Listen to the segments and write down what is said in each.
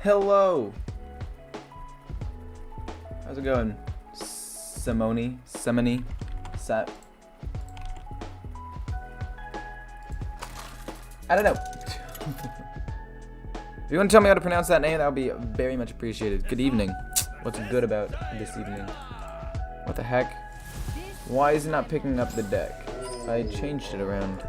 Hello. How's it going? Semoni? Set? I don't know. If you want to tell me how to pronounce that name, that would be very much appreciated. Good evening. What's good about this evening? What the heck? Why is it not picking up the deck? I changed it around.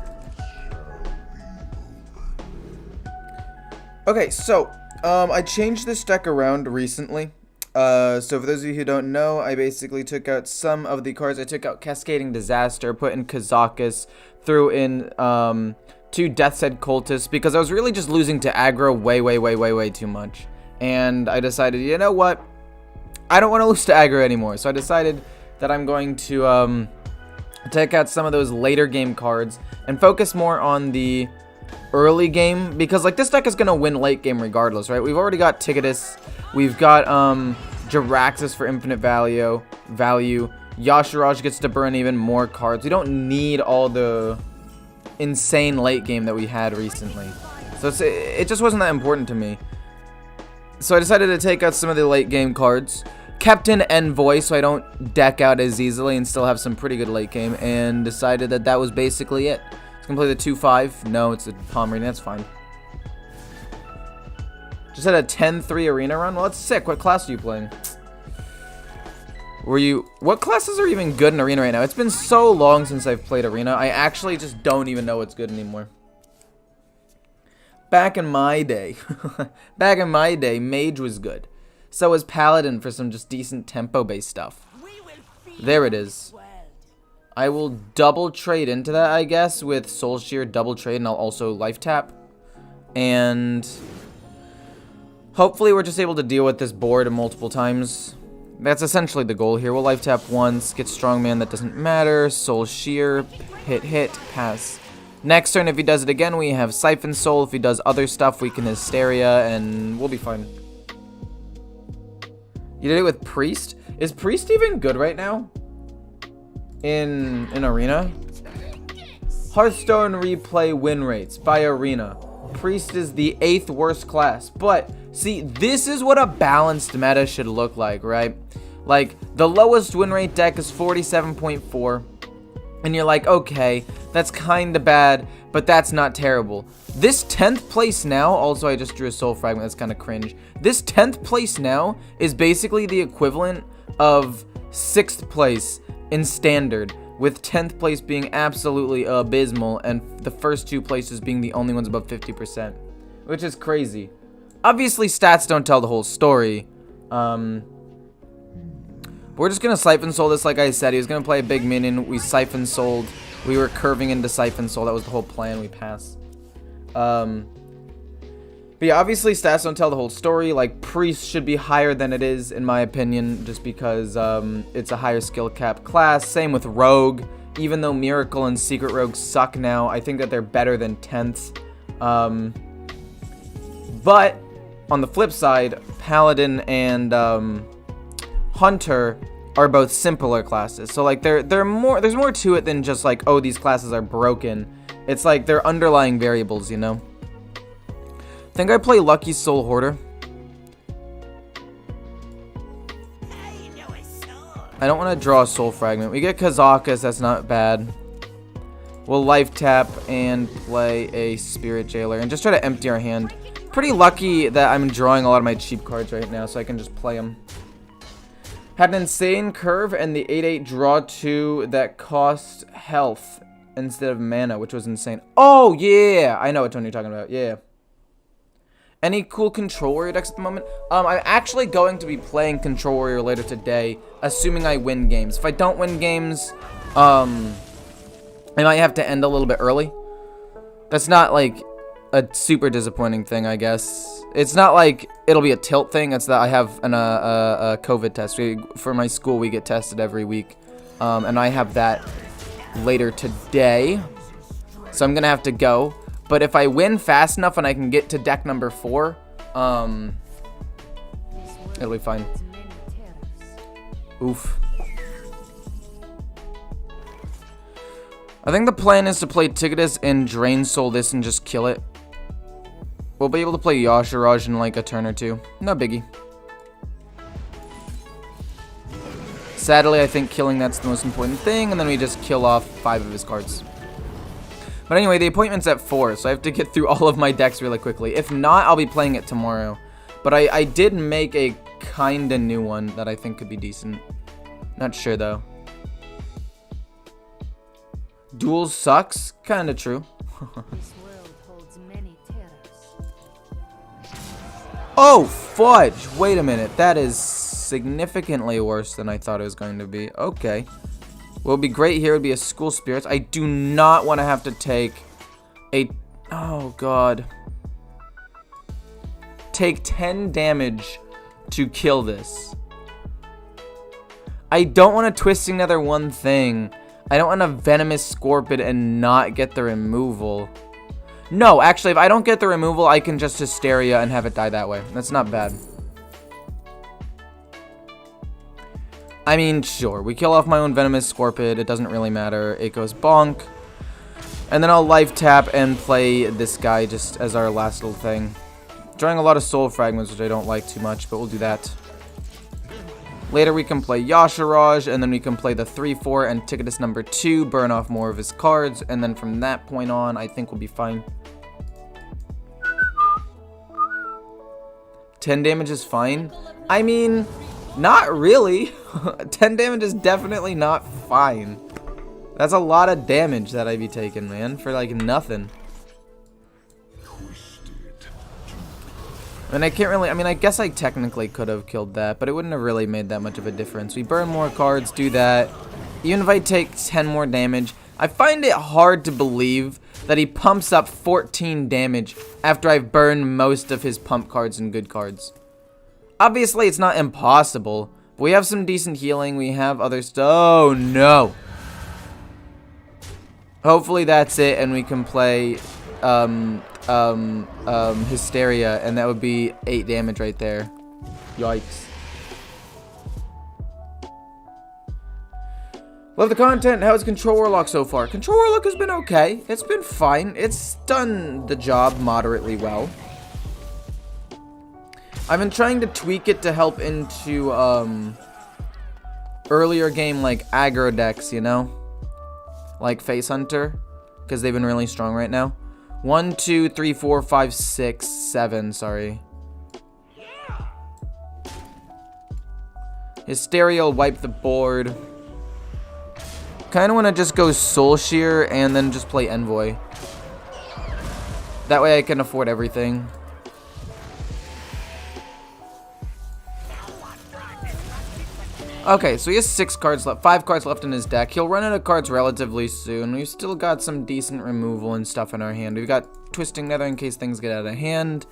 Okay, so, I changed this deck around recently. So for those of you who don't know, I basically took out some of the cards. I took out Cascading Disaster, put in Kazakus, threw in, 2 Death's Head Cultists, because I was really just losing to aggro way too much. And I decided, you know what? I don't want to lose to aggro anymore. So I decided that I'm going to, take out some of those later game cards and focus more on the early game, because like this deck is gonna win late game regardless, right? We've already got Ticketus, we've got Jiraxis for infinite value. Yashiraj gets to burn even more cards. We don't need all the insane late game that we had recently, so it just wasn't that important to me. So I decided to take out some of the late game cards, kept in Envoy so I don't deck out as easily and still have some pretty good late game, and decided that that was basically it. Gonna play the 2-5. No, it's a palm reading. That's fine. Just had a 10-3 arena run. Well, that's sick. What class are you playing? What classes are even good in arena right now? It's been so long since I've played arena. I actually just don't even know what's good anymore. Back in my day, Mage was good. So was Paladin for some just decent tempo-based stuff. There it is. I will double trade into that, I guess, with Soul Shear, double trade, and I'll also life tap. And hopefully we're just able to deal with this board multiple times. That's essentially the goal here. We'll life tap once, get Strongman, that doesn't matter. Soul Shear, hit, pass. Next turn, if he does it again, we have Siphon Soul. If he does other stuff, we can Hysteria, and we'll be fine. You did it with Priest? Is Priest even good right now? In arena? Hearthstone replay win rates by arena. Priest is the 8th worst class. But see, this is what a balanced meta should look like, right? Like the lowest win rate deck is 47.4, and you're like, okay, that's kind of bad, but that's not terrible. This 10th place now, also I just drew a soul fragment, that's kind of cringe. This 10th place now is basically the equivalent of 6th place in standard, with 10th place being absolutely abysmal and the first 2 places being the only ones above 50%, which is crazy. Obviously stats don't tell the whole story. We're just gonna Siphon Soul this, like I said. He was gonna play a big minion. We Siphon Souled. We were curving into Siphon Soul. That was the whole plan. We passed. But yeah, obviously stats don't tell the whole story. Like, Priest should be higher than it is, in my opinion, just because it's a higher skill cap class. Same with Rogue. Even though Miracle and Secret Rogue suck now, I think that they're better than 10th. But on the flip side, Paladin and Hunter are both simpler classes. So like there's more to it than just like, oh, these classes are broken. It's like they're underlying variables, you know? I think I play Lucky Soul Hoarder. I don't want to draw a Soul Fragment. We get Kazakus, that's not bad. We'll life tap and play a Spirit Jailer and just try to empty our hand. Pretty lucky that I'm drawing a lot of my cheap cards right now, so I can just play them. Had an insane curve and the 8/8 draw 2 that cost health instead of mana, which was insane. Oh, yeah! I know which one you're talking about. Yeah. Any cool Control Warrior decks at the moment? I'm actually going to be playing Control Warrior later today, assuming I win games. If I don't win games, I might have to end a little bit early. That's not, like, a super disappointing thing, I guess. It's not like it'll be a tilt thing. It's that I have a COVID test. For my school, we get tested every week. And I have that later today. So I'm going to have to go. But if I win fast enough and I can get to deck number 4, it'll be fine. Oof. I think the plan is to play Ticketus and Drain Soul this and just kill it. We'll be able to play Yasharaj in like a turn or two. No biggie. Sadly, I think killing that's the most important thing, and then we just kill off 5 of his cards. But anyway, the appointment's at 4, so I have to get through all of my decks really quickly. If not, I'll be playing it tomorrow. But I did make a kinda new one that I think could be decent. Not sure, though. Duels sucks? Kinda true. This world holds many terrors. Oh, fudge! Wait a minute. That is significantly worse than I thought it was going to be. Okay. What would be great here would be a School Spirits. I do not want to have to take a... Oh, God. Take 10 damage to kill this. I don't want to twist another one thing. I don't want a Venomous Scorpion and not get the removal. No, actually, if I don't get the removal, I can just Hysteria and have it die that way. That's not bad. I mean, sure. We kill off my own Venomous Scorpion. It doesn't really matter. It goes bonk. And then I'll life tap and play this guy just as our last little thing. Drawing a lot of Soul Fragments, which I don't like too much, but we'll do that. Later we can play Yasharaj, and then we can play the 3-4 and Ticketus number 2, burn off more of his cards, and then from that point on, I think we'll be fine. 10 damage is fine? I mean, not really. 10 damage is definitely not fine. That's a lot of damage that I'd be taking, man, for like nothing. And I can't really, I mean, I guess I technically could have killed that, but it wouldn't have really made that much of a difference. We burn more cards, do that. Even if I take 10 more damage, I find it hard to believe that he pumps up 14 damage after I've burned most of his pump cards and good cards. Obviously, it's not impossible, but we have some decent healing. We have other stuff. Oh, no. Hopefully that's it, and we can play, Hysteria, and that would be 8 damage right there. Yikes. Love the content. How is Control Warlock so far? Control Warlock has been okay. It's been fine. It's done the job moderately well. I've been trying to tweak it to help into earlier game like aggro decks, you know? Like Face Hunter, because they've been really strong right now. 1, 2, 3, 4, 5, 6, 7, sorry. Hysteria will wipe the board. Kind of want to just go Soul Shear and then just play Envoy. That way I can afford everything. Okay, so he has 6 cards left, 5 cards left in his deck. He'll run out of cards relatively soon. We've still got some decent removal and stuff in our hand. We've got Twisting Nether in case things get out of hand.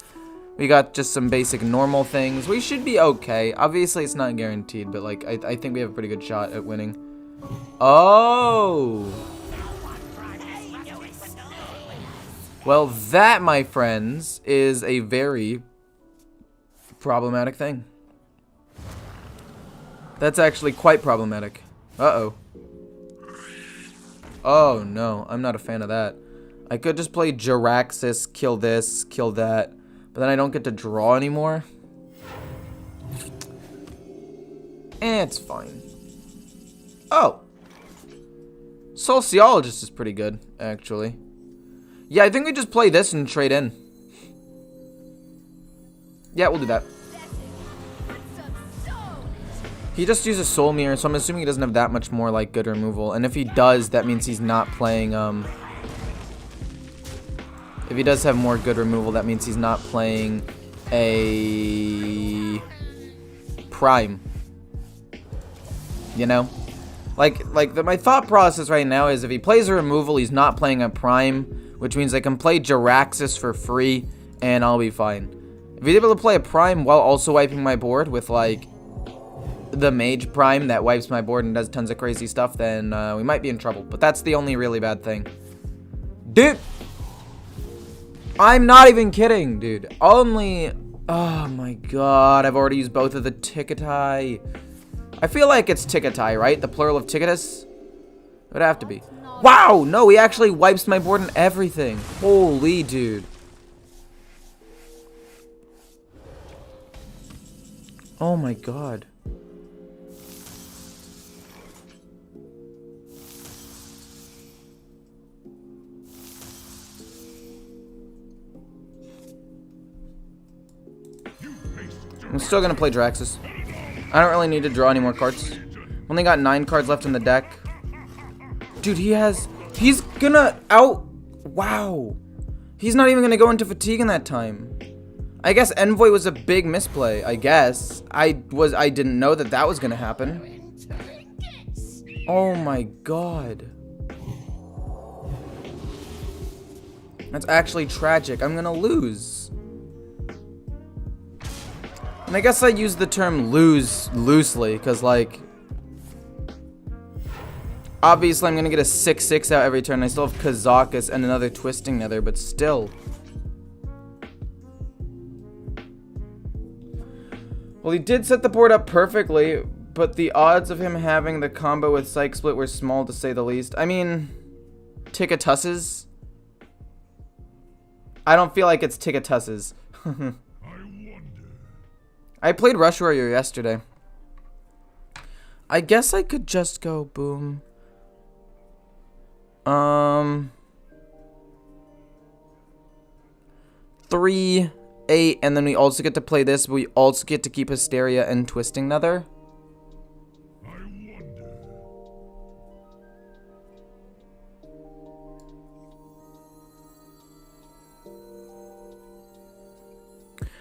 We got just some basic normal things. We should be okay. Obviously, it's not guaranteed, but like I think we have a pretty good shot at winning. Oh! Well, that, my friends, is a very problematic thing. That's actually quite problematic. Uh-oh. Oh, no. I'm not a fan of that. I could just play Jiraxis, kill this, kill that. But then I don't get to draw anymore. It's fine. Oh. Sociologist is pretty good, actually. Yeah, I think we just play this and trade in. Yeah, we'll do that. He just uses Soul Mirror, so I'm assuming he doesn't have that much more, like, good removal. And if he does, that means he's not playing, if he does have more good removal, that means he's not playing a Prime. You know? My thought process right now is if he plays a removal, he's not playing a Prime, which means I can play Jiraxis for free, and I'll be fine. If he's able to play a Prime while also wiping my board with, like, the Mage Prime that wipes my board and does tons of crazy stuff, then we might be in trouble. But that's the only really bad thing. Dude! I'm not even kidding, dude. Only... Oh my god, I've already used both of the Ticketai. I feel like it's Ticketai, right? The plural of Ticketus? It would have to be. Wow! No, he actually wipes my board and everything. Holy dude. Oh my god. I'm still gonna play Draxus. I don't really need to draw any more cards. Only got 9 cards left in the deck. Dude, he's gonna wow. He's not even gonna go into fatigue in that time. I guess Envoy was a big misplay, I guess. I didn't know that was gonna happen. Oh my god. That's actually tragic. I'm gonna lose. And I guess I use the term lose loosely, because, like, obviously I'm going to get a 6/6 out every turn. I still have Kazakus and another Twisting Nether, but still. Well, he did set the board up perfectly, but the odds of him having the combo with Psych Split were small, to say the least. I mean, Tickatusses? I don't feel like it's Tickatusses. I played Rush Warrior yesterday. I guess I could just go boom. 3, 8, and then we also get to play this, but we also get to keep Hysteria and Twisting Nether.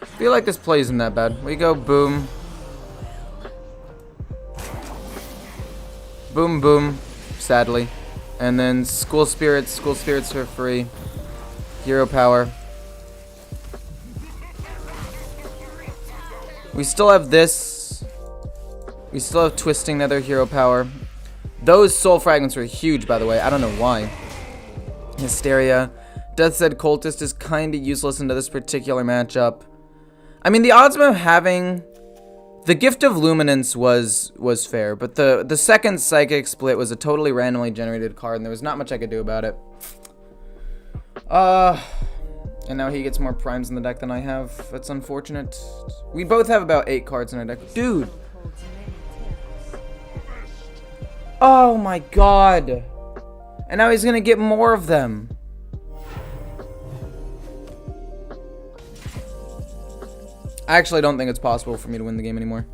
I feel like this play isn't that bad. We go boom. Boom, boom, sadly. And then School Spirits for free. Hero Power. We still have this. We still have Twisting Nether, Hero Power. Those Soul Fragments were huge, by the way. I don't know why. Hysteria. Death Said Cultist is kind of useless into this particular matchup. I mean, the odds of him having the Gift of Luminance was fair, but the second Psychic Split was a totally randomly generated card, and there was not much I could do about it. And now he gets more primes in the deck than I have. That's unfortunate. We both have about 8 cards in our deck. Dude! Oh my god! And now he's gonna get more of them. I actually don't think it's possible for me to win the game anymore.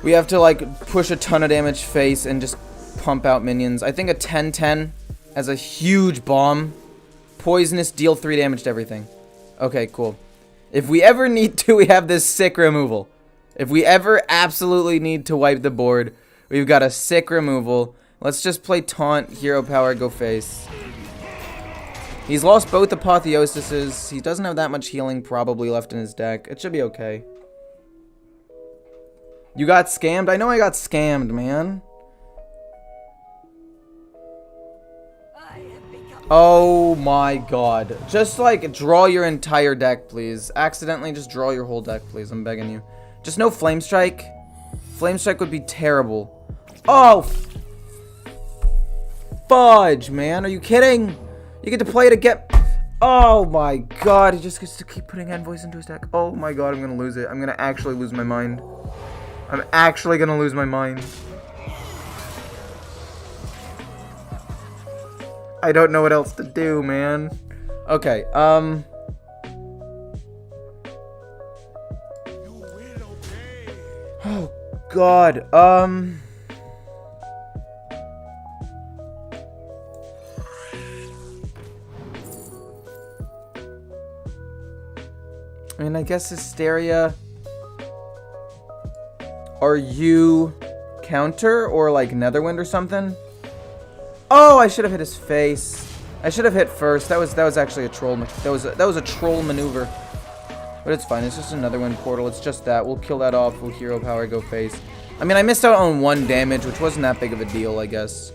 We have to, like, push a ton of damage face and just pump out minions. I think a 10-10 as a huge bomb. Poisonous, deal 3 damage to everything. Okay, cool. If we ever need to, we have this sick removal. If we ever absolutely need to wipe the board, we've got a sick removal. Let's just play Taunt, Hero Power, go face. He's lost both Apotheosises. He doesn't have that much healing probably left in his deck. It should be okay. You got scammed? I know I got scammed, man. Oh my god. Just, like, draw your entire deck, please. Accidentally just draw your whole deck, please. I'm begging you. Just no Flame Strike. Flame Strike would be terrible. Oh! Fudge, man. Are you kidding? You get to play to get... Oh my god, he just gets to keep putting envoys into his deck. Oh my god, I'm gonna lose it. I'm gonna actually lose my mind. I'm actually gonna lose my mind. I don't know what else to do, man. Okay, oh god, I mean, I guess Hysteria. Are you counter or like Netherwind or something? Oh, I should have hit his face. I should have hit first. That was actually a troll. That was a troll maneuver. But it's fine. It's just a Netherwind portal. It's just that. We'll kill that off. We'll Hero Power, go face. I mean, I missed out on 1 damage, which wasn't that big of a deal, I guess.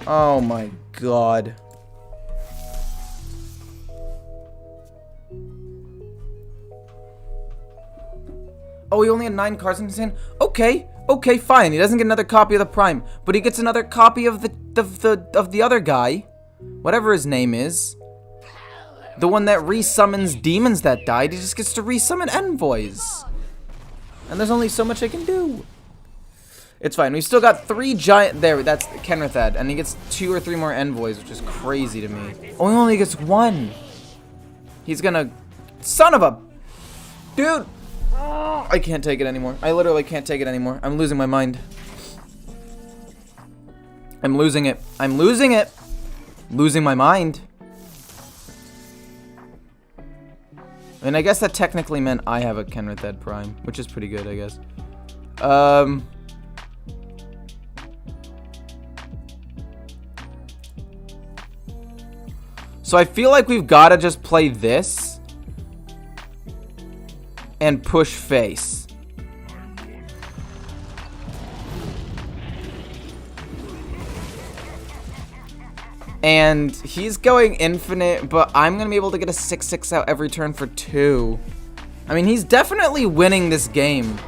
Oh my god. Oh, he only had 9 cards in his hand? Okay, okay, fine. He doesn't get another copy of the Prime, but he gets another copy of the other guy. Whatever his name is. The one that resummons demons that died. He just gets to resummon envoys. And there's only so much I can do. It's fine. We still got 3 giant... There, that's Kenrithad. And he gets 2 or 3 more envoys, which is crazy to me. Oh, he only gets 1. He's gonna... Son of a... Dude! I can't take it anymore. I literally can't take it anymore. I'm losing my mind. I'm losing it. I'm losing it. Losing my mind. And I guess that technically meant I have a Kenrithad Prime, which is pretty good, I guess. So I feel like we've got to just play this and push face. And he's going infinite, but I'm going to be able to get a 6/6 out every turn for 2. I mean, he's definitely winning this game.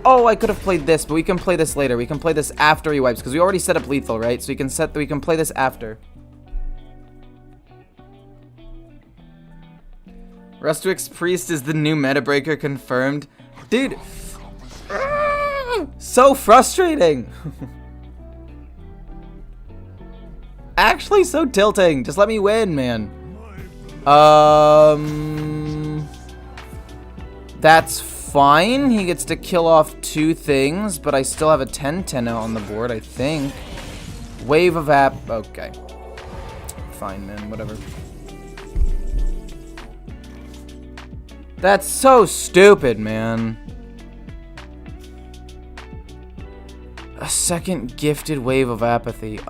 Oh, I could have played this, but we can play this later. We can play this after he wipes, because we already set up lethal, right? So we can play this after. Rustwick's Priest is the new meta breaker confirmed. Dude. So frustrating. Actually so tilting. Just let me win, man. That's fine. He gets to kill off 2 things, but I still have a 10/10 out on the board, I think. Wave of app. Okay. Fine, man. Whatever. That's so stupid, man. A second gifted wave of apathy.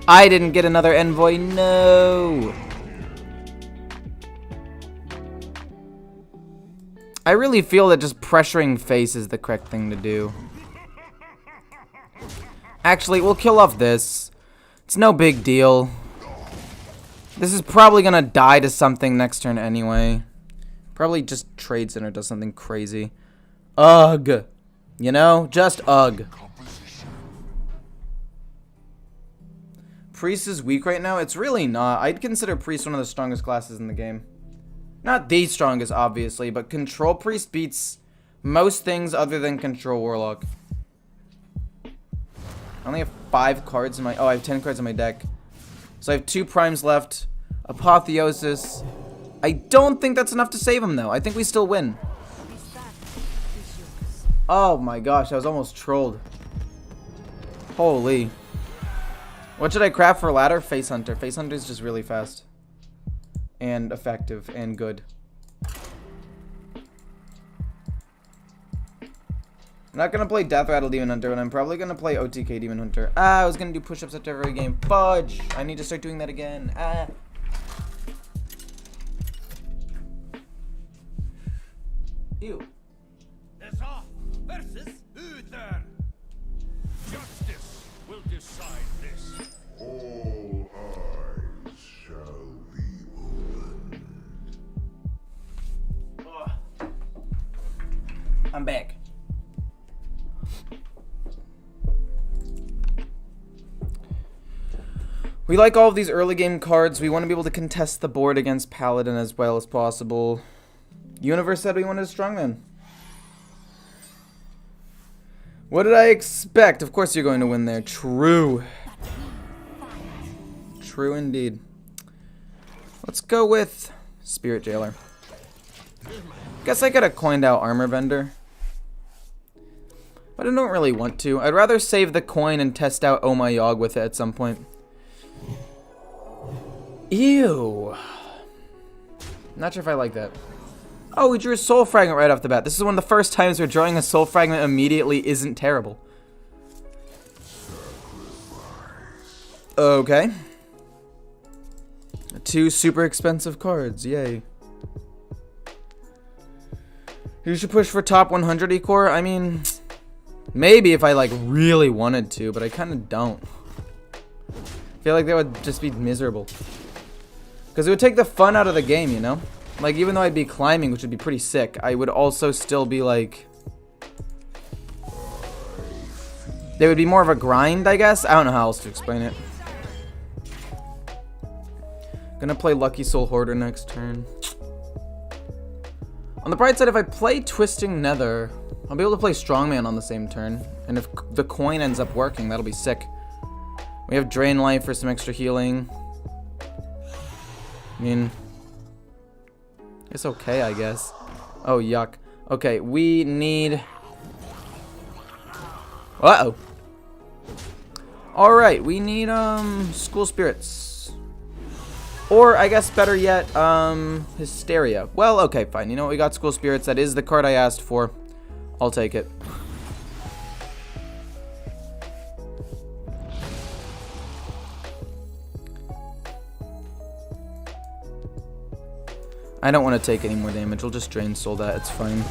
I didn't get another envoy. No. I really feel that just pressuring face is the correct thing to do. Actually, we'll kill off this. It's no big deal. This is probably gonna die to something next turn anyway. Probably just trades in or does something crazy. Ugh. You know? Just ugh. Priest is weak right now? It's really not. I'd consider Priest one of the strongest classes in the game. Not the strongest, obviously, but Control Priest beats most things other than Control Warlock. I only have 5 cards in my... Oh, I have 10 cards in my deck. So I have 2 primes left. Apotheosis. I don't think that's enough to save him, though. I think we still win. Oh my gosh, I was almost trolled. Holy. What should I craft for ladder? Face Hunter. Face Hunter is just really fast. And effective and good. I'm not gonna play Death Rattle Demon Hunter, and I'm probably gonna play OTK Demon Hunter. Ah, I was gonna do push-ups after every game. Fudge! I need to start doing that again. Ah. Ew. Ezra versus Uther. Justice will decide this. All eyes shall be opened. I'm back. We like all of these early game cards. We want to be able to contest the board against Paladin as well as possible. Universe said we wanted a strongman. What did I expect? Of course you're going to win there. True. True indeed. Let's go with Spirit Jailer. Guess I could have coined out Armor Vendor. But I don't really want to. I'd rather save the coin and test out Oh My Yogg with it at some point. Ew. Not sure if I like that. Oh, we drew a Soul Fragment right off the bat. This is one of the first times where drawing a Soul Fragment immediately isn't terrible. Okay. 2 super expensive cards. Yay. You should push for top 100 Ecor. I mean, maybe if I like really wanted to, but I kind of don't. I feel like that would just be miserable. Because it would take the fun out of the game, you know? Like, even though I'd be climbing, which would be pretty sick, I would also still be like... There would be more of a grind, I guess? I don't know how else to explain it. Gonna play Lucky Soul Hoarder next turn. On the bright side, if I play Twisting Nether, I'll be able to play Strongman on the same turn. And if the coin ends up working, that'll be sick. We have Drain Life for some extra healing. I mean, it's okay, I guess. Oh, yuck. Okay, we need... Uh-oh. Alright, we need, School Spirits. Or, I guess better yet, Hysteria. Well, okay, fine. You know what? We got School Spirits. That is the card I asked for. I'll take it. I don't want to take any more damage. I'll just Drain Soul that. It's fine.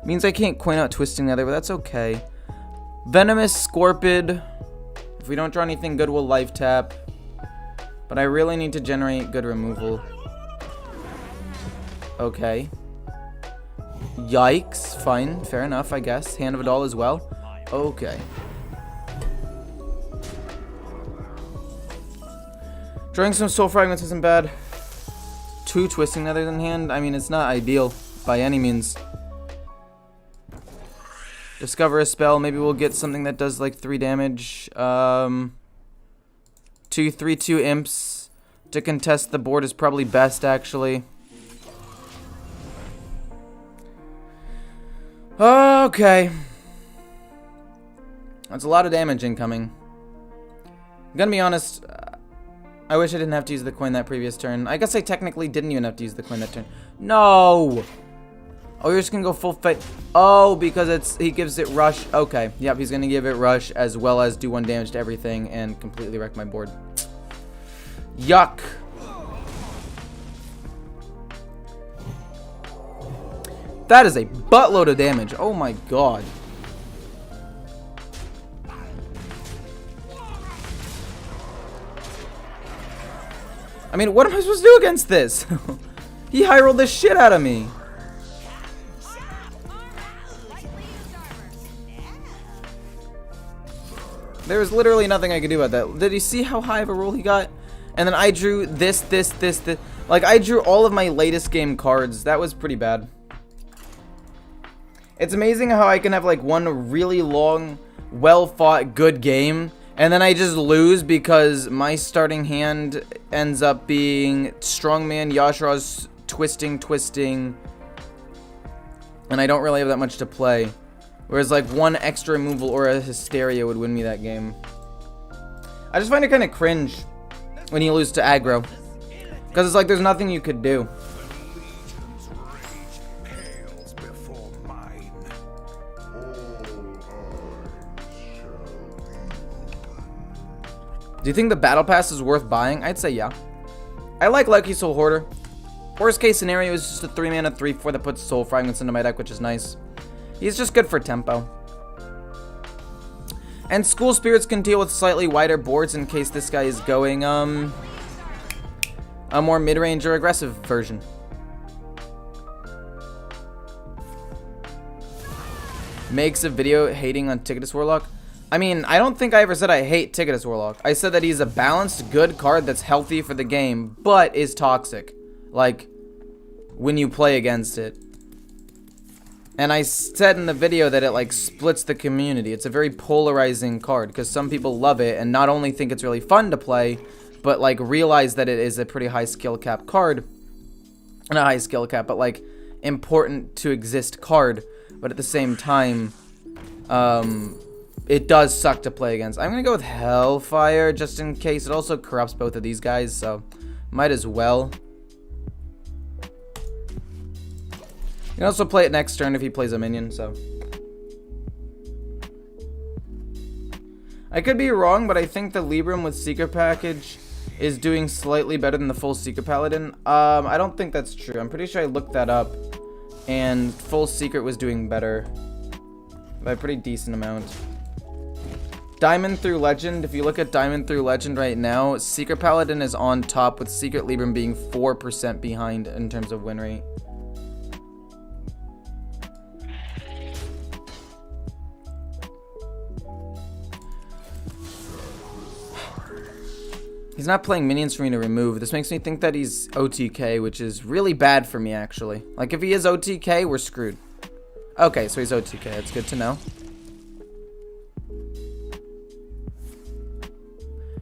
Means I can't coin out Twisting Nether, but that's okay. Venomous Scorpid. If we don't draw anything good, we'll life tap. But I really need to generate good removal. Okay. Yikes. Fine. Fair enough, I guess. Hand of a Doll as well. Okay. Drawing some Soul Fragments isn't bad. 2 Twisting Nethers in hand. I mean, it's not ideal by any means. Discover a spell. Maybe we'll get something that does like 3 damage. 2 3/2 imps to contest the board is probably best, actually. Okay. That's a lot of damage incoming. I'm gonna be honest. I wish I didn't have to use the coin that previous turn. I guess I technically didn't even have to use the coin that turn. No! Oh, you're just gonna go full fight. Oh, because he gives it rush. Okay, yep, he's gonna give it rush as well as do 1 damage to everything and completely wreck my board. Yuck. That is a buttload of damage. Oh my god. I mean, what am I supposed to do against this? He high rolled the shit out of me. There was literally nothing I could do about that. Did you see how high of a roll he got? And then I drew this. Like, I drew all of my latest game cards. That was pretty bad. It's amazing how I can have, like, one really long, well-fought, good game, and then I just lose because my starting hand ends up being Strongman, Yashra's twisting, and I don't really have that much to play. Whereas like 1 extra removal or a Hysteria would win me that game. I just find it kind of cringe when you lose to aggro. Because it's like there's nothing you could do. Do you think the Battle Pass is worth buying? I'd say yeah. I like Lucky Soul Hoarder. Worst case scenario is just a 3-mana 3/4 that puts Soul Fragments into my deck, which is nice. He's just good for tempo. And School Spirits can deal with slightly wider boards in case this guy is going a more mid-range or aggressive version. Makes a video hating on Ticketus Warlock. I mean, I don't think I ever said I hate Ticketus Warlock. I said that he's a balanced, good card that's healthy for the game, but is toxic. Like, when you play against it. And I said in the video that it, like, splits the community. It's a very polarizing card, because some people love it and not only think it's really fun to play, but, like, realize that it is a pretty high skill cap card. Not high skill cap, but, like, important to exist card. But at the same time, it does suck to play against. I'm going to go with Hellfire, just in case. It also corrupts both of these guys, so might as well. You can also play it next turn if he plays a minion, so. I could be wrong, but I think the Libram with Secret Package is doing slightly better than the full Secret Paladin. I don't think that's true. I'm pretty sure I looked that up, and full Secret was doing better by a pretty decent amount. Diamond through Legend, if you look at Diamond through Legend right now, Secret Paladin is on top with Secret Libram being 4% behind in terms of win rate. He's not playing minions for me to remove. This makes me think that he's OTK, which is really bad for me, actually. Like, if he is OTK, we're screwed. Okay, so he's OTK. That's good to know.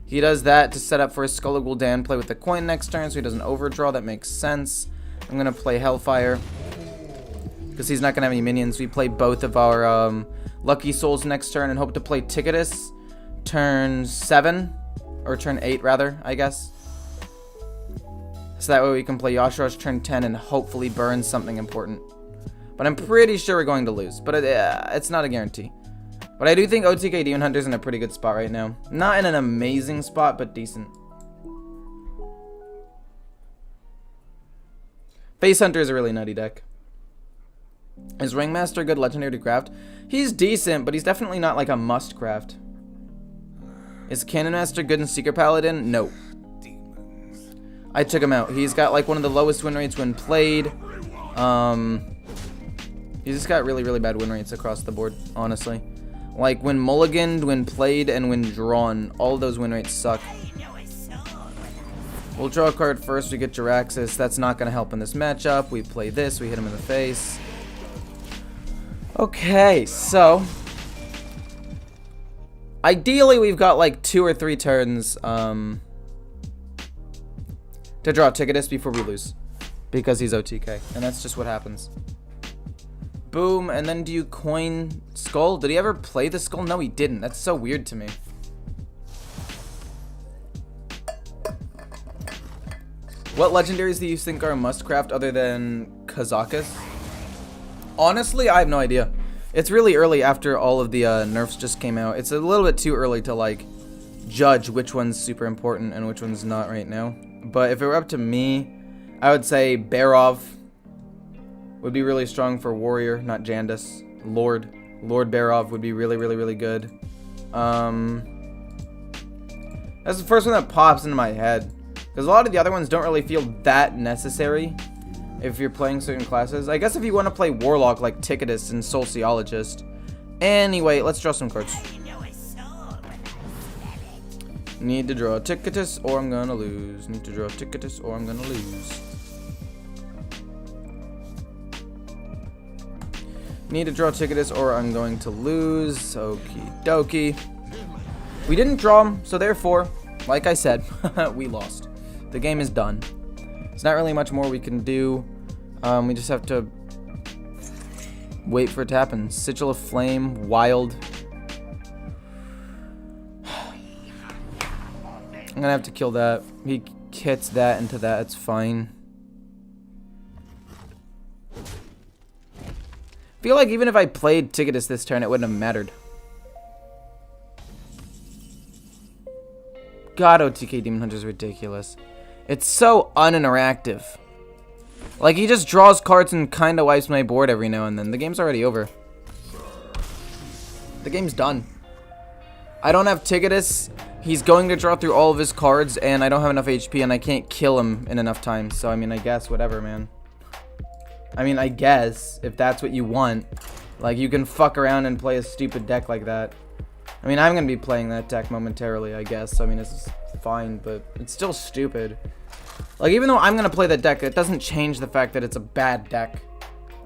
He does that to set up for his Skull of Gul'dan, play with the coin next turn, so he doesn't overdraw. That makes sense. I'm going to play Hellfire, because he's not going to have any minions. We play both of our Lucky Souls next turn and hope to play Ticketus turn 7, or turn 8 rather, I guess. So that way we can play Yashar's turn 10 and hopefully burn something important. But I'm pretty sure we're going to lose, but it's not a guarantee. But I do think OTK Demon Hunter's in a pretty good spot right now. Not in an amazing spot, but decent. Face Hunter is a really nutty deck. Is Ringmaster good legendary to craft? He's decent, but he's definitely not like a must craft. Is Cannon Master good in Secret Paladin? No. I took him out. He's got like one of the lowest win rates when played. He's just got really, really bad win rates across the board, honestly. Like when mulliganed, when played, and when drawn, all of those win rates suck. We'll draw a card first. We get Jiraxis. That's not going to help in this matchup. We play this. We hit him in the face. Okay, so ideally we've got like 2 or 3 turns to draw Ticketus before we lose, because he's OTK, and that's just what happens. Boom, and then do you coin Skull? Did he ever play the Skull? No, he didn't. That's so weird to me. What legendaries do you think are a must craft other than Kazakus? Honestly, I have no idea. It's really early after all of the nerfs just came out. It's a little bit too early to like judge which one's super important and which one's not right now. But if it were up to me, I would say Barov would be really strong for Warrior, not Jandis. Lord Barov would be really, really, really good. That's the first one that pops into my head, because a lot of the other ones don't really feel that necessary if you're playing certain classes. I guess if you want to play Warlock like Ticketus and Sociologist. Anyway, let's draw some cards. Need to draw a Ticketus or I'm gonna lose. Need to draw a Ticketus or I'm gonna lose. Need to draw Ticketus or I'm going to lose. Okie dokie. We didn't draw him, so therefore, like I said, we lost. The game is done. There's not really much more we can do. We just have to wait for it to happen. Sigil of Flame, Wild. I'm gonna have to kill that. He hits that into that, it's fine. I feel like even if I played Ticketus this turn, it wouldn't have mattered. God, OTK Demon Hunter is ridiculous. It's so uninteractive. Like, he just draws cards and kind of wipes my board every now and then. The game's already over. The game's done. I don't have Ticketus. He's going to draw through all of his cards, and I don't have enough HP, and I can't kill him in enough time. So, I mean, I guess, whatever, man. I mean, I guess, if that's what you want. Like, you can fuck around and play a stupid deck like that. I mean, I'm going to be playing that deck momentarily, I guess. I mean, it's fine, but it's still stupid. Like, even though I'm going to play that deck, it doesn't change the fact that it's a bad deck.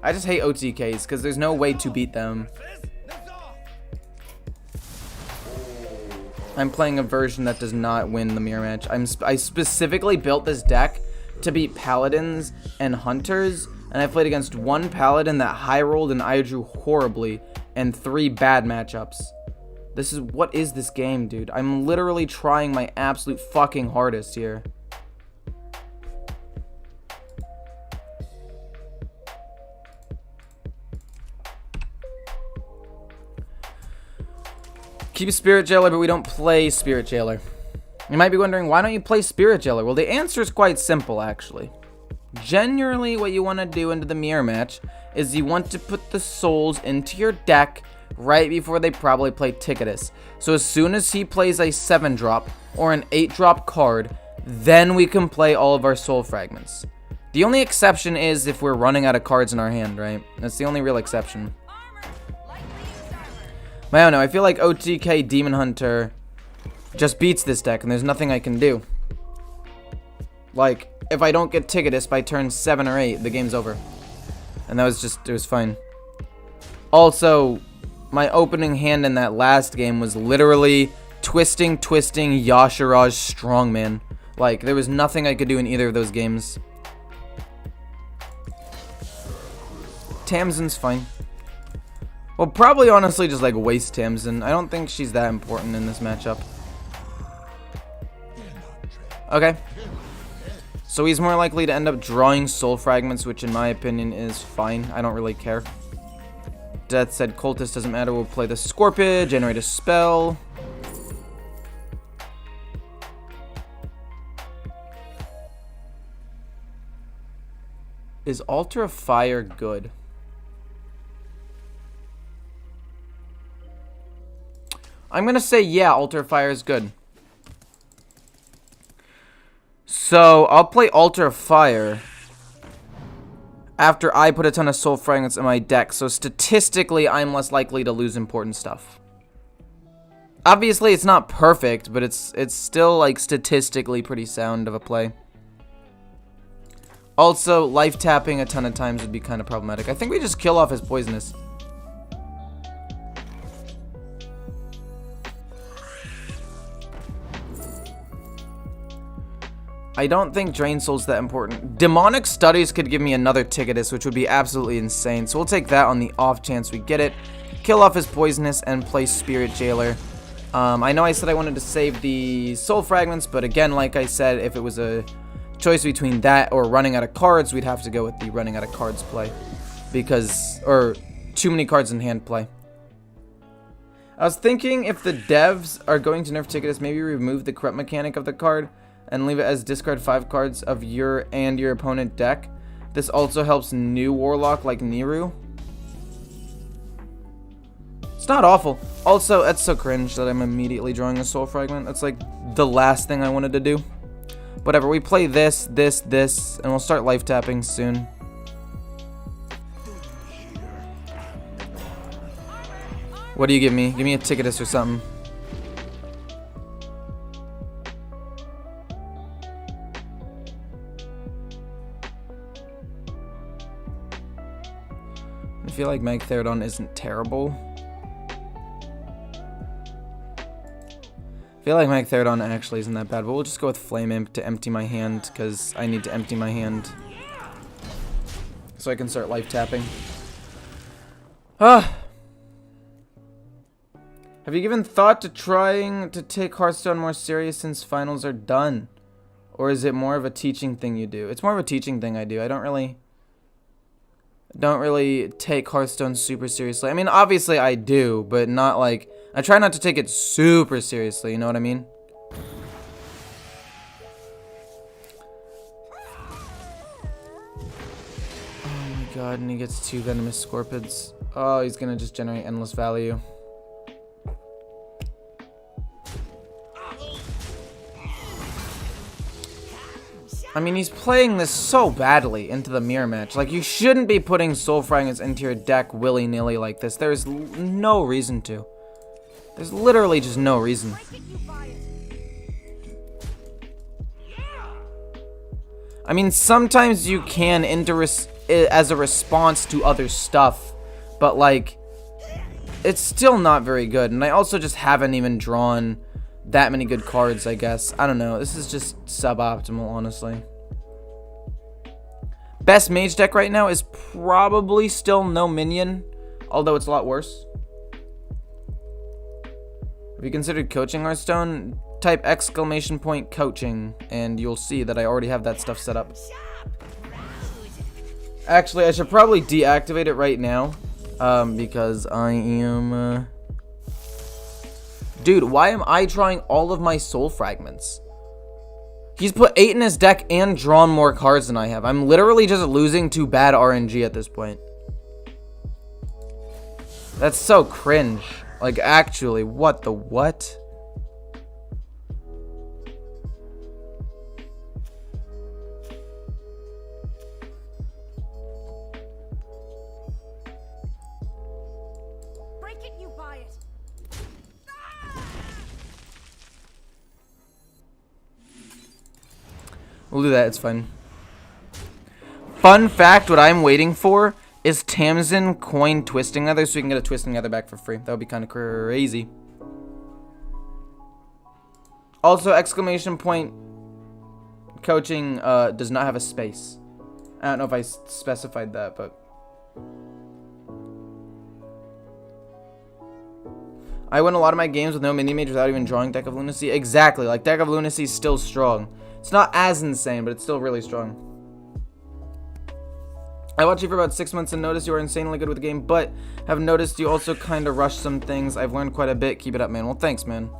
I just hate OTKs, because there's no way to beat them. I'm playing a version that does not win the mirror match. I specifically built this deck to beat Paladins and Hunters, and I played against one Paladin that high rolled and I drew horribly, and 3 bad matchups. What is this game, dude? I'm literally trying my absolute fucking hardest here. Keep Spirit Jailer, but we don't play Spirit Jailer. You might be wondering, why don't you play Spirit Jailer? Well, the answer is quite simple, actually. Generally, what you want to do into the mirror match is you want to put the souls into your deck right before they probably play Ticketus. So as soon as he plays a 7-drop or an 8-drop card, then we can play all of our soul fragments. The only exception is if we're running out of cards in our hand, right? That's the only real exception. But I don't know, I feel like OTK Demon Hunter just beats this deck and there's nothing I can do. Like, if I don't get Ticketus by turn 7 or 8, the game's over. And that was just, it was fine. Also, my opening hand in that last game was literally twisting Yashiraj Strongman. Like, there was nothing I could do in either of those games. Tamsin's fine. Well, probably honestly just like waste Tamsin. I don't think she's that important in this matchup. Okay. So he's more likely to end up drawing soul fragments, which in my opinion is fine. I don't really care. Death said Cultist doesn't matter. We'll play the Scorpid, generate a spell. Is Altar of Fire good? I'm gonna say yeah, Altar of Fire is good. So I'll play Altar of Fire after I put a ton of soul fragments in my deck, so statistically I'm less likely to lose important stuff. Obviously it's not perfect, but it's still like statistically pretty sound of a play. Also, life tapping a ton of times would be kind of problematic. I think we just kill off his poisonous. I don't think Drain Soul's that important. Demonic Studies could give me another Ticketus, which would be absolutely insane. So we'll take that on the off chance we get it. Kill off his poisonous and play Spirit Jailer. I know I said I wanted to save the soul fragments, but again, like I said, if it was a choice between that or running out of cards, we'd have to go with the running out of cards play. Because, or too many cards in hand play. I was thinking if the devs are going to nerf Ticketus, maybe remove the corrupt mechanic of the card and leave it as discard 5 cards of your and your opponent deck. This also helps new Warlock like Niru. It's not awful. Also, that's so cringe that I'm immediately drawing a soul fragment. That's like the last thing I wanted to do. Whatever, we play this, and we'll start life tapping soon. What do you give me? Give me a Ticketus or something. I feel like Magtheridon isn't terrible. I feel like Magtheridon actually isn't that bad, but we'll just go with Flame Imp to empty my hand, because I need to empty my hand so I can start life tapping. Have you given thought to trying to take Hearthstone more serious since finals are done? Or is it more of a teaching thing you do? It's more of a teaching thing I do. I don't really take Hearthstone super seriously. I mean, obviously I do, but not like... I try not to take it super seriously, you know what I mean? Oh my god, and he gets 2 Venomous Scorpids. Oh, he's gonna just generate endless value. I mean, he's playing this so badly into the mirror match. Like, you shouldn't be putting soul fragments into your deck willy-nilly like this. There's no reason to. There's literally just no reason. I mean, sometimes you can enter as a response to other stuff, but like, it's still not very good. And I also just haven't even drawn that many good cards, I guess. I don't know. This is just suboptimal, honestly. Best Mage deck right now is probably still no Minion, although it's a lot worse. Have you considered coaching Hearthstone? Type exclamation point coaching, and you'll see that I already have that stuff set up. Actually, I should probably deactivate it right now, because I am... Dude, why am I drawing all of my soul fragments? He's put 8 in his deck and drawn more cards than I have. I'm literally just losing to bad RNG at this point. That's so cringe. Like, actually, what the what? Break it, you buy it. We'll do that. It's fine. Fun fact, what I'm waiting for is Tamsin coin Twisting Nether so we can get a Twisting Nether back for free. That would be kind of crazy. Also, exclamation point coaching does not have a space. I don't know if I specified that, but... I win a lot of my games with no mini-mage without even drawing Deck of Lunacy. Exactly, like Deck of Lunacy is still strong. It's not as insane, but it's still really strong. I watched you for about 6 months and noticed you are insanely good with the game, but have noticed you also kind of rush some things. I've learned quite a bit. Keep it up, man. Well, thanks, man.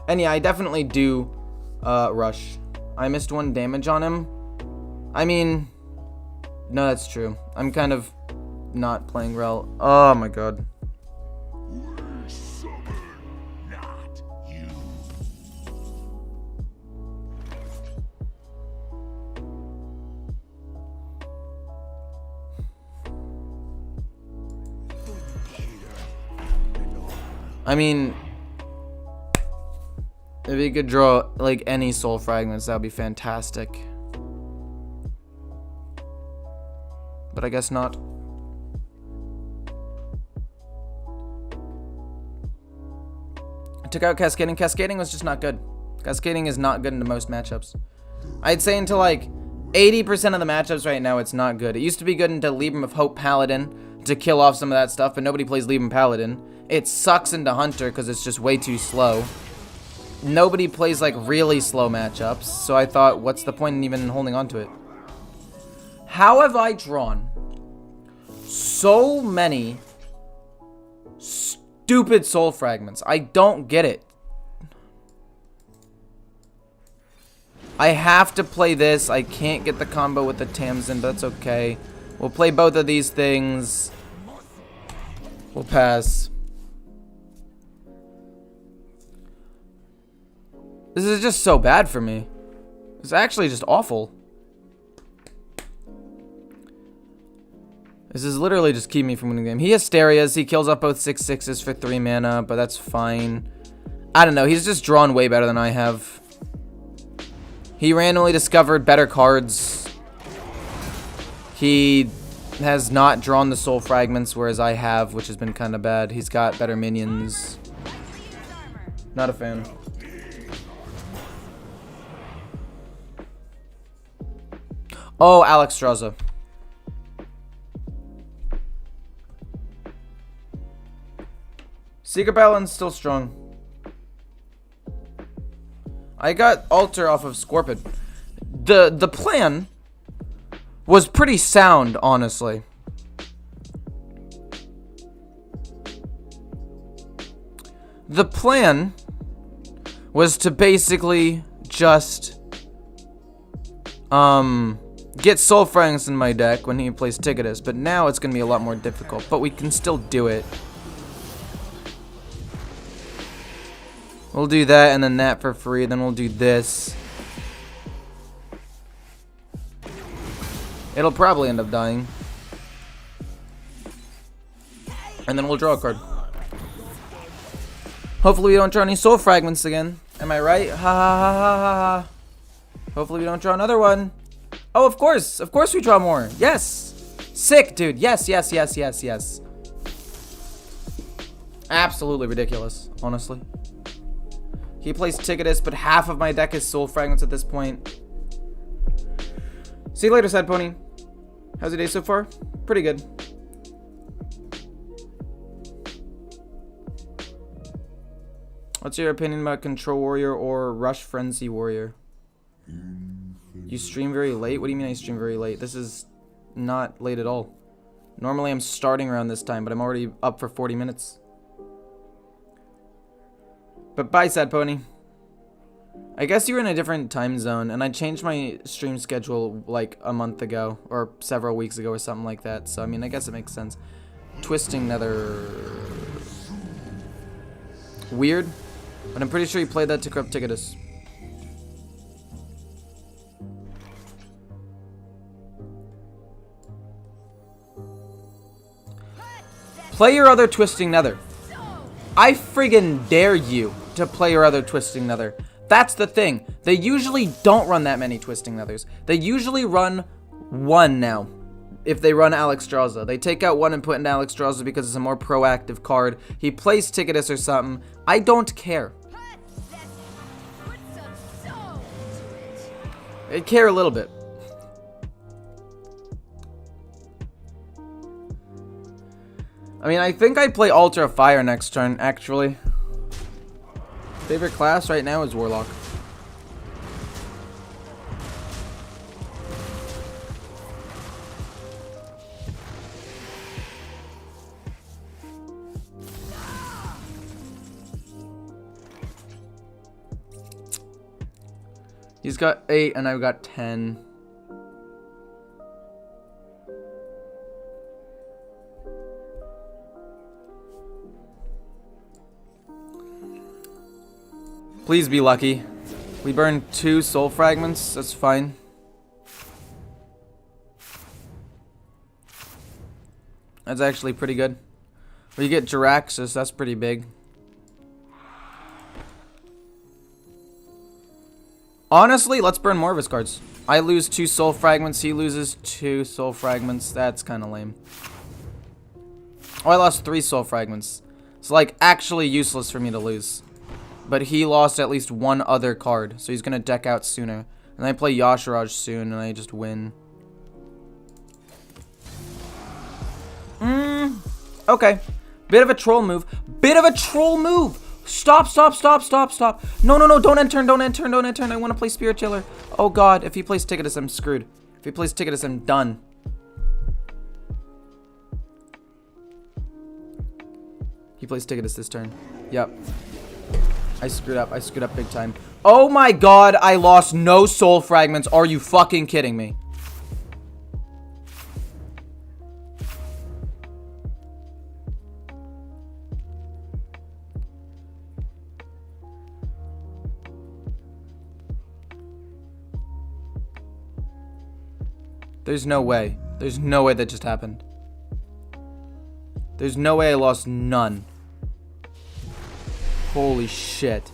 And yeah, I definitely do rush. I missed 1 damage on him. I mean, no, that's true. I'm kind of not playing well. Oh my god. I mean, if you could draw like any soul fragments, that would be fantastic. But I guess not. I took out Cascading. Cascading was just not good. Cascading is not good into most matchups. I'd say into like 80% of the matchups right now, it's not good. It used to be good into Libram of Hope Paladin to kill off some of that stuff, but nobody plays Libram Paladin. It sucks into Hunter because it's just way too slow. Nobody plays like really slow matchups, so I thought, what's the point in even holding on to it? How have I drawn so many stupid soul fragments? I don't get it. I have to play this. I can't get the combo with the Tamsin, but that's okay. We'll play both of these things. We'll pass. This is just so bad for me. It's actually just awful. This is literally just keeping me from winning the game. He Hysterias. He kills off both 6/6s for 3 mana, but that's fine. I don't know. He's just drawn way better than I have. He randomly discovered better cards. He has not drawn the soul fragments, whereas I have, which has been kind of bad. He's got better minions. Not a fan. Oh, Alex Straza. Secret Paladin's still strong. I got Altar off of Scorpid. The plan was pretty sound, honestly. The plan was to basically just get soul fragments in my deck when he plays Ticketus, but now it's gonna be a lot more difficult, but we can still do it. We'll do that and then that for free, then we'll do this. It'll probably end up dying. And then we'll draw a card. Hopefully we don't draw any soul fragments again. Am I right? Ha ha ha ha ha ha. Hopefully we don't draw another one. Oh, of course we draw more. Yes. Sick, dude. Yes, yes, yes, yes, yes. Absolutely ridiculous, honestly. He plays Ticketus, but half of my deck is soul fragments at this point. See you later, Sad Pony. How's your day so far? Pretty good. What's your opinion about Control Warrior or Rush Frenzy Warrior? You stream very late? What do you mean I stream very late? This is not late at all. Normally I'm starting around this time, but I'm already up for 40 minutes. But bye, Sad Pony. I guess you were in a different time zone, and I changed my stream schedule like a month ago, or several weeks ago, or something like that. So, I mean, I guess it makes sense. Twisting Nether. Weird, but I'm pretty sure you played that to corrupt Ticketus. Play your other Twisting Nether. I friggin' dare you to play your other Twisting Nether. That's the thing. They usually don't run that many Twisting Nethers. They usually run one now. If they run Alexstrasza. They take out one and put in Alexstrasza because it's a more proactive card. He plays Ticketus or something. I don't care. I care a little bit. I mean, I think I'd play Altar of Fire next turn, actually. Favorite class right now is Warlock. He's got 8 and I've got 10. Please be lucky. We burned 2 soul fragments. That's fine. That's actually pretty good. We get Jiraxxus. That's pretty big. Honestly, let's burn more of his cards. I lose 2 soul fragments. He loses 2 soul fragments. That's kind of lame. Oh, I lost 3 soul fragments. It's like actually useless for me to lose. But he lost at least 1 other card. So he's going to deck out sooner. And I play Yashiraj soon and I just win. Okay. Bit of a troll move. Bit of a troll move. Stop, stop, stop, stop, stop. No, no, no, don't end turn, don't end turn, don't end turn. I want to play Spirit Chiller. Oh god, if he plays Ticketus, I'm screwed. If he plays Ticketus, I'm done. He plays Ticketus this turn. Yep. I screwed up. I screwed up big time. Oh my god, I lost no soul fragments. Are you fucking kidding me? There's no way. There's no way that just happened. There's no way I lost none. Holy shit.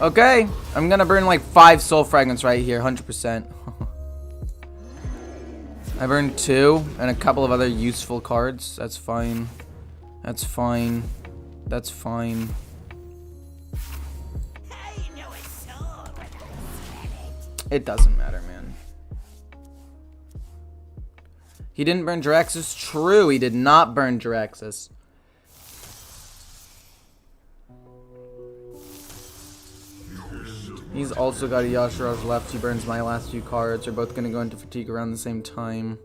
Okay, I'm gonna burn like 5 soul fragments right here, 100%. I burned 2 and a couple of other useful cards. That's fine. That's fine. That's fine. It doesn't matter, man. He didn't burn Jiraxxus. True, he did not burn Jiraxxus. He's also got a Yashiraj left. He burns my last few cards. We're both going to go into fatigue around the same time.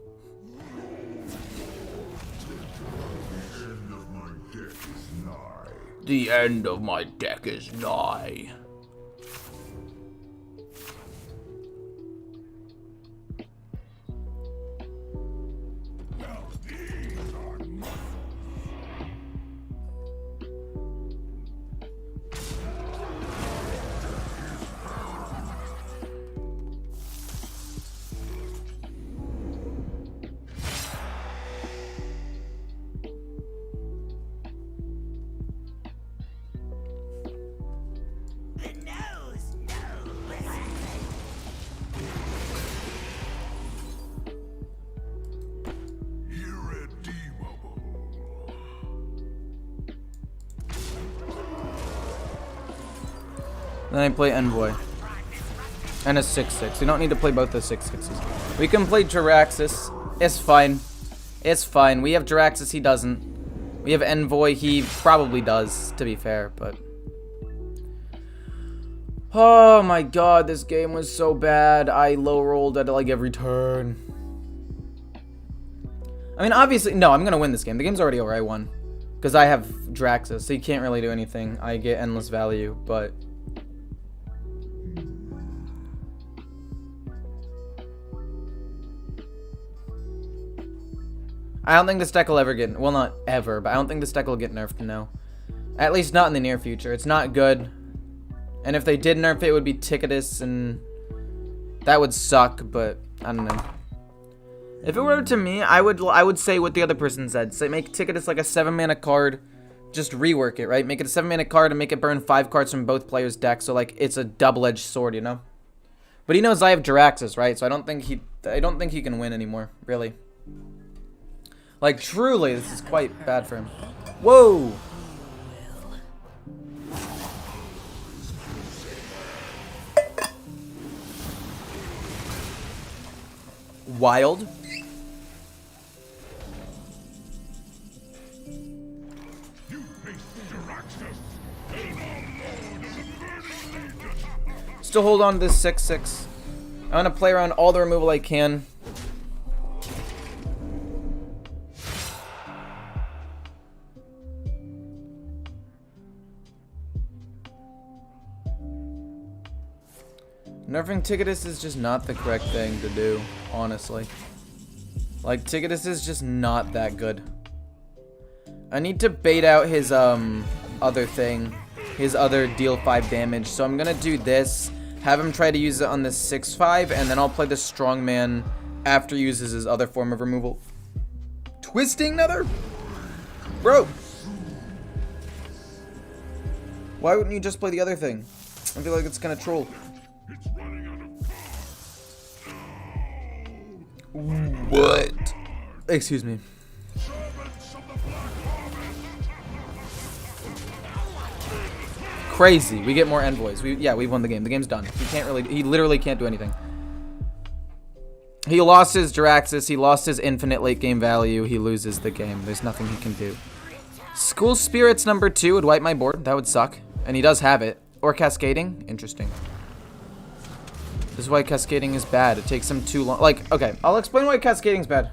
The end of my deck is nigh. Then I play Envoy. And a 6/6. We don't need to play both the 6/6s. We can play Jiraxxus. It's fine. It's fine. We have Jiraxxus, he doesn't. We have Envoy, he probably does, to be fair, but... Oh my god, this game was so bad. I low rolled at like every turn. I mean, obviously, no, I'm gonna win this game. The game's already over, I won. Because I have Jiraxxus, so you can't really do anything. I get endless value, but... I don't think this deck will ever get... Well, not ever, but I don't think this deck will get nerfed, no. At least not in the near future. It's not good. And if they did nerf it, it would be Ticketus, and that would suck, but I don't know. If it were to me, I would say what the other person said. Say make Ticketus like a 7-mana card, just rework it, right? Make it a 7-mana card and make it burn 5 cards from both players' decks, so like it's a double-edged sword, you know? But he knows I have Jiraxxus, right? So I don't think he can win anymore, really. Like truly, this is quite bad for him. Whoa! Wild. Still hold on to this 6/6. I'm gonna play around all the removal I can. Nerfing Ticketus is just not the correct thing to do, honestly. Like, Ticketus is just not that good. I need to bait out his, other thing. His other deal 5 damage. So I'm gonna do this, have him try to use it on this 6/5, and then I'll play the Strongman after he uses his other form of removal. Twisting Nether? Bro! Why wouldn't you just play the other thing? I feel like it's gonna troll. What? Excuse me. Crazy. We get more envoys. We've won the game. The game's done. He literally can't do anything. He lost his Jiraxxus. He lost his infinite late game value. He loses the game. There's nothing he can do. School Spirits number 2 would wipe my board. That would suck. And he does have it. Or Cascading. Interesting. This is why Cascading is bad. It takes him too long. Like, okay, I'll explain why Cascading is bad.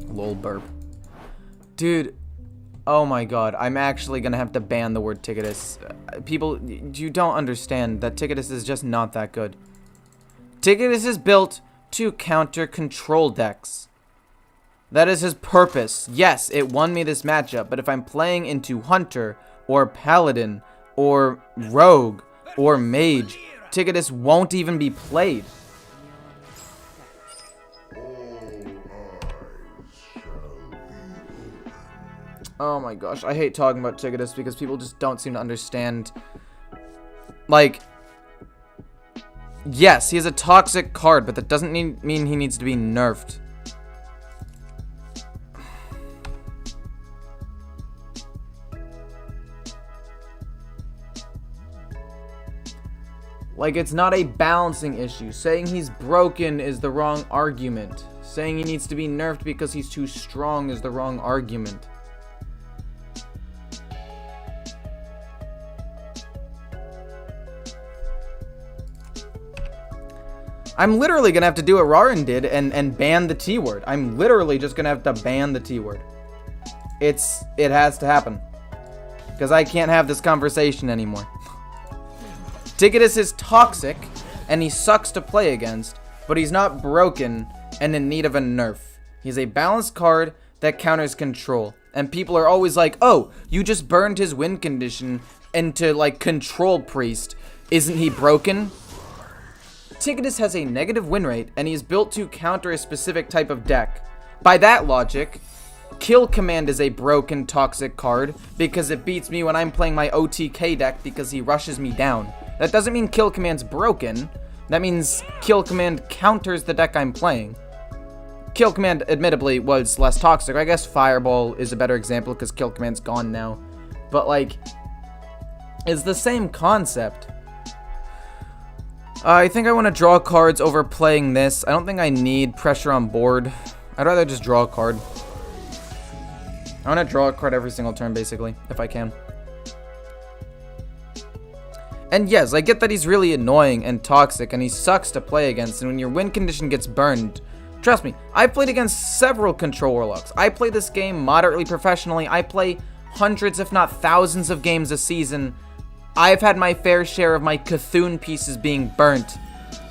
Lol burp. Dude, oh my god, I'm actually gonna have to ban the word Ticketus. People, you don't understand that Ticketus is just not that good. Ticketus is built to counter control decks. That is his purpose. Yes, it won me this matchup, but if I'm playing into Hunter, or Paladin, or Rogue, or Mage, Ticketus won't even be played. Oh my gosh, I hate talking about Ticketus because people just don't seem to understand. Like, yes, he is a toxic card, but that doesn't mean he needs to be nerfed. Like, it's not a balancing issue. Saying he's broken is the wrong argument. Saying he needs to be nerfed because he's too strong is the wrong argument. I'm literally gonna have to do what Rarin did and ban the T word. I'm literally just gonna have to ban the T word. It has to happen. Because I can't have this conversation anymore. Ticketus is toxic, and he sucks to play against, but he's not broken and in need of a nerf. He's a balanced card that counters control, and people are always like, oh, you just burned his win condition into, like, Control Priest. Isn't he broken? Ticketus has a negative win rate, and he is built to counter a specific type of deck. By that logic, Kill Command is a broken toxic card, because it beats me when I'm playing my OTK deck because he rushes me down. That doesn't mean Kill Command's broken. That means Kill Command counters the deck I'm playing. Kill Command, admittedly, was less toxic. I guess Fireball is a better example because Kill Command's gone now. But, like, it's the same concept. I think I want to draw cards over playing this. I don't think I need pressure on board. I'd rather just draw a card. I want to draw a card every single turn, basically, if I can. And yes, I get that he's really annoying and toxic, and he sucks to play against, and when your win condition gets burned, trust me, I've played against several Control Warlocks. I play this game moderately professionally. I play hundreds, if not thousands of games a season. I've had my fair share of my Cthulhu pieces being burnt,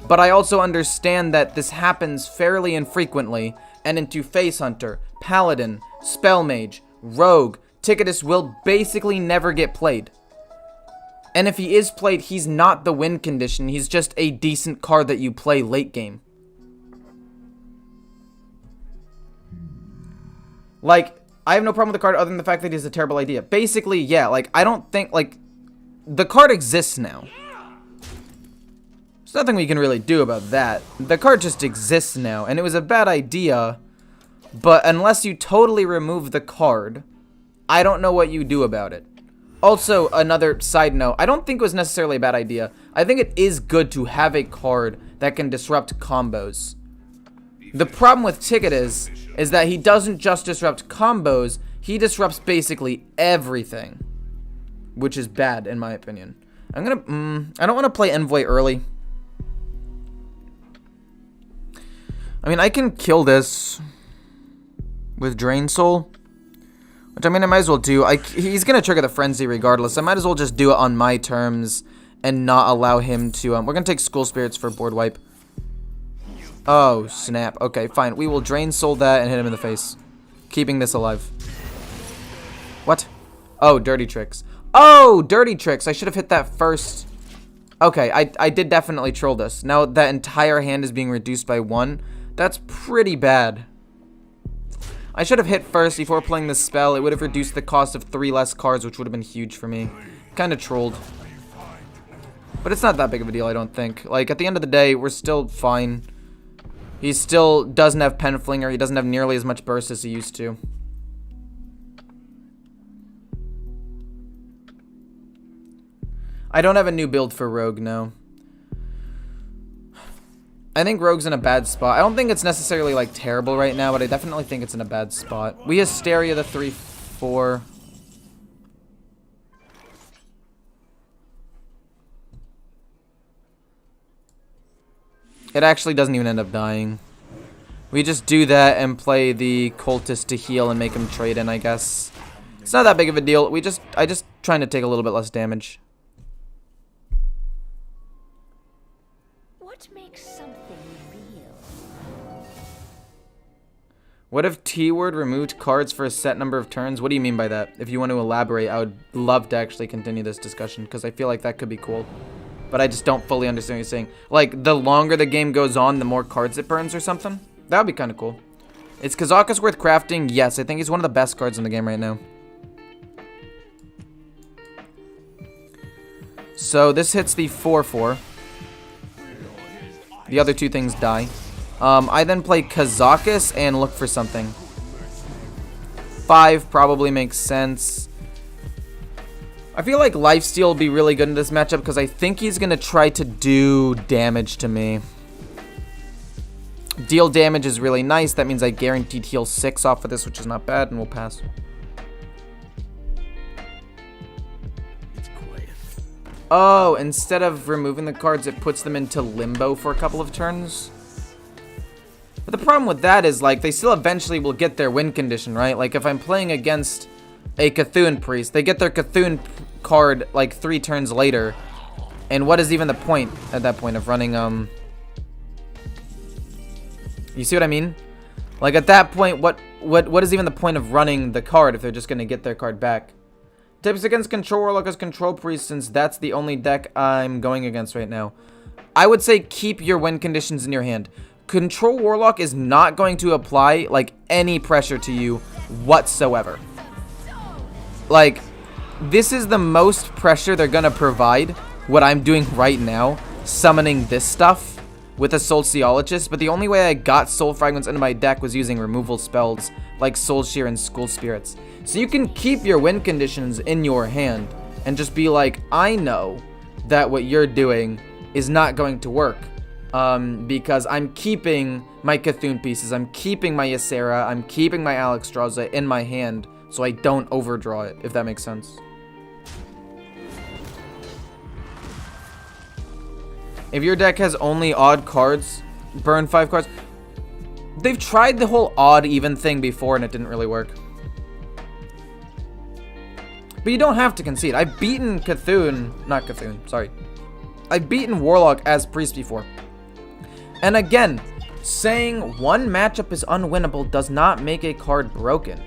but I also understand that this happens fairly infrequently, and into Face Hunter, Paladin, Spell Mage, Rogue, Ticketus will basically never get played. And if he is played, he's not the win condition. He's just a decent card that you play late game. Like, I have no problem with the card other than the fact that he's a terrible idea. Basically, yeah, like, I don't think, like, the card exists now. There's nothing we can really do about that. The card just exists now, and it was a bad idea, but unless you totally remove the card, I don't know what you do about it. Also, another side note, I don't think it was necessarily a bad idea. I think it is good to have a card that can disrupt combos. The problem with Ticket is that he doesn't just disrupt combos, he disrupts basically everything. Which is bad, in my opinion. I don't want to play Envoy early. I mean, I can kill this with Drain Soul. Which, I mean, I might as well do. He's going to trigger the Frenzy regardless. I might as well just do it on my terms and not allow him to... we're going to take School Spirits for board wipe. Oh, snap. Okay, fine. We will Drain Soul that and hit him in the face. Keeping this alive. What? Oh, Dirty Tricks. Oh, Dirty Tricks. I should have hit that first. Okay, I did definitely troll this. Now that entire hand is being reduced by 1. That's pretty bad. I should have hit first before playing this spell. It would have reduced the cost of 3 less cards, which would have been huge for me. Kind of trolled. But it's not that big of a deal, I don't think. Like, at the end of the day, we're still fine. He still doesn't have Pen Flinger. He doesn't have nearly as much burst as he used to. I don't have a new build for Rogue, no. I think Rogue's in a bad spot. I don't think it's necessarily, like, terrible right now, but I definitely think it's in a bad spot. We Hysteria the 3/4. It actually doesn't even end up dying. We just do that and play the Cultist to heal and make him trade in, I guess. It's not that big of a deal. I just trying to take a little bit less damage. What makes something real? What if T-Word removed cards for a set number of turns? What do you mean by that? If you want to elaborate, I would love to actually continue this discussion because I feel like that could be cool. But I just don't fully understand what you're saying. Like, the longer the game goes on, the more cards it burns or something? That would be kind of cool. Is Kazakus worth crafting? Yes, I think he's one of the best cards in the game right now. So, this hits the 4/4. The other two things die. I then play Kazakus and look for something. 5 probably makes sense. I feel like Lifesteal will be really good in this matchup because I think he's going to try to do damage to me. Deal damage is really nice. That means I guaranteed heal 6 off of this, which is not bad, and we'll pass. Oh, instead of removing the cards, it puts them into limbo for a couple of turns. But the problem with that is, like, they still eventually will get their win condition, right? Like, if I'm playing against a Cthulhu Priest, they get their Cthulhu card, like, 3 turns later. And what is even the point at that point of running, You see what I mean? Like, at that point, what is even the point of running the card if they're just going to get their card back? Tips against Control Warlock as Control Priest, since that's the only deck I'm going against right now. I would say keep your win conditions in your hand. Control Warlock is not going to apply, like, any pressure to you whatsoever. Like, this is the most pressure they're going to provide, what I'm doing right now, summoning this stuff with a Soulciologist, but the only way I got Soul Fragments into my deck was using removal spells like Soul Shear and School Spirits. So you can keep your win conditions in your hand and just be like, I know that what you're doing is not going to work because I'm keeping my Cthulhu pieces, I'm keeping my Ysera, I'm keeping my Alexstrasza in my hand so I don't overdraw it, if that makes sense. If your deck has only odd cards, burn 5 cards. They've tried the whole odd even thing before and it didn't really work. But you don't have to concede. I've beaten sorry. I've beaten Warlock as Priest before. And again, Saying one matchup is unwinnable does not make a card broken.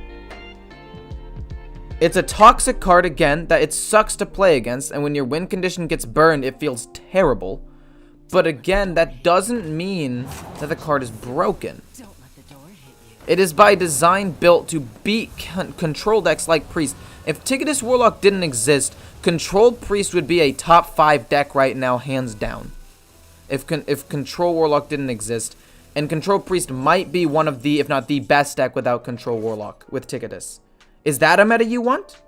It's a toxic card, again, that it sucks to play against, and when your win condition gets burned, it feels terrible. But again, that doesn't mean that the card is broken. It is by design built to beat control decks like Priest. If Ticketus Warlock didn't exist, Controlled Priest would be a top 5 deck right now, hands down. If Control Warlock didn't exist, and Control Priest might be one of the, if not the best deck without Control Warlock, with Ticketus. Is that a meta you want?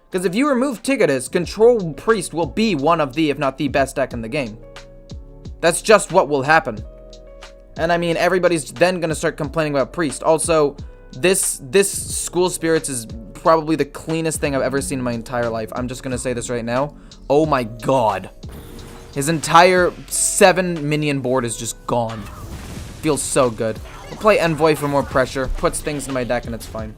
Because if you remove Ticketus, Control Priest will be one of the, if not the best deck in the game. That's just what will happen. And I mean, everybody's then going to start complaining about Priest. Also, this School Spirits is probably the cleanest thing I've ever seen in my entire life. I'm just going to say this right now. Oh my god. His entire 7 minion board is just gone. Feels so good. I'll play Envoy for more pressure. Puts things in my deck and it's fine.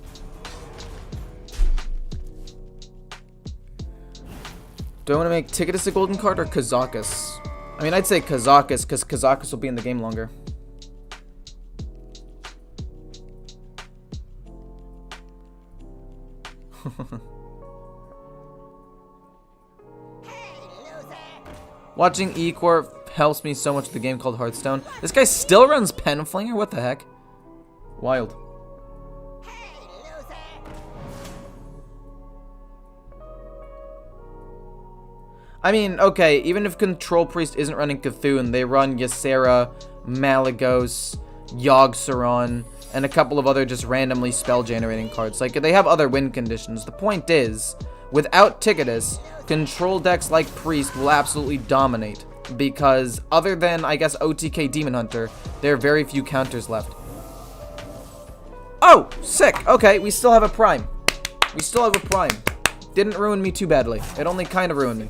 Do I want to make Ticketus a golden card or Kazakus? I mean, I'd say Kazakus because Kazakus will be in the game longer. Watching Ecorp helps me so much with the game called Hearthstone. This guy still runs Penflinger? What the heck? Wild. I mean, okay, even if Control Priest isn't running Cthulhu, they run Ysera, Malagos, Yogg-Saron, and a couple of other just randomly spell-generating cards. Like, they have other win conditions. The point is, without Ticketus, control decks like Priest will absolutely dominate. Because, other than, I guess, OTK Demon Hunter, there are very few counters left. Oh! Sick! Okay, we still have a Prime. We still have a Prime. Didn't ruin me too badly. It only kind of ruined me.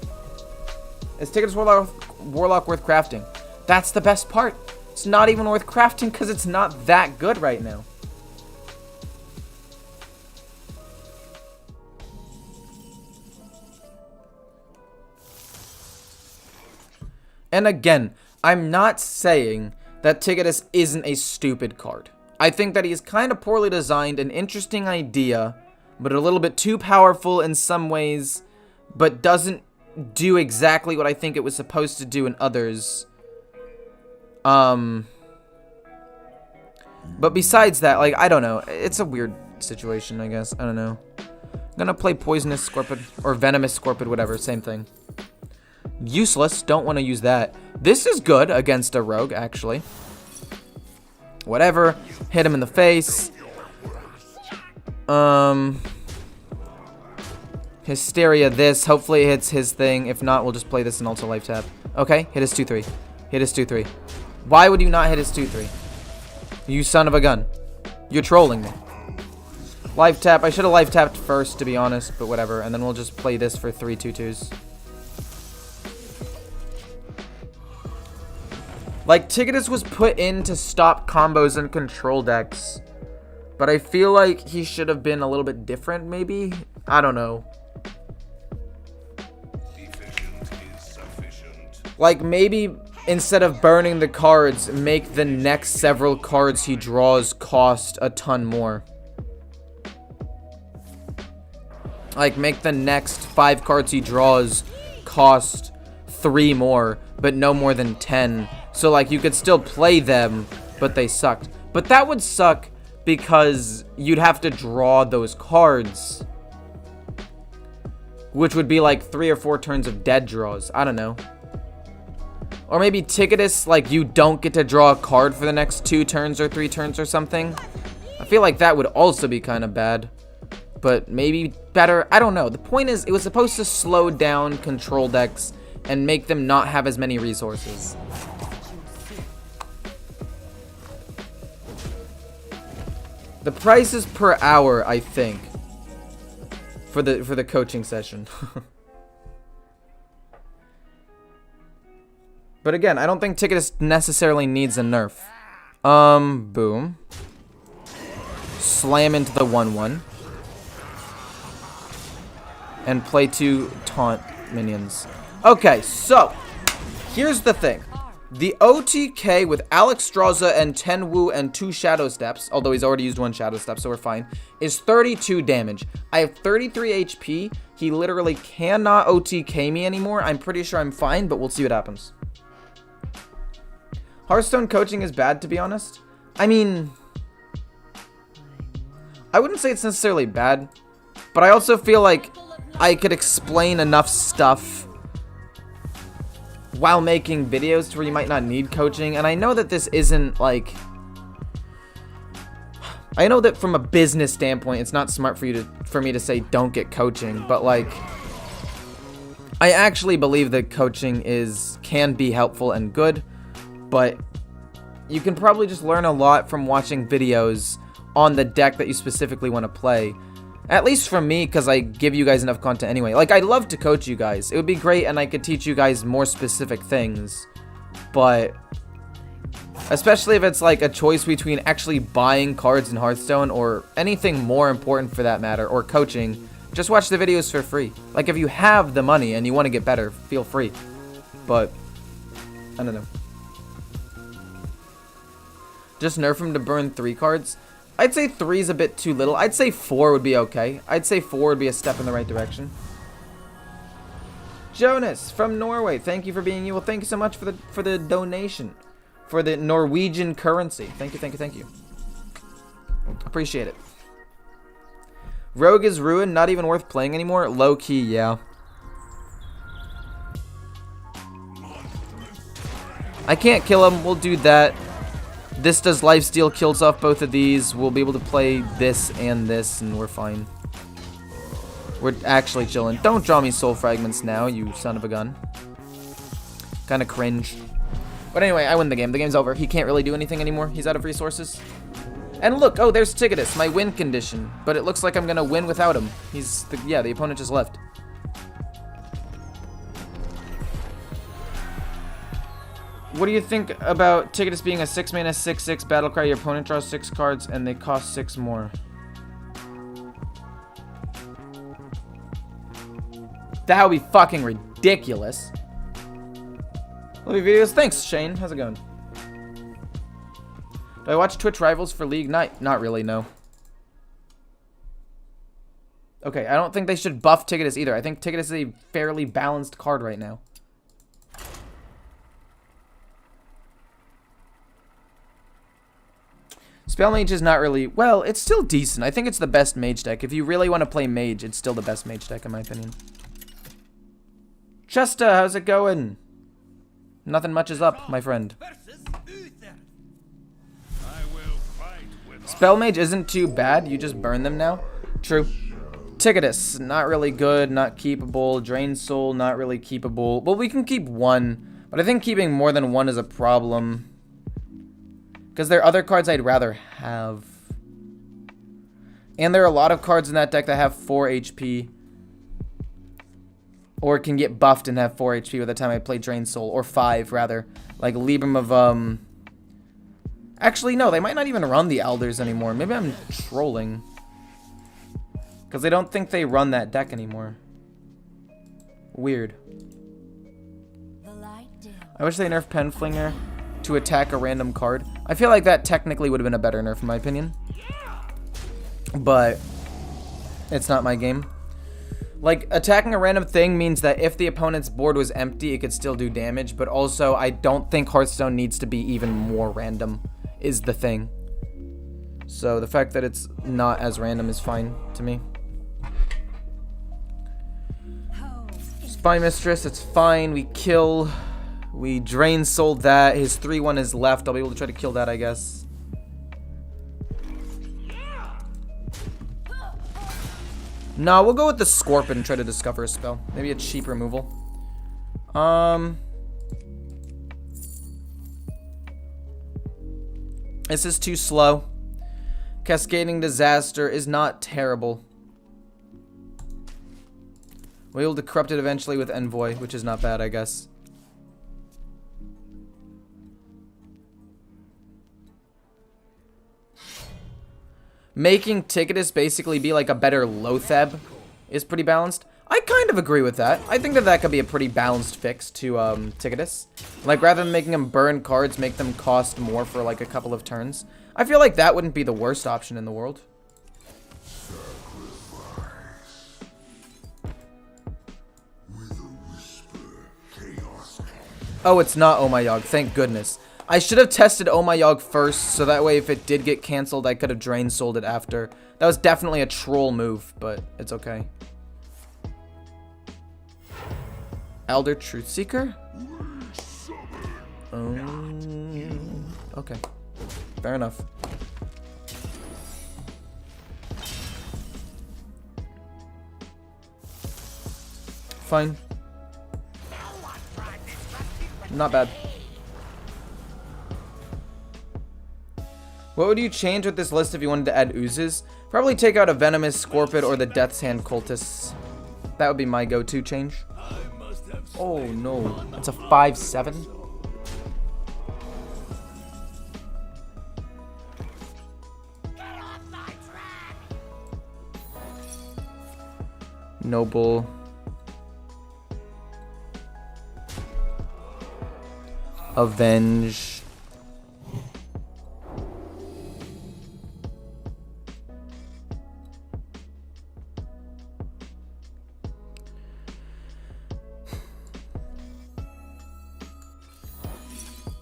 Is Ticketus Warlock worth crafting? That's the best part. It's not even worth crafting because it's not that good right now. And again, I'm not saying that Ticketus isn't a stupid card. I think that he is kind of poorly designed, an interesting idea, but a little bit too powerful in some ways, but doesn't do exactly what I think it was supposed to do in others. But besides that, like, I don't know. It's a weird situation, I guess. I don't know. I'm gonna play Poisonous Scorpid, or Venomous Scorpid, whatever, same thing. Useless, don't want to use that. This is good against a rogue, actually. Whatever, hit him in the face. Hysteria this, hopefully it hits his thing. If not, we'll just play this and also life tap. Okay, hit his 2-3. Hit his 2-3. Why would you not hit his 2-3? You son of a gun. You're trolling me. Life tap, I should have life tapped first, to be honest, but whatever. And then we'll just play this for 3 2-2s. Like, Ticketus was put in to stop combos and control decks. But I feel like he should have been a little bit different, maybe? I don't know. Like, maybe instead of burning the cards, make the next several cards he draws cost a ton more. Like, make the next 5 cards he draws cost 3 more, but no more than 10. So, like, you could still play them, but they sucked. But that would suck because you'd have to draw those cards, which would be like 3 or 4 turns of dead draws. I don't know. Or maybe Ticketus, like, you don't get to draw a card for the next 2 turns or 3 turns or something. I feel like that would also be kind of bad. But maybe better. I don't know. The point is, it was supposed to slow down control decks and make them not have as many resources. The price is per hour, I think, for the coaching session. But again, I don't think Ticketus necessarily needs a nerf. Boom. Slam into the 1/1. And play 2 taunt minions. Okay, so here's the thing. The OTK with Alexstrasza and 10 Wu and 2 Shadow Steps, although he's already used 1 Shadow Step, so we're fine, is 32 damage. I have 33 HP. He literally cannot OTK me anymore. I'm pretty sure I'm fine, but we'll see what happens. Hearthstone coaching is bad, to be honest. I mean, I wouldn't say it's necessarily bad, but I also feel like I could explain enough stuff while making videos to where you might not need coaching. And I know that this isn't like, I know that from a business standpoint it's not smart for me to say don't get coaching, but like I actually believe that coaching can be helpful and good, but you can probably just learn a lot from watching videos on the deck that you specifically want to play. At least from me, because I give you guys enough content anyway. Like, I'd love to coach you guys. It would be great, and I could teach you guys more specific things. But especially if it's like a choice between actually buying cards in Hearthstone or anything more important for that matter, or coaching, just watch the videos for free. Like, if you have the money and you want to get better, feel free. But I don't know. Just nerf him to burn 3 cards. I'd say 3 is a bit too little. I'd say 4 would be okay. I'd say 4 would be a step in the right direction. Jonas from Norway, thank you for being you. Well, thank you so much for the donation, for the Norwegian currency. Thank you, thank you, thank you. Appreciate it. Rogue is ruined, not even worth playing anymore. Low key, yeah. I can't kill him. We'll do that. This does lifesteal, kills off both of these. We'll be able to play this, and we're fine. We're actually chilling. Don't draw me soul fragments now, you son of a gun. Kind of cringe. But anyway, I win the game. The game's over. He can't really do anything anymore. He's out of resources. And look, oh, there's Ticketus, my win condition. But it looks like I'm gonna win without him. The opponent just left. What do you think about Ticketus being a 6-mana 6/6 battlecry? Your opponent draws 6 cards and they cost 6 more. That would be fucking ridiculous. Love your videos. Thanks, Shane. How's it going? Do I watch Twitch Rivals for League Night? Not really, no. Okay, I don't think they should buff Ticketus either. I think Ticketus is a fairly balanced card right now. Spell Mage is not really... Well, it's still decent. I think it's the best Mage deck. If you really want to play Mage, it's still the best Mage deck, in my opinion. Chesta, how's it going? Nothing much is up, my friend. Spell Mage isn't too bad. You just burn them now. True. Ticketus, not really good, not keepable. Drain Soul, not really keepable. Well, we can keep 1, but I think keeping more than 1 is a problem. Because there are other cards I'd rather have. And there are a lot of cards in that deck that have 4 HP. Or can get buffed and have 4 HP by the time I play Drain Soul. Or 5, rather. Like Libram of, Actually, no, they might not even run the Elders anymore. Maybe I'm trolling. Because I don't think they run that deck anymore. Weird. I wish they nerfed Penflinger to attack a random card. I feel like that technically would have been a better nerf in my opinion. But it's not my game. Like, attacking a random thing means that if the opponent's board was empty, it could still do damage. But also, I don't think Hearthstone needs to be even more random, is the thing. So the fact that it's not as random is fine to me. Spy Mistress, it's fine. We kill. We Drain Sold that. His 3/1 is left. I'll be able to try to kill that, I guess. No, we'll go with the Scorpion and try to discover a spell. Maybe a cheap removal. This is too slow. Cascading Disaster is not terrible. We'll be able to corrupt it eventually with Envoy, which is not bad, I guess. Making Ticketus basically be like a better Lotheb is pretty balanced. I kind of agree with that. I think that that could be a pretty balanced fix to Ticketus. Like, rather than making them burn cards, make them cost more for like a couple of turns. I feel like that wouldn't be the worst option in the world. Oh, it's not Oh My Yogg. Thank goodness. I should have tested Oh My Yogg first, so that way if it did get cancelled, I could have drain sold it after. That was definitely a troll move, but it's okay. Elder Truthseeker? Okay. Fair enough. Fine. Not bad. What would you change with this list if you wanted to add oozes? Probably take out a Venomous Scorpid or the Death's Hand Cultists. That would be my go-to change. Oh no, that's a 5/7. Noble. Avenge.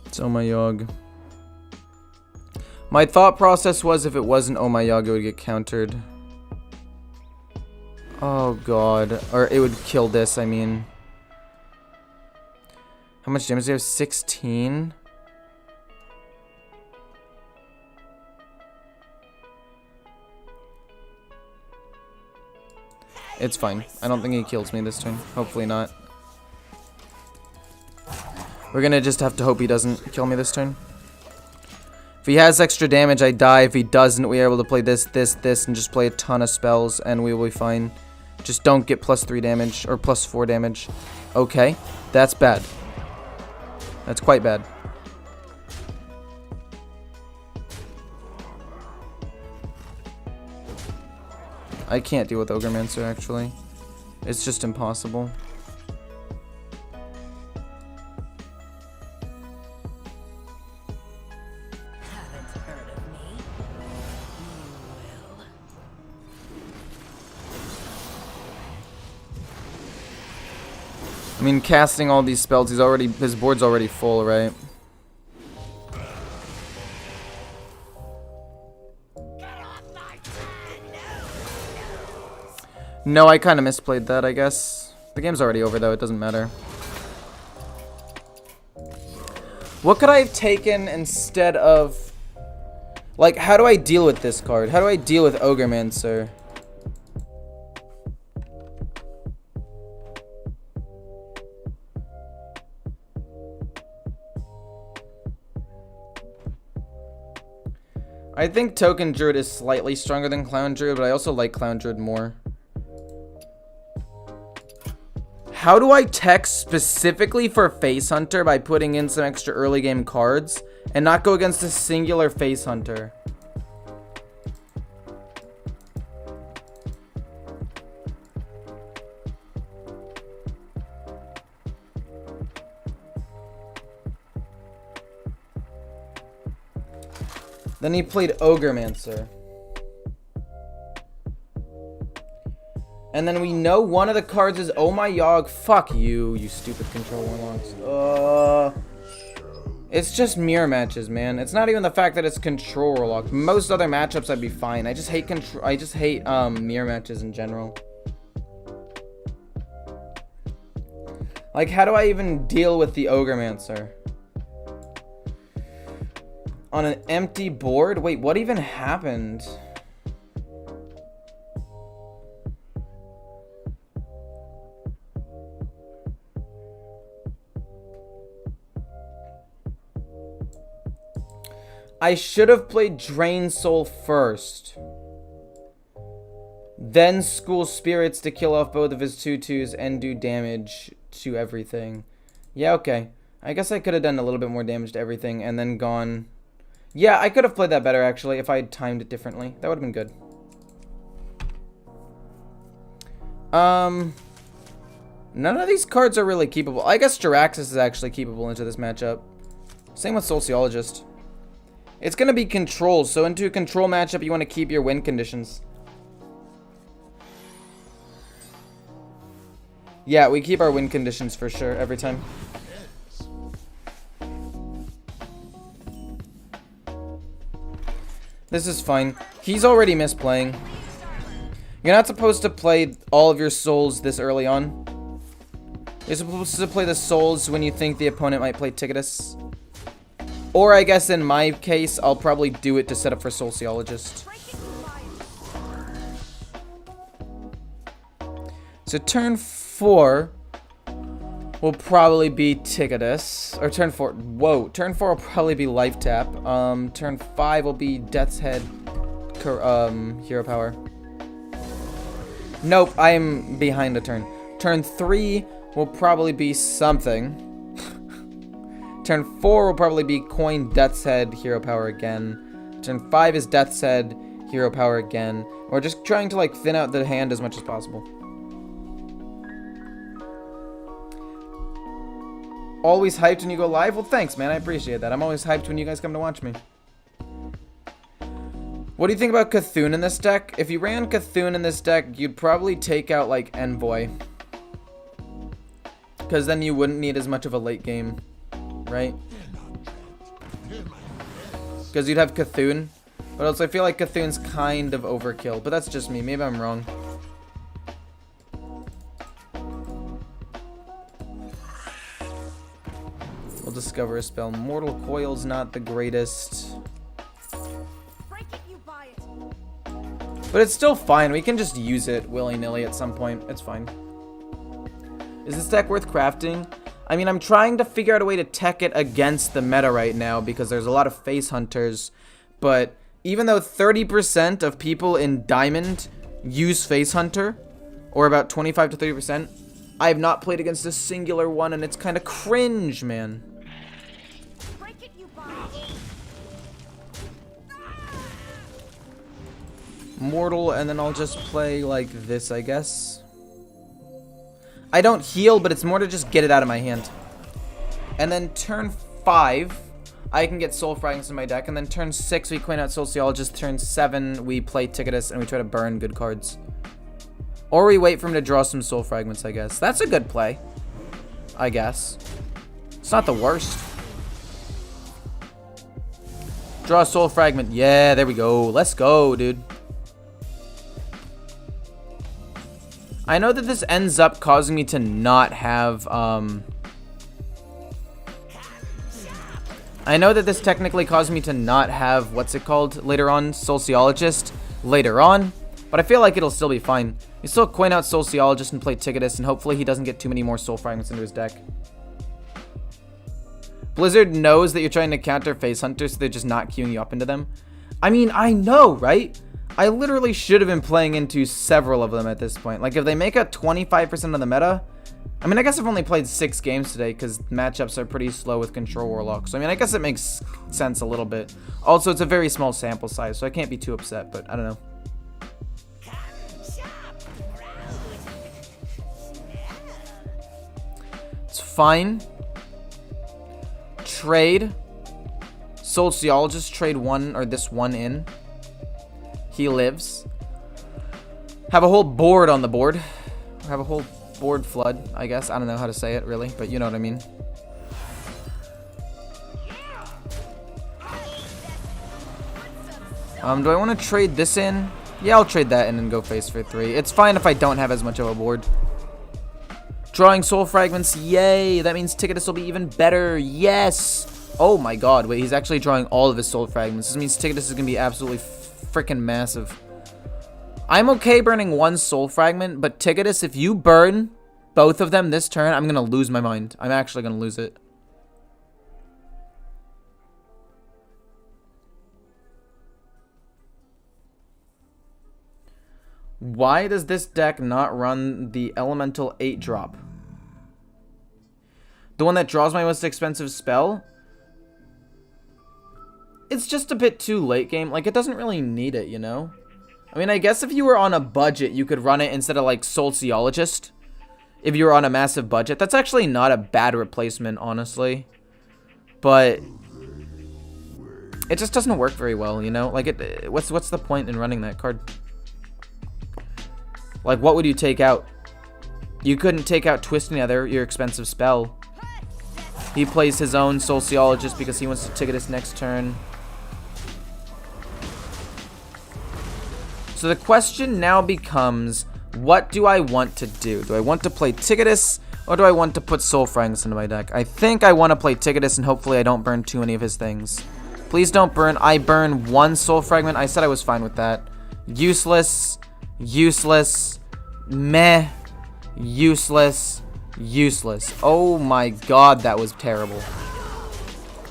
It's Oh My Yogg. My thought process was if it wasn't Oh My Yogg, it would get countered. Oh god. Or it would kill this, I mean. How much damage do you have? 16? It's fine. I don't think he kills me this turn. Hopefully not. We're gonna just have to hope he doesn't kill me this turn. If he has extra damage, I die. If he doesn't, we are able to play this, and just play a ton of spells, and we will be fine. Just don't get +3 damage, or +4 damage. Okay, that's bad. That's quite bad. I can't deal with Ogremancer, actually. It's just impossible. I mean, casting all these spells, his board's already full, right? No, I kind of misplayed that, I guess. The game's already over, though. It doesn't matter. What could I have taken instead of... Like, how do I deal with this card? How do I deal with Ogremancer? I think Token Druid is slightly stronger than Clown Druid, but I also like Clown Druid more. How do I tech specifically for Face Hunter by putting in some extra early game cards and not go against a singular Face Hunter? Then he played Ogremancer. And then we know one of the cards is Oh My Yogg. Fuck you, you stupid control warlocks. It's just mirror matches, man. It's not even the fact that it's control warlock. Most other matchups I'd be fine. I just hate mirror matches in general. Like, how do I even deal with the Ogremancer? On an empty board? Wait, what even happened? I should have played Drain Soul first. Then School Spirits to kill off both of his 2/2s and do damage to everything. Yeah, okay. I guess I could have done a little bit more damage to everything and then gone... Yeah, I could have played that better, actually, if I had timed it differently. That would have been good. None of these cards are really keepable. I guess Jiraxis is actually keepable into this matchup. Same with Sociologist. It's going to be control, so into a control matchup, you want to keep your win conditions. Yeah, we keep our win conditions for sure, every time. This is fine. He's already misplaying. You're not supposed to play all of your souls this early on. You're supposed to play the souls when you think the opponent might play Ticketus. Or I guess in my case, I'll probably do it to set up for Sociologist. So turn 4 will probably be Ticketus. Or turn 4. Whoa. Turn 4 will probably be Life Tap. Turn 5 will be Death's Head Hero Power. Nope, I'm behind a turn. Turn 3 will probably be something. Turn 4 will probably be Coin Death's Head Hero Power again. Turn 5 is Death's Head Hero Power again. We're just trying to like thin out the hand as much as possible. Always hyped when you go live? Well, thanks, man. I appreciate that. I'm always hyped when you guys come to watch me. What do you think about Cthulhu in this deck? If you ran Cthulhu in this deck, you'd probably take out, like, Envoy. Because then you wouldn't need as much of a late game, right? Because you'd have Cthulhu. But also, I feel like Cthulhu's kind of overkill. But that's just me. Maybe I'm wrong. We'll discover a spell. Mortal Coil's not the greatest. But it's still fine. We can just use it willy-nilly at some point. It's fine. Is this deck worth crafting? I mean, I'm trying to figure out a way to tech it against the meta right now because there's a lot of face hunters. But even though 30% of people in Diamond use face hunter, or about 25 to 30%, I have not played against a singular one, and it's kind of cringe, man. Mortal, and then I'll just play like this, I guess. I don't heal, but it's more to just get it out of my hand. And then turn 5, I can get Soul Fragments in my deck, and then turn 6, we coin out Sociologist. Turn 7, we play Ticketus, and we try to burn good cards. Or we wait for him to draw some Soul Fragments, I guess. That's a good play, I guess. It's not the worst. Draw a Soul Fragment. Yeah, there we go. Let's go, dude. I know that this ends up causing me to not have, I know that this technically caused me to not have, what's it called, later on, Sociologist, later on, but I feel like it'll still be fine. You still coin out Sociologist and play Ticketus, and hopefully he doesn't get too many more Soul Fragments into his deck. Blizzard knows that you're trying to counter Face Hunters, so they're just not queuing you up into them. I mean, I know, right? I literally should have been playing into several of them at this point. Like, if they make up 25% of the meta... I mean, I guess I've only played 6 games today because matchups are pretty slow with Control Warlock. So, I mean, I guess it makes sense a little bit. Also, it's a very small sample size, so I can't be too upset, but I don't know. It's fine. Trade. Sociologist, trade 1, or this 1 in. He lives. Have a whole board on the board. Have a whole board flood, I guess. I don't know how to say it, really, but you know what I mean. Do I want to trade this in? Yeah, I'll trade that in and go face for 3. It's fine if I don't have as much of a board. Drawing Soul Fragments. Yay! That means Ticketus will be even better. Yes! Oh my god. Wait, he's actually drawing all of his Soul Fragments. This means Ticketus is going to be absolutely freaking massive. I'm okay burning 1 Soul Fragment, but Ticketus, if you burn both of them this turn, I'm going to lose my mind. I'm actually going to lose it. Why does this deck not run the Elemental 8-drop? The one that draws my most expensive spell? It's just a bit too late game. Like, it doesn't really need it, you know? I mean, I guess if you were on a budget, you could run it instead of like Sociologist. If you were on a massive budget, that's actually not a bad replacement, honestly. But it just doesn't work very well, you know? Like, what's the point in running that card? Like, what would you take out? You couldn't take out Twist Nether, your expensive spell. He plays his own Sociologist because he wants to ticket us next turn. So the question now becomes, what do I want to do? Do I want to play Ticketus, or do I want to put Soul Fragments into my deck? I think I want to play Ticketus, and hopefully I don't burn too many of his things. Please don't burn. I burn 1 Soul Fragment. I said I was fine with that. Useless. Useless. Meh. Useless. Useless. Oh my god, that was terrible.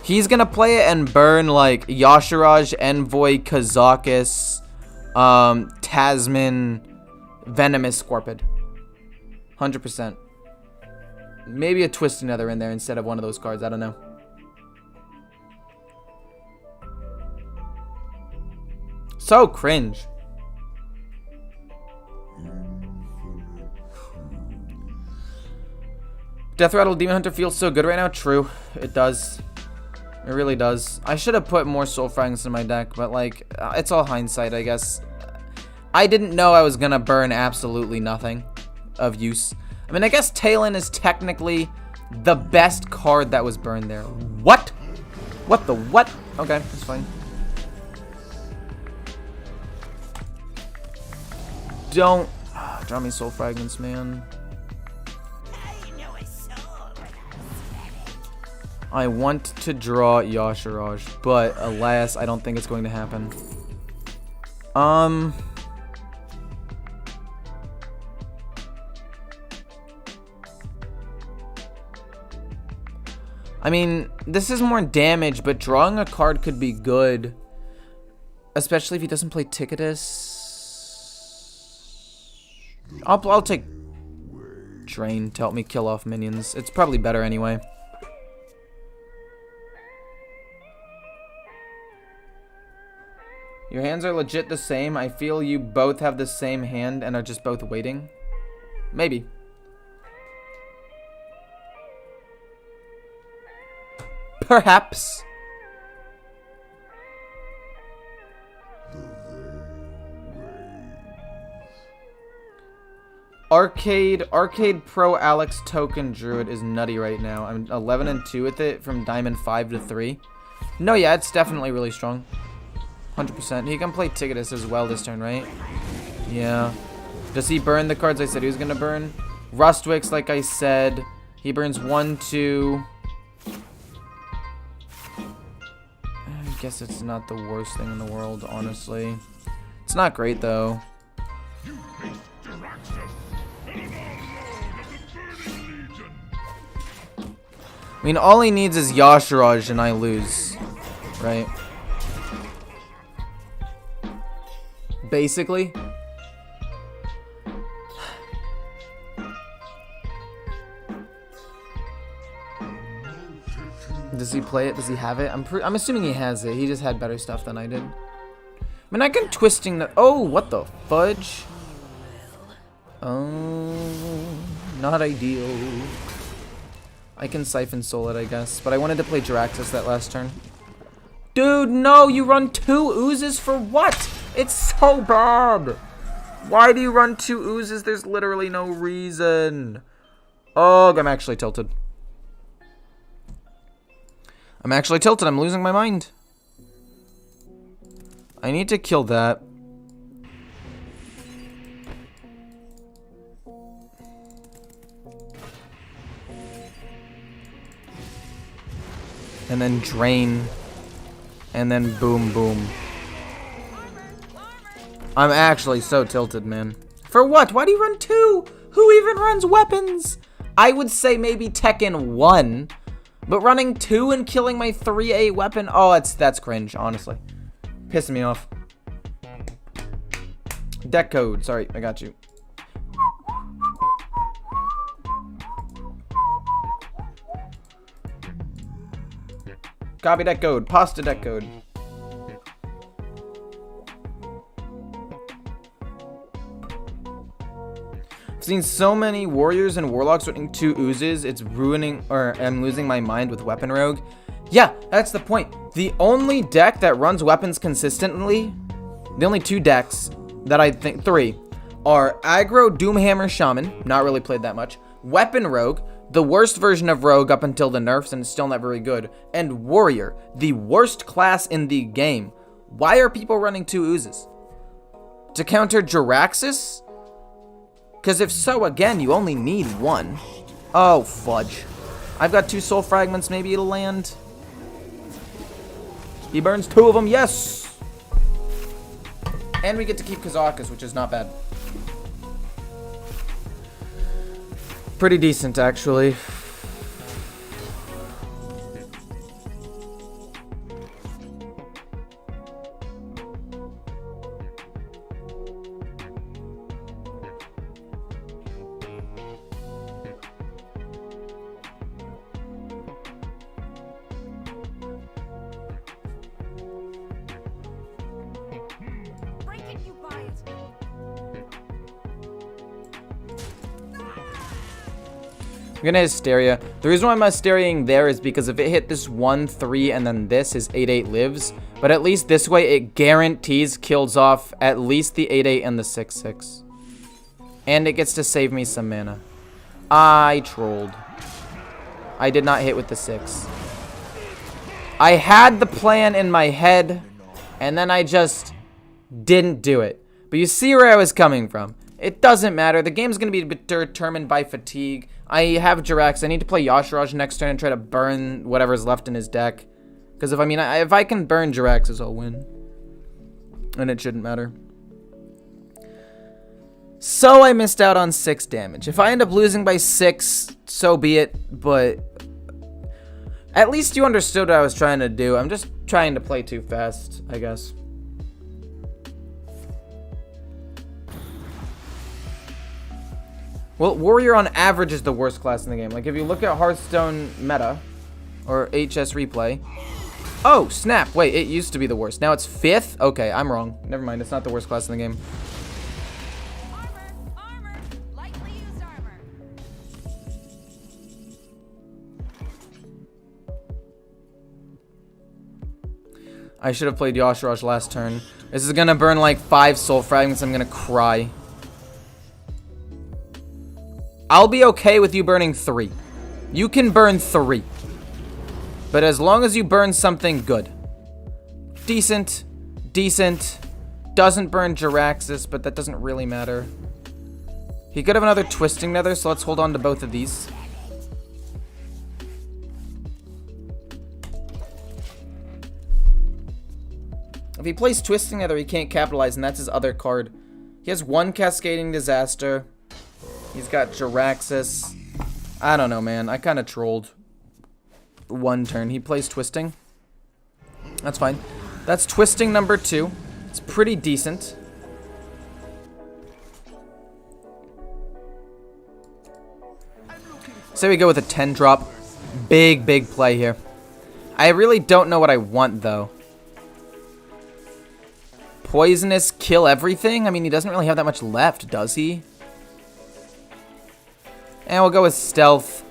He's gonna play it and burn like Yashiraj, Envoy, Kazakis, Tasman, Venomous Scorpid. 100%. Maybe a Twist Nether in there instead of one of those cards. I don't know. So cringe. Death Rattle Demon Hunter feels so good right now. True. It does. It really does. I should have put more Soul Fragments in my deck, but like, it's all hindsight, I guess. I didn't know I was gonna burn absolutely nothing of use. I mean, I guess Talon is technically the best card that was burned there. What? What the what? Okay, that's fine. Don't draw me Soul Fragments, man. I want to draw Yashiraj, but alas, I don't think it's going to happen. I mean, this is more damage, but drawing a card could be good. Especially if he doesn't play Ticketus. I'll take Drain to help me kill off minions. It's probably better anyway. Your hands are legit the same. I feel you both have the same hand and are just both waiting. Maybe. Perhaps. Arcade Pro Alex Token Druid is nutty right now. I'm 11-2 with it from Diamond 5 to 3. No, yeah, it's definitely really strong. 100%. He can play Ticketus as well this turn, right? Yeah. Does he burn the cards I said he was gonna burn? Rustwix, like I said. He burns 1, 2. I guess it's not the worst thing in the world, honestly. It's not great, though. I mean, all he needs is Yashiraj and I lose. Right? Basically. Does he play it? Does he have it? I'm assuming he has it. He just had better stuff than I did. I mean, I can twisting the... Oh, what the fudge? Oh, not ideal. I can Siphon Soul it, I guess. But I wanted to play Jiraxis that last turn. Dude, no! You run 2 oozes for what? It's so bad! Why do you run 2 oozes? There's literally no reason. Oh, I'm actually tilted. I'm actually tilted. I'm losing my mind. I need to kill that. And then drain. And then boom, boom. I'm actually so tilted, man. For what? Why do you run 2? Who even runs weapons? I would say maybe Tekken 1. But running 2 and killing my 3A weapon? Oh, that's cringe, honestly. Pissing me off. Deck code. Sorry, I got you. Copy deck code. Pasta deck code. I've seen so many warriors and warlocks running 2 oozes. It's ruining, or I'm losing my mind with weapon rogue. Yeah, that's the point. The only deck that runs weapons consistently, the only 2 decks that I think, 3, are aggro Doomhammer Shaman, not really played that much, weapon rogue, the worst version of rogue up until the nerfs and it's still not very good, and warrior, the worst class in the game. Why are people running 2 oozes? To counter Jiraxis? Because if so, again, you only need 1. Oh, fudge. I've got 2 soul fragments, maybe it'll land. He burns 2 of them, yes! And we get to keep Kazakus, which is not bad. Pretty decent, actually. Break it, you buy it. I'm gonna Hysteria. The reason why I'm Hysteriaing there is because if it hit this 1, 3, and then this is 8/8 lives, but at least this way it guarantees kills off at least the 8/8 and the 6/6. And it gets to save me some mana. I trolled. I did not hit with the 6. I had the plan in my head, and then I just didn't do it. But you see where I was coming from. It doesn't matter. The game's going to be determined by fatigue. I have Jirax. I need to play Yasharaj next turn and try to burn whatever's left in his deck. Because if I can burn Jiraxes, I'll win. And it shouldn't matter. So I missed out on 6 damage. If I end up losing by 6, so be it. But at least you understood what I was trying to do. I'm just trying to play too fast, I guess. Well, Warrior on average is the worst class in the game. Like, if you look at Hearthstone meta, or HS replay. Oh, snap. Wait, it used to be the worst. Now it's 5th? Okay, I'm wrong. Never mind, it's not the worst class in the game. Armor! Lightly used armor. I should have played Yasharaj last turn. This is gonna burn like 5 soul fragments. I'm gonna cry. I'll be okay with you burning 3. You can burn 3. But as long as you burn something good. Decent. Decent. Doesn't burn Jiraxis, but that doesn't really matter. He could have another Twisting Nether, so let's hold on to both of these. If he plays Twisting Nether, he can't capitalize, and that's his other card. He has 1 Cascading Disaster. He's got Jiraxis. I don't know, man. I kind of trolled. 1 turn. He plays Twisting. That's fine. That's Twisting number 2. It's pretty decent. Say we go with a 10 drop. Big, big play here. I really don't know what I want, though. Poisonous, kill everything? I mean, he doesn't really have that much left, does he? And we'll go with Stealth.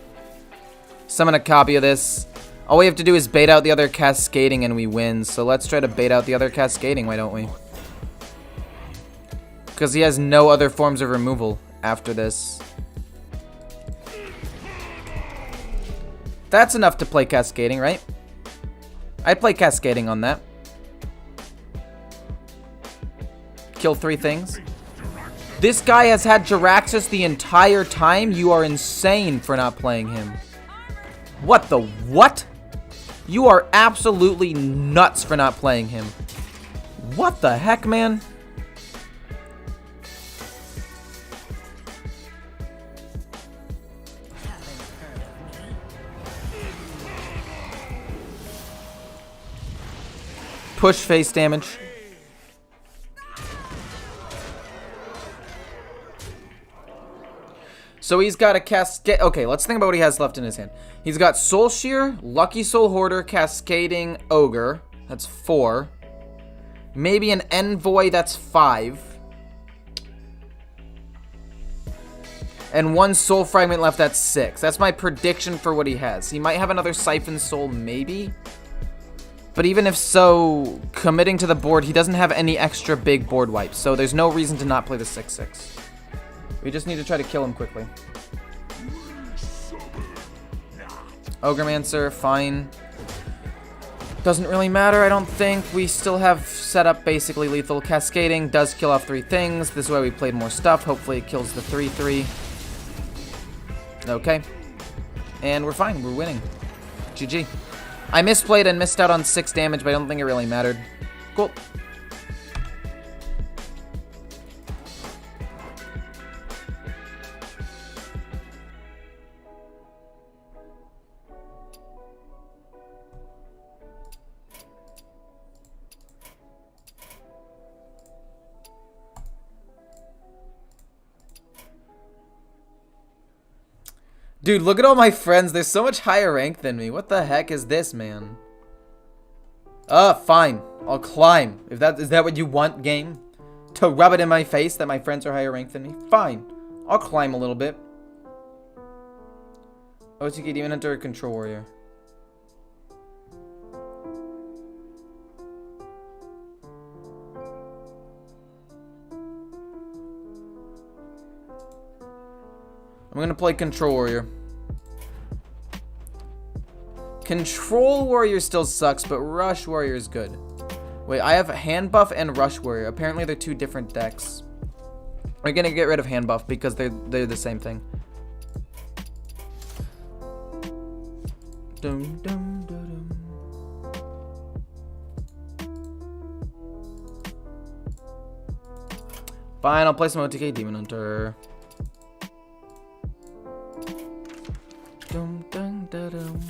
Summon a copy of this. All we have to do is bait out the other Cascading and we win. So let's try to bait out the other Cascading, why don't we? Because he has no other forms of removal after this. That's enough to play Cascading, right? I'd play Cascading on that. Kill 3 things. This guy has had Jiraxis the entire time. You are insane for not playing him. What the what? You are absolutely nuts for not playing him. What the heck, man? Push face damage. So he's got a cascade. Okay, let's think about what he has left in his hand. He's got Soul Shear, Lucky Soul Hoarder, Cascading Ogre. That's 4. Maybe an Envoy. That's 5. And 1 Soul Fragment left at 6. That's my prediction for what he has. He might have another Siphon Soul, maybe. But even if so, committing to the board, he doesn't have any extra big board wipes. So there's no reason to not play the 6/6. We just need to try to kill him quickly. Ogremancer, fine. Doesn't really matter, I don't think. We still have set up basically lethal. Cascading does kill off 3 things. This way we played more stuff. Hopefully it kills the 3/3. Okay. And we're fine. We're winning. GG. I misplayed and missed out on 6 damage, but I don't think it really mattered. Cool. Dude, look at all my friends. They're so much higher rank than me. What the heck is this, man? Fine. I'll climb. Is that what you want, game? To rub it in my face that my friends are higher rank than me? Fine. I'll climb a little bit. OTK Demon Hunter or Control Warrior? I'm gonna play Control Warrior. Control Warrior still sucks, but Rush Warrior is good. Wait, I have Hand Buff and Rush Warrior. Apparently they're 2 different decks. We're gonna get rid of Hand Buff because they're the same thing. Dum, dum, dum, dum. Fine, I'll play some OTK Demon Hunter. Dum, dum, dum, dum.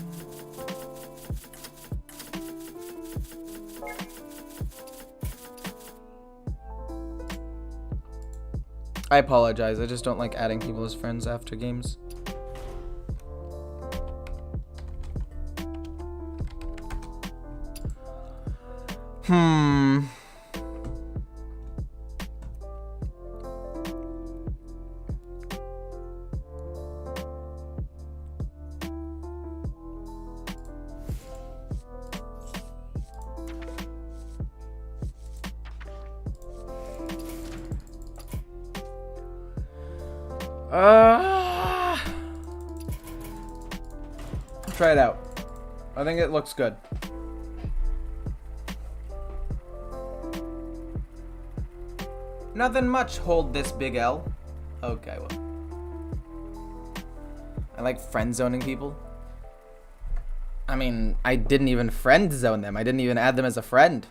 I apologize, I just don't like adding people as friends after games. Try it out. I think it looks good. Nothing much. Hold this, big L. Okay, well. I like friend zoning people. I mean, I didn't even friend zone them. I didn't even add them as a friend.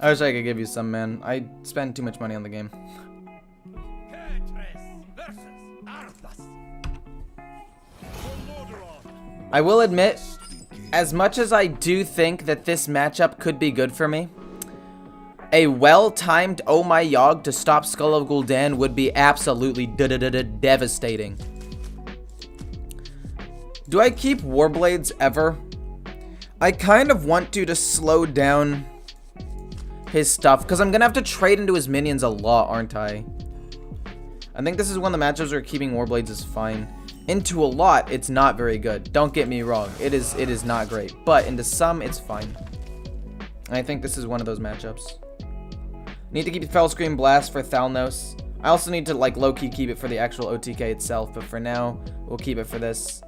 I wish I could give you some, man. I spend too much money on the game. I will admit, as much as I do think that this matchup could be good for me, a well-timed Oh My Yogg to stop Skull of Gul'dan would be absolutely devastating. Do I keep Warblades ever? I kind of want to slow down his stuff, because I'm going to have to trade into his minions a lot, aren't I? I think this is one of the matchups where keeping Warblades is fine. Into a lot, it's not very good. Don't get me wrong. It is not great. But into some, it's fine. And I think this is one of those matchups. Need to keep Fellscream Blast for Thalnos. I also need to, like, low-key keep it for the actual OTK itself. But for now, we'll keep it for this.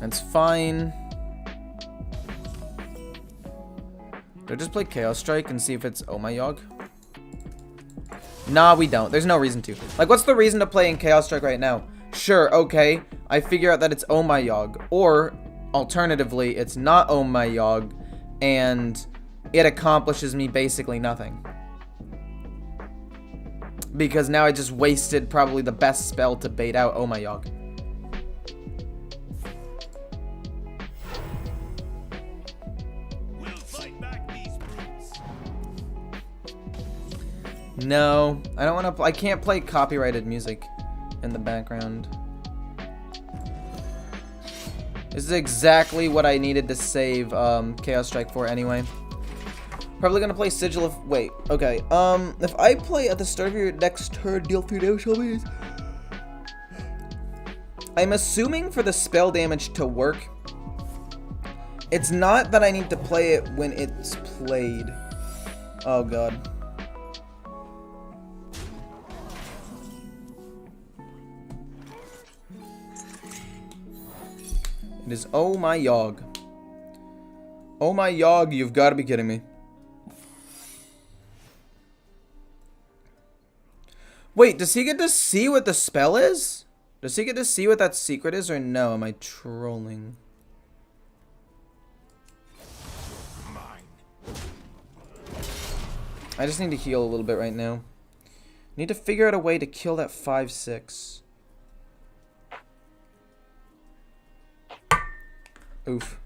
That's fine. Do I just play Chaos Strike and see if it's Oh My Yogg? Nah, we don't. There's no reason to. Like, what's the reason to play in Chaos Strike right now? Sure, okay. I figure out that it's Oh My Yogg. Or, alternatively, it's not Oh My Yogg, and it accomplishes me basically nothing. Because now I just wasted probably the best spell to bait out Oh My Yogg. No, I don't want to. I can't play copyrighted music in the background. This is exactly what I needed to save Chaos Strike for anyway. Probably gonna play Sigil of... Wait, okay. If I play at the start of your next turn, deal 3 damage, tell me. I'm assuming for the spell damage to work, it's not that I need to play it when it's played. Oh god. It is oh my yog. Oh my yog, you've got to be kidding me. Wait, does he get to see what the spell is? Does he get to see what that secret is or no? Am I trolling? I just need to heal a little bit right now. Need to figure out a way to kill that 5/6. Oof.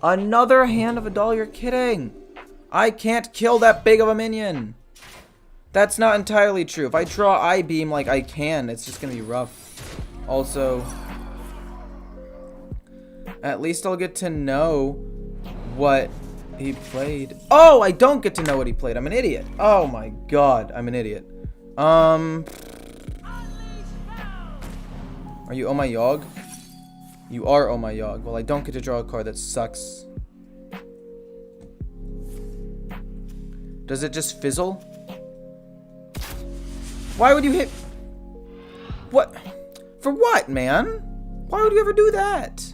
Another hand of a doll, you're kidding. I can't kill that big of a minion. That's not entirely true. If I draw I-beam like I can, it's just gonna be rough. Also, at least I'll get to know what he played. Oh, I don't get to know what he played. I'm an idiot. Oh my god, I'm an idiot. Are you Oh My Yog? You are Oh My Yog. Well, I don't get to draw a card. That sucks. Does it just fizzle? Why would you hit... What? For what, man? Why would you ever do that?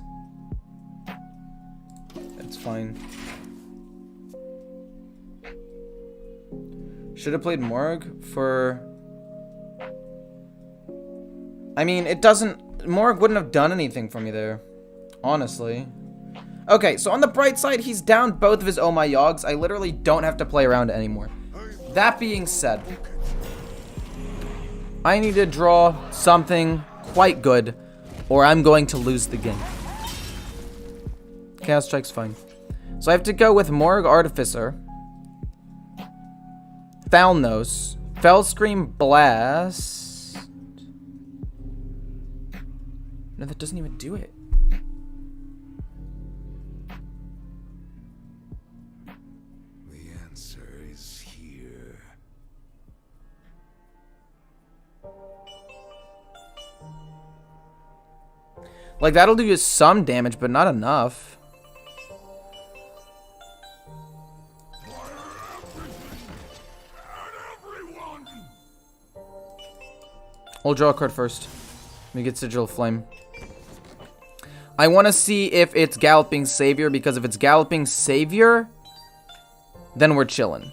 That's fine. Should have played Morg for... I mean, it doesn't... Morg wouldn't have done anything for me there. Honestly. Okay, so on the bright side, he's down both of his Oh My Yogs. I literally don't have to play around anymore. That being said, I need to draw something quite good, or I'm going to lose the game. Chaos Strike's fine. So I have to go with Morg Artificer, Thalnos, Fellscream Blast. No, that doesn't even do it. The answer is here. Like, that'll do you some damage, but not enough. I'll draw a card first. Let me get Sigil of Flame. I want to see if it's Galloping Savior, because if it's Galloping Savior, then we're chilling.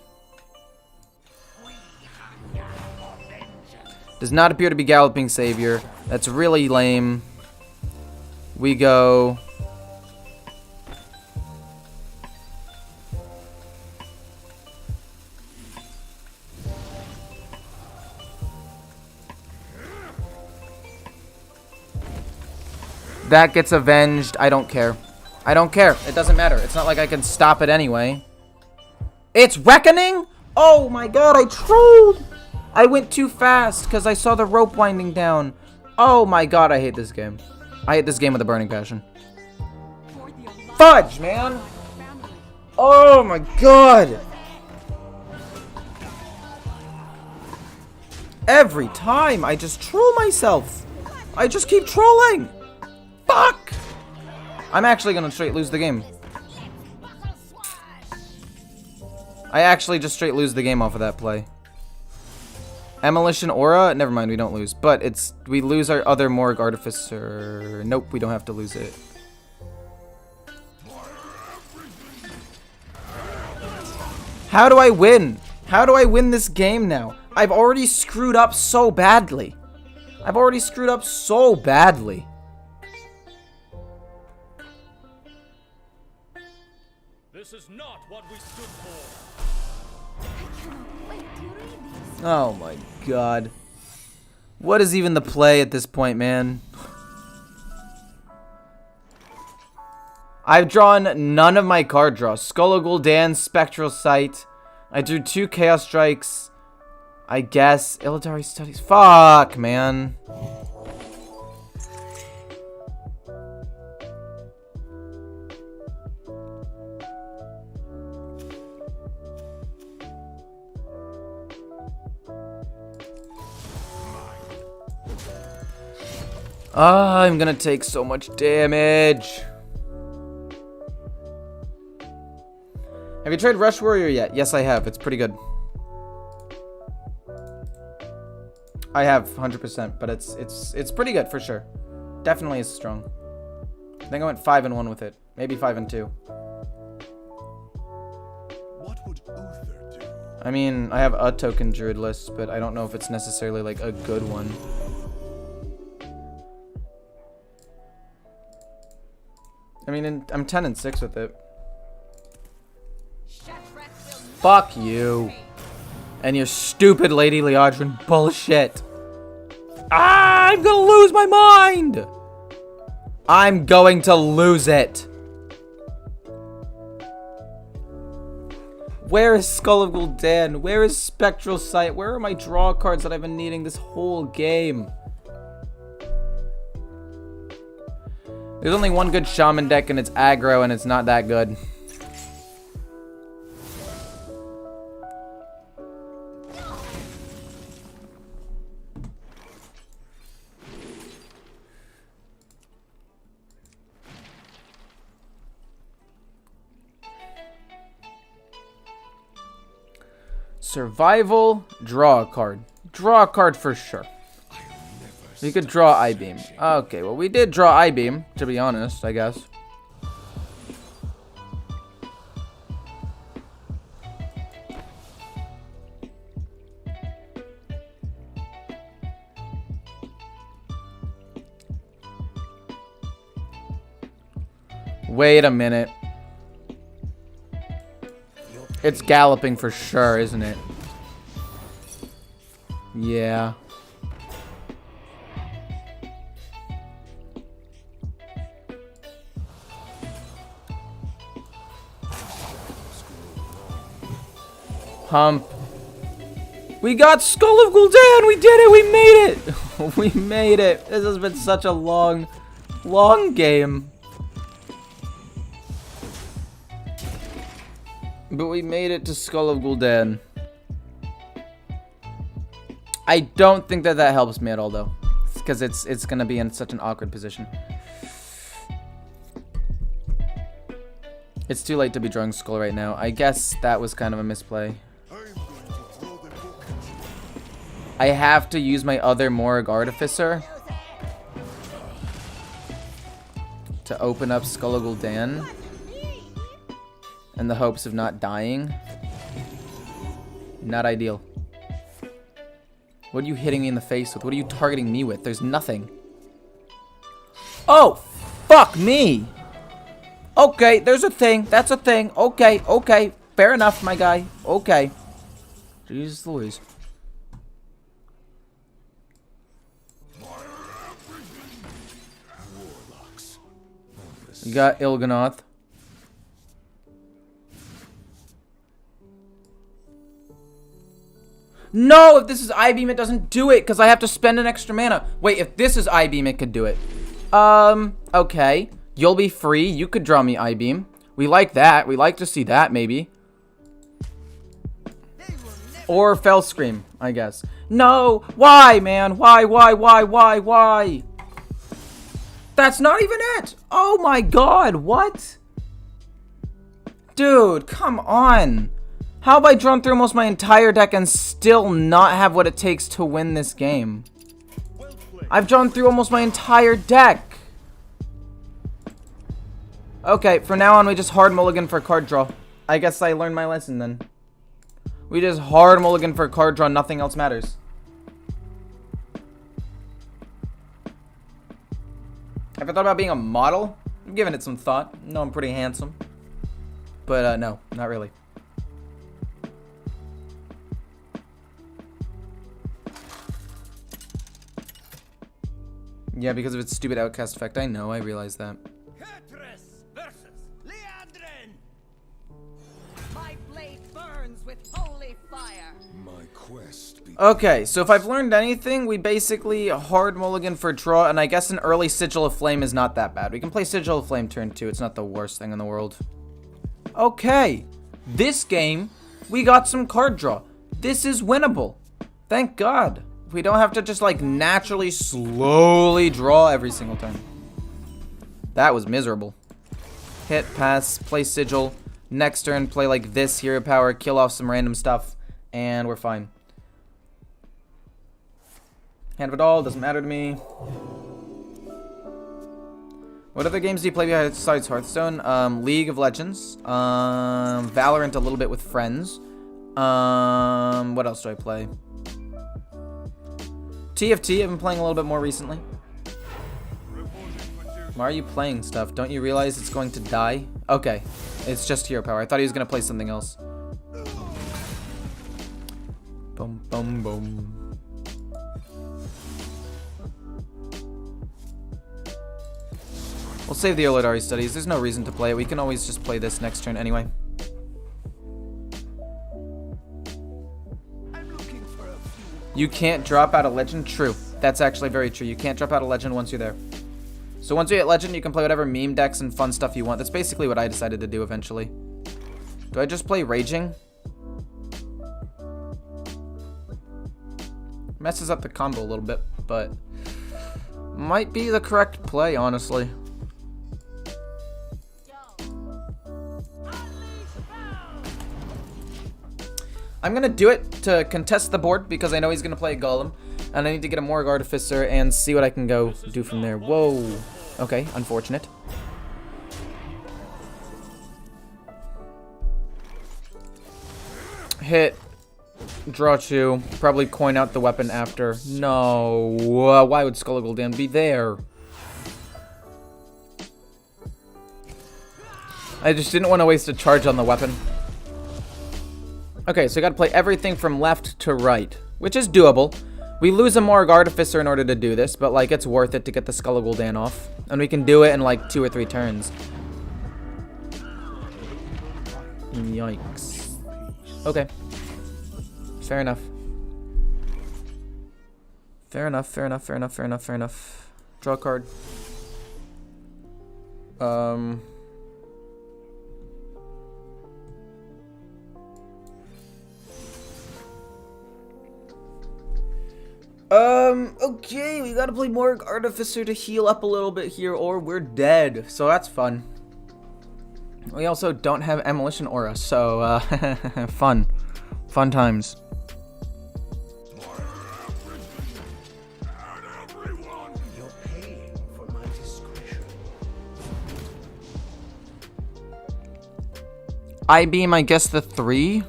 Does not appear to be Galloping Savior. That's really lame. We go... That gets avenged. I don't care. I don't care. It doesn't matter. It's not like I can stop it anyway. It's Reckoning? Oh my god, I trolled! I went too fast because I saw the rope winding down. Oh my god, I hate this game. I hate this game with a burning passion. Fudge, man! Oh my god! Every time, I just troll myself. I just keep trolling. Fuck! I'm actually gonna straight lose the game. I actually just straight lose the game off of that play. Emolition Aura? Never mind, we don't lose. But it's... we lose our other Morg Artificer. Nope, we don't have to lose it. How do I win? How do I win this game now? I've already screwed up so badly. I've already screwed up so badly. This is not what we stood for. Oh my god. What is even the play at this point, man? I've drawn none of my card draws. Skull of Gul'dan, Spectral Sight. I drew 2 Chaos Strikes. I guess. Illidari Studies. Fuck, man. Ah, I'm gonna take so much damage. Have you tried Rush Warrior yet? Yes, I have. It's pretty good. I have 100%, but it's pretty good for sure. Definitely is strong. I think I went 5-1 with it. Maybe 5-2. What would Uther do? I mean, I have a token druid list, but I don't know if it's necessarily like a good one. I mean, I'm 10-6 with it. Fuck you. And your stupid Lady Leodrin bullshit. Ah, I'm gonna lose my mind. I'm going to lose it. Where is Skull of Gul'dan? Where is Spectral Sight? Where are my draw cards that I've been needing this whole game? There's only one good Shaman deck and it's aggro and it's not that good. Survival, draw a card. Draw a card for sure. We could draw I-Beam. Okay, well we did draw I-Beam, to be honest, I guess. Wait a minute. It's galloping for sure, isn't it? Yeah. Hump. We got Skull of Gul'dan! We did it! We made it! We made it! This has been such a long game. But we made it to Skull of Gul'dan. I don't think that helps me at all, though. Because it's gonna be in such an awkward position. It's too late to be drawing Skull right now. I guess that was kind of a misplay. I have to use my other Morag Artificer to open up Skull of Gul'dan in the hopes of not dying. Not ideal. What are you hitting me in the face with? What are you targeting me with? There's nothing. Oh, fuck me. Okay, there's a thing. That's a thing. Okay, okay. Fair enough, my guy. Okay. Jesus Louise. You got Il'gynoth. No, if this is I-Beam, it doesn't do it because I have to spend an extra mana. Wait, if this is I-Beam, it could do it. Okay. You'll be free. You could draw me I-Beam. We like that. We like to see that, maybe. Or Fell Scream, I guess. No! Why, man? Why? That's not even it! Oh my god, what? Dude, come on. How have I drawn through almost my entire deck and still not have what it takes to win this game? I've drawn through almost my entire deck. Okay, from now on we just hard mulligan for card draw. I guess I learned my lesson then. We just hard mulligan for card draw, nothing else matters. Have I thought about being a model? I'm giving it some thought. No, I'm pretty handsome. But no, not really. Yeah, because of its stupid outcast effect. I know, I realize that. My blade burns with holy fire. My quest Okay, so if I've learned anything, we basically hard mulligan for draw, and I guess an early Sigil of Flame is not that bad. We can play Sigil of Flame turn 2. It's not the worst thing in the world. Okay, this game, we got some card draw. This is winnable. Thank God. we don't have to just like naturally slowly draw every single turn. That was miserable. Hit, pass, play sigil. Next turn, play like this hero power, kill off some random stuff, and we're fine. Hand of it all, doesn't matter to me. What other games do you play besides Hearthstone? League of Legends. Valorant a little bit with friends. What else do I play? TFT, I've been playing a little bit more recently. Why are you playing stuff? Don't you realize it's going to die? Okay, it's just hero power. I thought he was going to play something else. Boom, boom, boom. We'll save the Olidari studies. There's no reason to play it. We can always just play this next turn anyway. You can't drop out a legend? True. That's actually very true. You can't drop out a legend once you're there. So once you hit legend, you can play whatever meme decks and fun stuff you want. That's basically what I decided to do eventually. Do I just play Raging? Messes up the combo a little bit, but might be the correct play, honestly. I'm gonna do it to contest the board because I know he's gonna play a Golem, and I need to get a Morgue Artificer and see what I can go do from there. Whoa. Okay, unfortunate. Hit. Draw 2. Probably coin out the weapon after. No. Why would Skull Gul'dan be there? I just didn't want to waste a charge on the weapon. Okay, so I gotta play everything from left to right, which is doable. We lose a Morgue Artificer in order to do this, but like it's worth it to get the Skull Gul'dan off. And we can do it in like 2 or 3 turns. Yikes. Okay. Fair enough. Fair enough, fair enough, fair enough, fair enough, fair enough. Draw a card. Okay, we gotta play Morgue Artificer to heal up a little bit here, or we're dead. So that's fun. We also don't have Emolition Aura, so, fun. Fun times. You're paying for my discretion. I beam, I guess, the 3.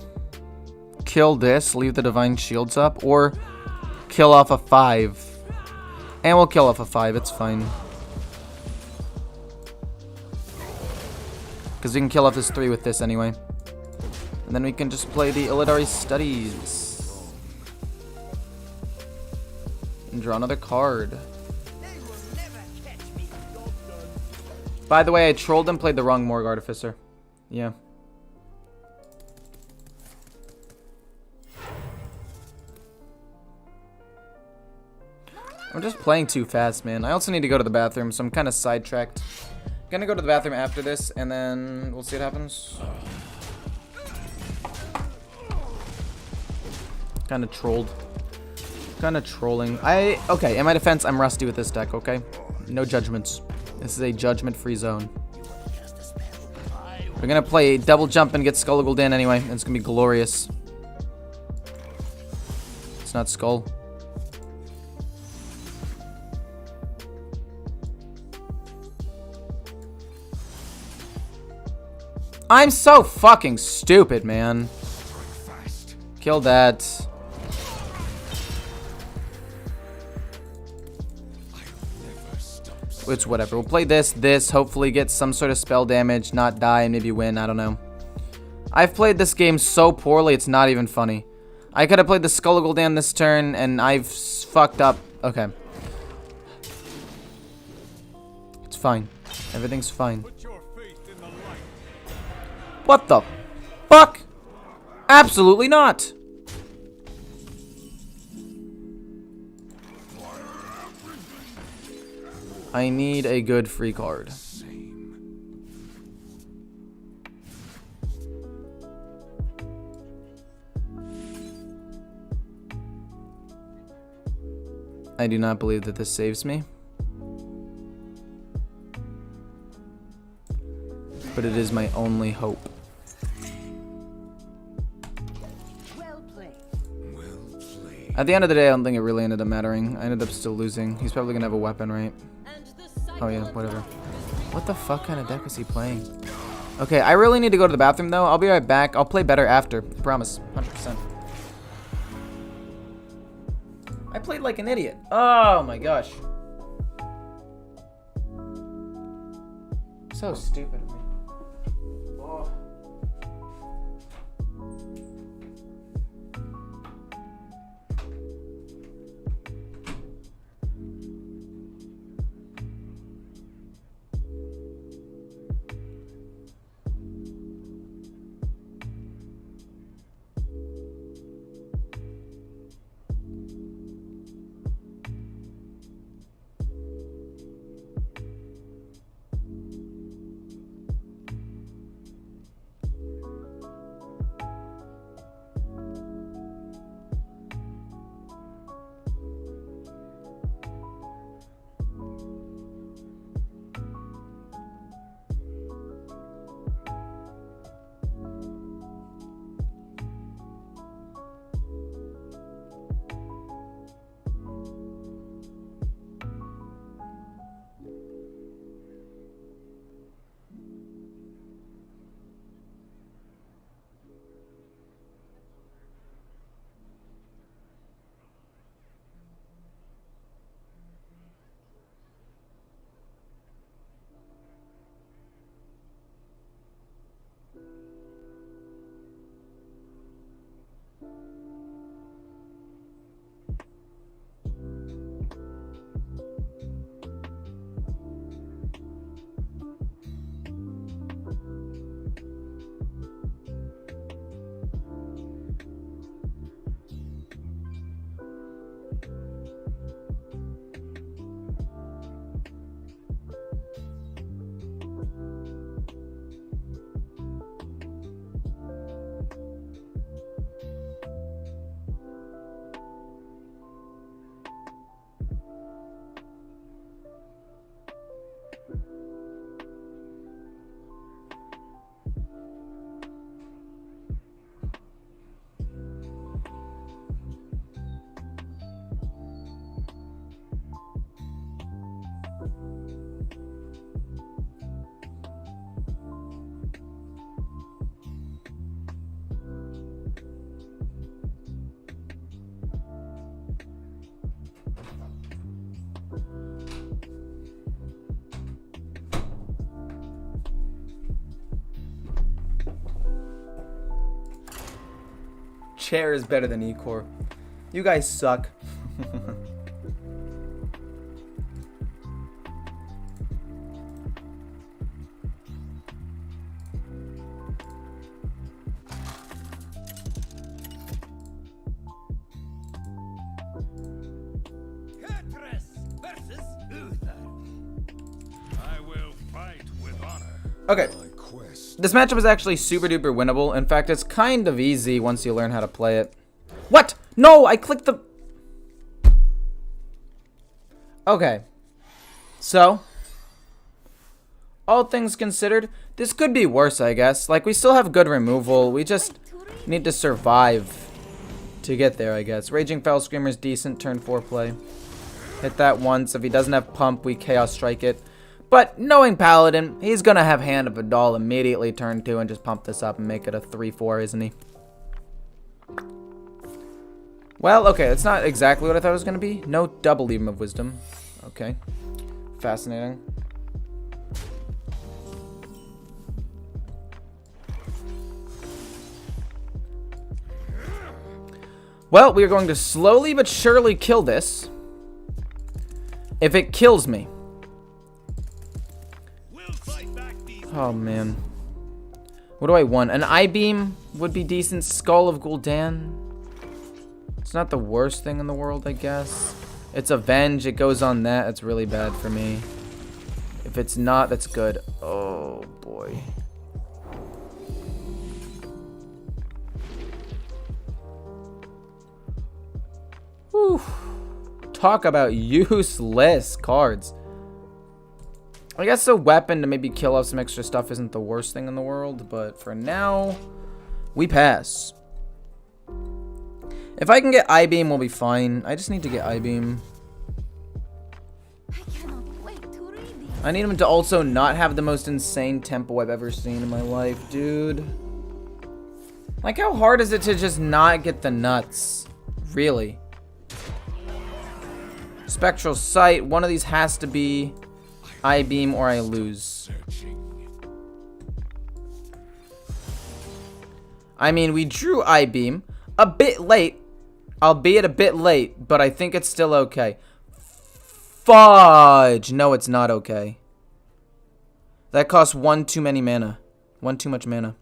Kill this, leave the Divine Shields up, or kill off a 5. And we'll kill off a 5, it's fine. Because we can kill off this 3 with this anyway. And then we can just play the Illidari Studies. And draw another card. By the way, I trolled and played the wrong Morgue Artificer. Yeah. I'm just playing too fast, man. I also need to go to the bathroom, so I'm kind of sidetracked. Gonna go to the bathroom after this, and then we'll see what happens. Kind of trolled. Kind of trolling. Okay, in my defense, I'm rusty with this deck, okay? No judgments. This is a judgment-free zone. We're gonna play double jump and get Skull Gul'dan anyway, and it's gonna be glorious. It's not Skull. I'm so fucking stupid, man. Kill that. It's whatever. We'll play this, hopefully get some sort of spell damage, not die, and maybe win. I don't know. I've played this game so poorly, it's not even funny. I could have played the Skull Gul'dan this turn, and I've fucked up. Okay. It's fine. Everything's fine. What the fuck? Absolutely not. I need a good free card. I do not believe that this saves me. But it is my only hope. Well played. Well played. At the end of the day, I don't think it really ended up mattering. I ended up still losing. He's probably gonna have a weapon, right? And the Oh yeah, whatever. What the fuck kind of deck is he playing? Okay, I really need to go to the bathroom though. I'll be right back. I'll play better after. I promise. 100%. I played like an idiot. Oh my gosh. So stupid of me. Oh. Chair is better than E-Core. You guys suck. Hearthstone versus Uther. I will fight with honor. Okay. My quest. This matchup is actually super duper winnable. In fact, it's kind of easy once you learn how to play it. What? No, I clicked the... Okay. So, all things considered, this could be worse, I guess. Like, we still have good removal. We just need to survive to get there, I guess. Raging Foul Screamer's decent turn 4 play. Hit that once. If he doesn't have Pump, we Chaos Strike it. But knowing Paladin, he's going to have Hand of a Doll immediately turn 2 and just pump this up and make it a 3-4, isn't he? Well, okay, that's not exactly what I thought it was going to be. No double Beam of Wisdom. Okay. Fascinating. Well, we are going to slowly but surely kill this. If it kills me. Oh, man. What do I want? An I-Beam would be decent. Skull of Gul'dan. It's not the worst thing in the world, I guess. It's Avenge. It goes on that. It's really bad for me. If it's not, that's good. Oh, boy. Whew. Talk about useless cards. I guess a weapon to maybe kill off some extra stuff isn't the worst thing in the world, but for now, we pass. If I can get I-Beam, we'll be fine. I just need to get I-Beam. I cannot wait to read it. I need him to also not have the most insane tempo I've ever seen in my life, dude. Like, how hard is it to just not get the nuts? Really? Spectral Sight. One of these has to be I-Beam or I lose. I mean, we drew I-Beam a bit late, albeit a bit late, but I think it's still okay. Fudge! No, it's not okay. That costs one too many mana. One too much mana.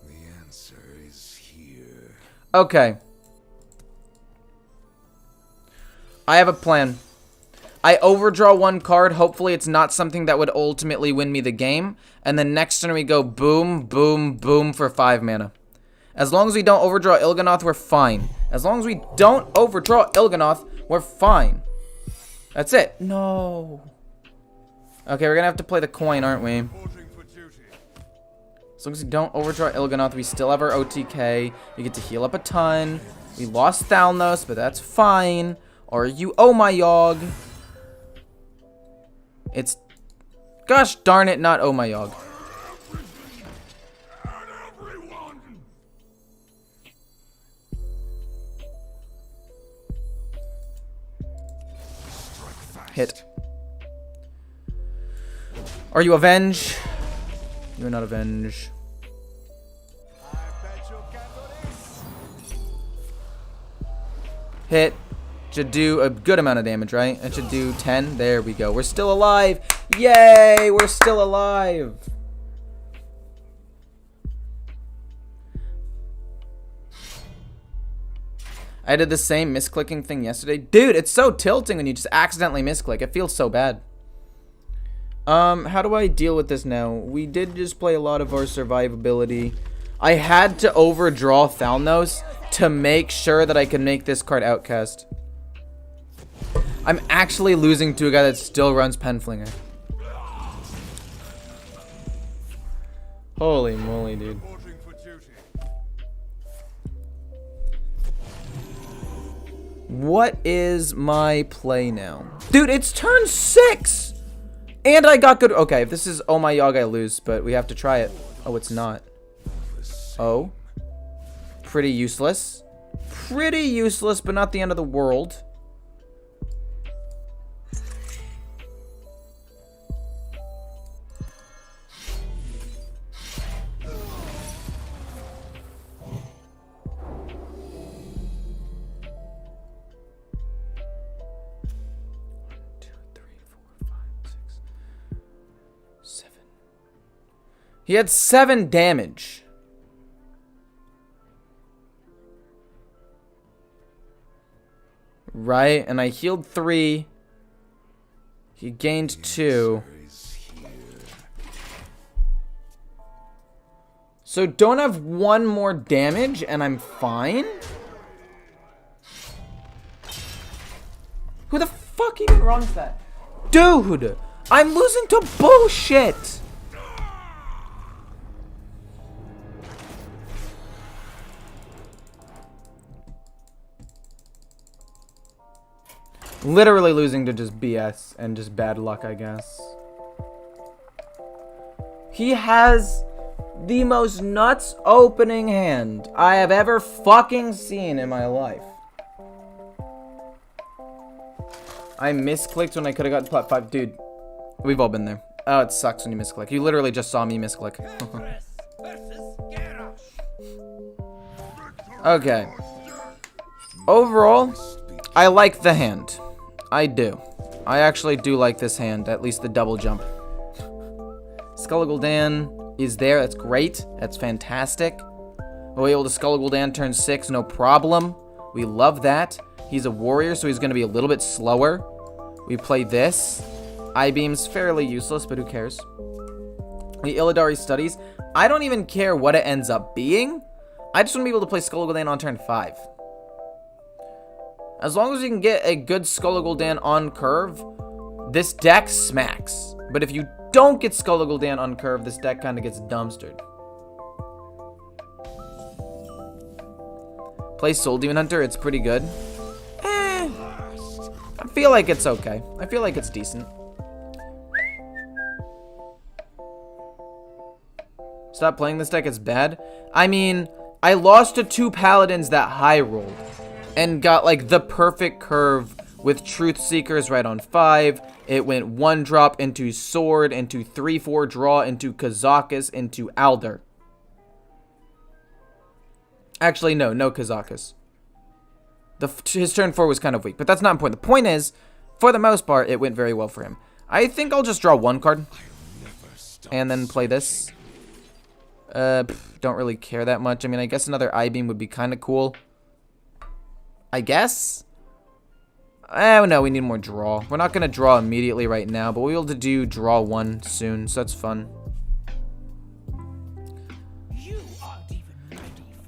The answer is here. Okay. I have a plan. I overdraw one card. Hopefully it's not something that would ultimately win me the game. And then next turn we go boom, boom, boom for 5 mana. As long as we don't overdraw Il'gynoth, we're fine. As long as we don't overdraw Il'gynoth, we're fine. That's it. No. Okay, we're gonna have to play the coin, aren't we? As long as we don't overdraw Il'gynoth, we still have our OTK. We get to heal up a ton. We lost Thalnos, but that's fine. Or you, oh my yog. It's, gosh darn it, not oh my yog. Hit. Are you Avenge? You're not Avenge. Hit. Should do a good amount of damage, right? It should do 10. There we go. We're still alive. Yay! We're still alive. I did the same misclicking thing yesterday. Dude, it's so tilting when you just accidentally misclick. It feels so bad. How do I deal with this now? We did just play a lot of our survivability. I had to overdraw Thalnos to make sure that I could make this card outcast. I'm actually losing to a guy that still runs Penflinger. Holy moly, dude. What is my play now? Dude, it's turn 6! And I got good. Okay, if this is oh my yog, I lose, but we have to try it. Oh, it's not. Oh. Pretty useless. Pretty useless, but not the end of the world. He had 7 damage. Right? And I healed 3. He gained 2. So don't have 1 more damage and I'm fine? Who the fuck even runs that? Dude! I'm losing to bullshit! Literally losing to just BS and just bad luck, I guess. He has the most nuts opening hand I have ever fucking seen in my life. I misclicked when I could have gotten plat 5. Dude, we've all been there. Oh, it sucks when you misclick. You literally just saw me misclick. Okay. Overall, I like the hand. I do. I actually do like this hand, at least the double jump. Skull Gul'dan is there. That's great. That's fantastic. We're able to Skull Gul'dan turn 6, no problem. We love that. He's a warrior, so he's going to be a little bit slower. We play this. I-Beam's fairly useless, but who cares? The Illidari Studies. I don't even care what it ends up being. I just want to be able to play Skull Gul'dan on turn 5. As long as you can get a good Skull Gul'dan on curve, this deck smacks. But if you don't get Skull Gul'dan on curve, this deck kind of gets dumpstered. Play Soul Demon Hunter, it's pretty good. I feel like it's okay. I feel like it's decent. Stop playing this deck, it's bad. I mean, I lost to 2 Paladins that high rolled. And got like the perfect curve with Truth Seekers right on 5. It went 1 drop into Sword, into 3/4 draw, into Kazakus, into Alder. Actually, no Kazakus. His turn 4 was kind of weak, but that's not important. The point is, for the most part, it went very well for him. I think I'll just draw 1 card. And then play this. Don't really care that much. I mean, I guess another I-Beam would be kind of cool. I guess? Oh, no, we need more draw. We're not going to draw immediately right now, but we'll be able to do draw 1 soon, so that's fun.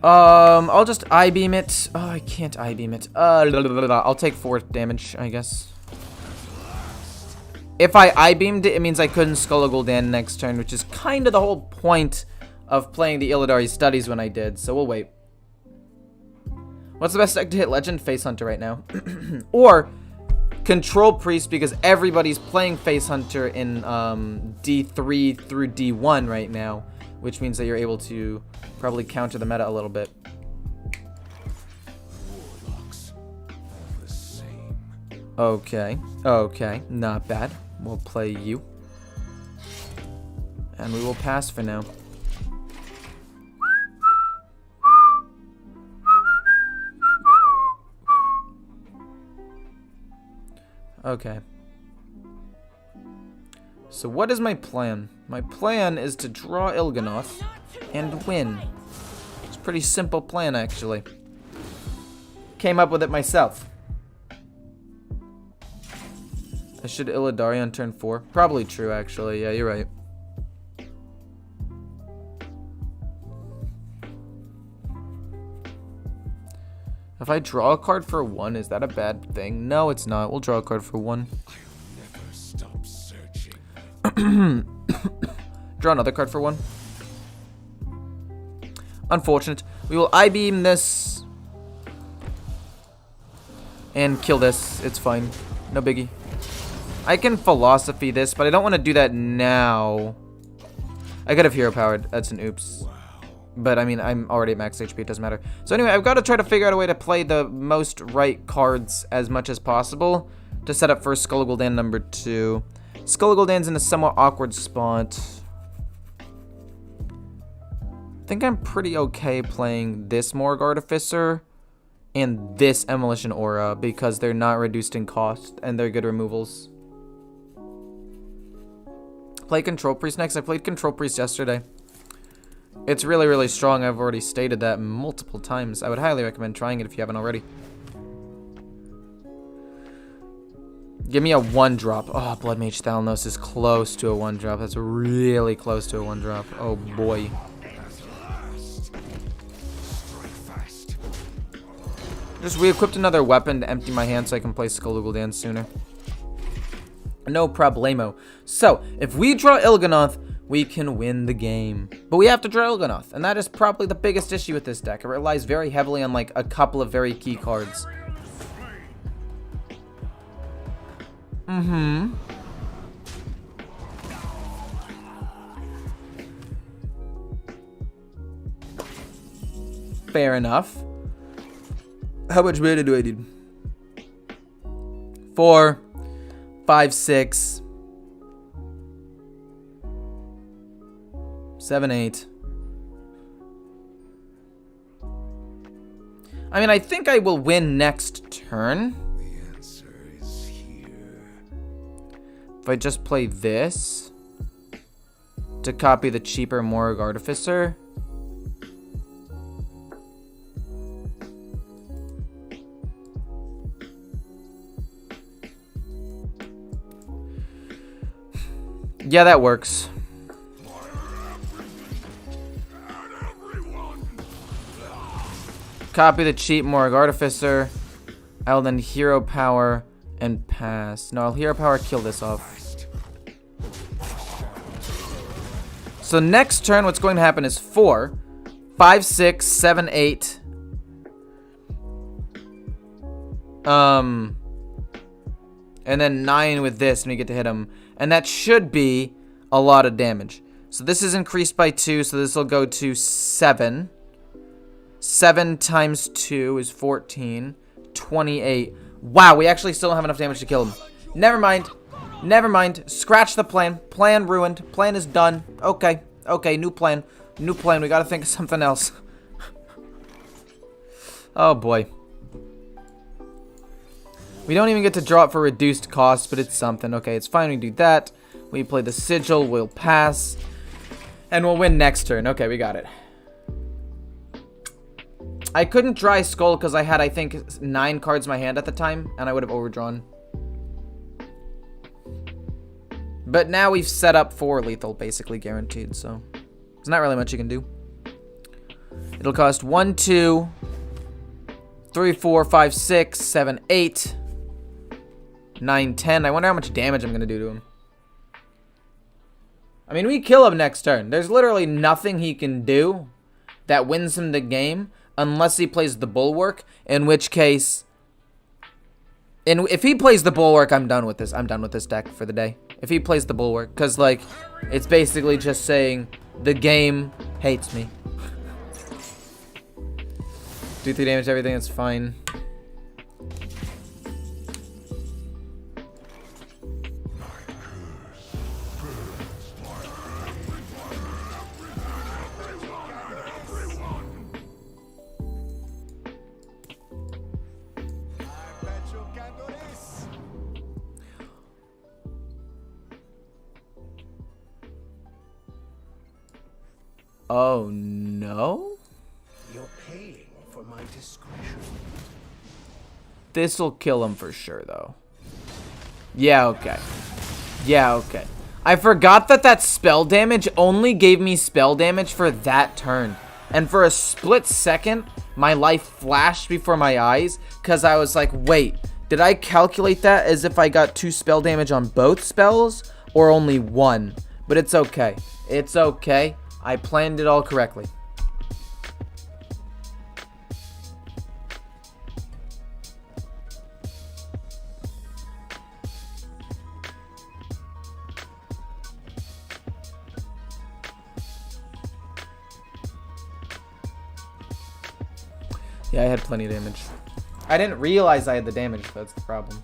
I'll just I-Beam it. Oh, I can't I-Beam it. I'll take 4 damage, I guess. If I I-Beamed it, it means I couldn't Skull Gul'dan next turn, which is kind of the whole point of playing the Illidari Studies when I did, so we'll wait. What's the best deck to hit Legend? Face Hunter right now. Or Control Priest, because everybody's playing Face Hunter in D3 through D1 right now, which means that you're able to probably counter the meta a little bit. Okay, not bad. We'll play you. And we will pass for now. Okay. So what is my plan? My plan is to draw Il'gynoth and win. It's a pretty simple plan, actually. Came up with it myself. I should Illidari on turn 4. Probably true, actually. Yeah, you're right. If I draw a card for 1, is that a bad thing? No, it's not. We'll draw a card for 1. Never stop searching. Draw another card for 1. Unfortunate. We will I-Beam this. And kill this. It's fine. No biggie. I can Philosophy this, but I don't want to do that now. I could have Hero Powered. That's an oops. But, I mean, I'm already at max HP. It doesn't matter. So, anyway, I've got to try to figure out a way to play the most right cards as much as possible to set up for Skull Gul'dan number 2. Skull Gul'dan's in a somewhat awkward spot. I think I'm pretty okay playing this Morgue Artificer and this Emolition Aura because they're not reduced in cost and they're good removals. Play Control Priest next. I played Control Priest yesterday. It's really, really strong. I've already stated that multiple times. I would highly recommend trying it if you haven't already. Give me a 1-drop. Oh, Blood Mage Thalanos is close to a 1-drop. That's really close to a 1-drop. Oh, boy. Just re-equipped another weapon to empty my hand so I can play Skull Gul'dan sooner. No problemo. So, if we draw Il'gynoth, we can win the game. But we have to draw Il'gynoth, and that is probably the biggest issue with this deck. It relies very heavily on, like, a couple of very key cards. Fair enough. How much mana do I need? 4, 5, 6, 7, 8. I mean, I think I will win next turn. The answer is here. If I just play this to copy the cheaper Morgue Artificer. Yeah, that works. copy the cheap Morg Artificer. I'll then hero power and pass. No, I'll hero power, kill this off. So next turn, what's going to happen is 4, 5, 6, 7, 8. And then 9 with this, and we get to hit him. And that should be a lot of damage. So this is increased by 2, so this will go to 7. 7 times 2 is 14. 28. Wow, we actually still don't have enough damage to kill him. Never mind. Never mind. Scratch the plan. Plan ruined. Plan is done. Okay. Okay, new plan. New plan. We gotta think of something else. Oh, boy. We don't even get to draw it for reduced cost, but it's something. Okay, it's fine. We do that. We play the Sigil. We'll pass. And we'll win next turn. Okay, we got it. I couldn't dry Skull because I had, I think, 9 cards in my hand at the time, and I would have overdrawn. But now we've set up 4 lethal, basically guaranteed, so there's not really much you can do. It'll cost 1, 2, 3, 4, 5, 6, 7, 8, 9, 10. I wonder how much damage I'm going to do to him. I mean, we kill him next turn. There's literally nothing he can do that wins him the game unless he plays the Bulwark, in which case... if he plays the Bulwark, I'm done with this. I'm done with this deck for the day. If he plays the Bulwark. Because, like, it's basically just saying the game hates me. Do 3 damage to everything, it's fine. Oh, no? You're paying for my discretion. This'll kill him for sure, though. Yeah, okay. Yeah, okay. I forgot that that spell damage only gave me spell damage for that turn. And for a split second, my life flashed before my eyes, because I was like, wait, did I calculate that as if I got 2 spell damage on both spells, or only 1? But it's okay. It's okay. I planned it all correctly. Yeah, I had plenty of damage. I didn't realize I had the damage, that's the problem.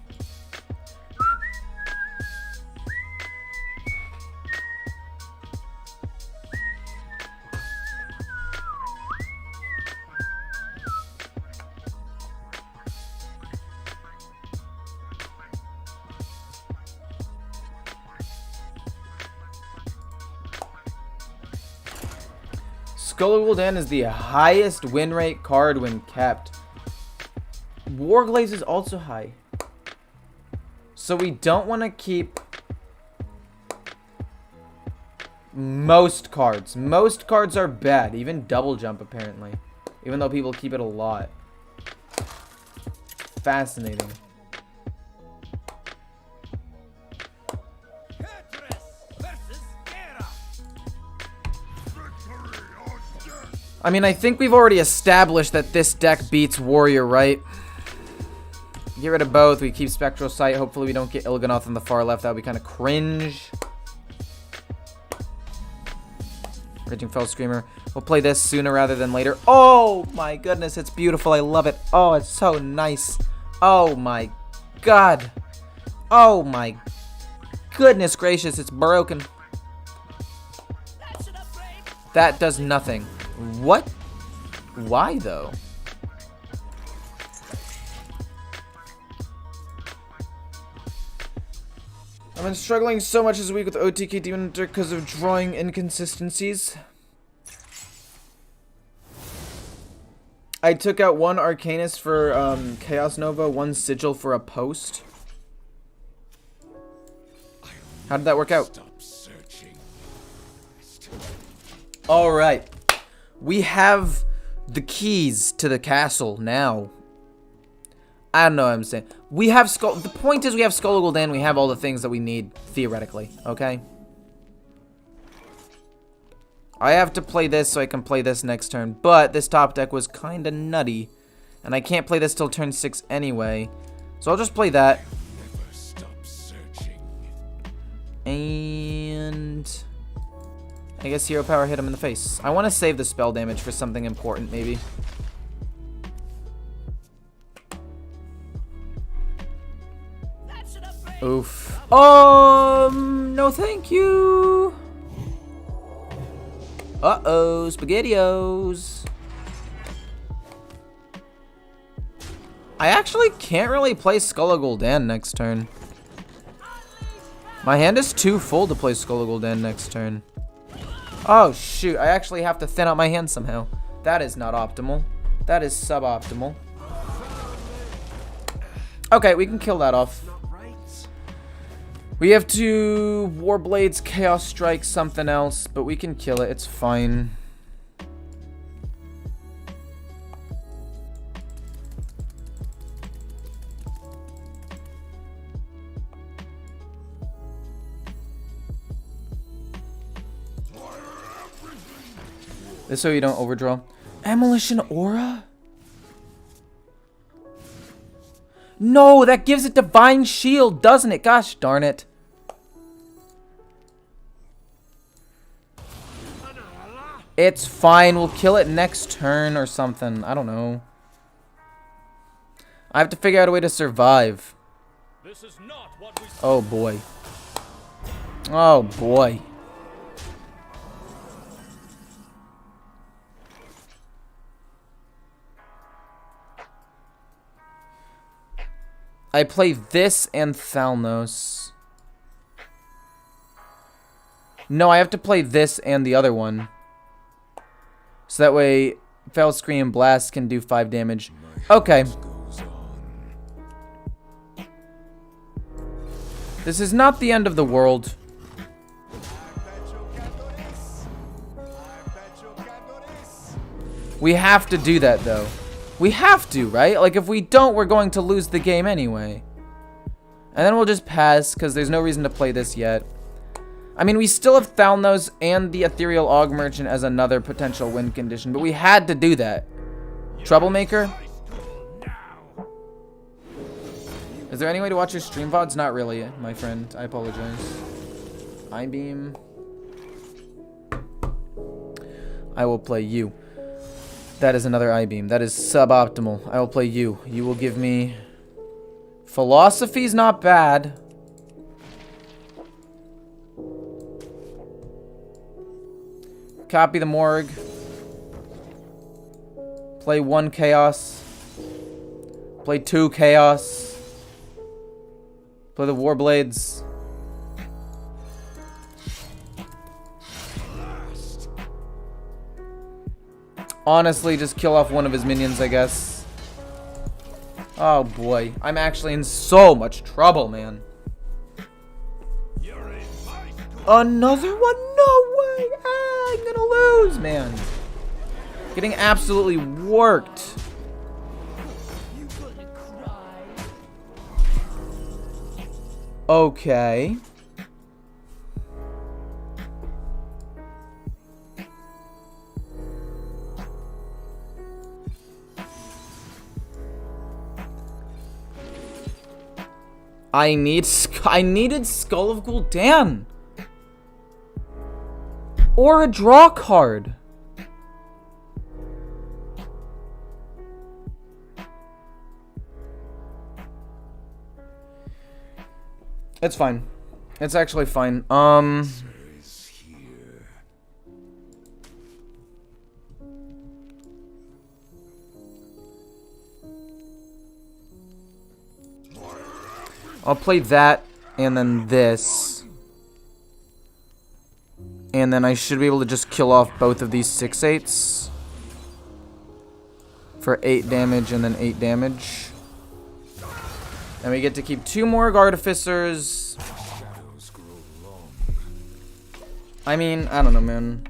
Skull Gul'dan is the highest win rate card when kept. Warglaze is also high. So we don't want to keep most cards. Most cards are bad. Even Double Jump, apparently. Even though people keep it a lot. Fascinating. I mean, I think we've already established that this deck beats Warrior, right? Get rid of both. We keep Spectral Sight. Hopefully we don't get Il'gynoth on the far left. That would be kind of cringe. Raging Fell Screamer. We'll play this sooner rather than later. Oh my goodness, it's beautiful. I love it. Oh, it's so nice. Oh my god. Oh my goodness gracious, it's broken. That does nothing. What? Why though? I've been struggling so much this week with OTK Demon Hunter because of drawing inconsistencies. I took out 1 Arcanist for Chaos Nova, 1 Sigil for a post. How did that work out? Alright. We have the keys to the castle now. I don't know what I'm saying. We have Skull. The point is we have Skull Gul'dan. We have all the things that we need, theoretically. Okay? I have to play this so I can play this next turn. But this top deck was kind of nutty. And I can't play this till turn 6 anyway. So I'll just play that. Never stop searching. And I guess Hero Power hit him in the face. I want to save the spell damage for something important, maybe. Oof. No thank you. Uh-oh, SpaghettiOs. I actually can't really play Skull Gul'dan next turn. My hand is too full to play Skull Gul'dan next turn. Oh, shoot. I actually have to thin out my hand somehow. That is not optimal. That is suboptimal. Okay, we can kill that off. We have to Warblades, Chaos Strike, something else, but we can kill it. It's fine. This so you don't overdraw. Demolition Aura? No, that gives it Divine Shield, doesn't it? Gosh darn it. It's fine. We'll kill it next turn or something. I don't know. I have to figure out a way to survive. Oh, boy. Oh, boy. I play this and Thalnos. No, I have to play this and the other one. So that way, Fell Scream Blast can do 5 damage. Okay. This is not the end of the world. We have to do that, though. We have to, right? Like, if we don't, we're going to lose the game anyway. And then we'll just pass, because there's no reason to play this yet. I mean, we still have Thalnos and the Ethereal Og Merchant as another potential win condition, but we had to do that. Troublemaker? Is there any way to watch your stream VODs? Not really, my friend. I apologize. I-Beam. I will play you. That is another I-Beam. That is suboptimal. I will play you. You will give me... Philosophy's not bad. Copy the Morgue. Play 1 Chaos. Play 2 Chaos. Play the Warblades. Honestly, just kill off one of his minions, I guess. Oh boy, I'm actually in so much trouble, man. Another one? No way! Ah, I'm gonna lose, man. Getting absolutely worked. Okay. I needed Skull of Gul'dan. Or a draw card. It's fine. It's actually fine. I'll play that, and then this. And then I should be able to just kill off both of these 6/8s. For 8 damage and then 8 damage. And we get to keep 2 more Artificers. I mean, I don't know, man.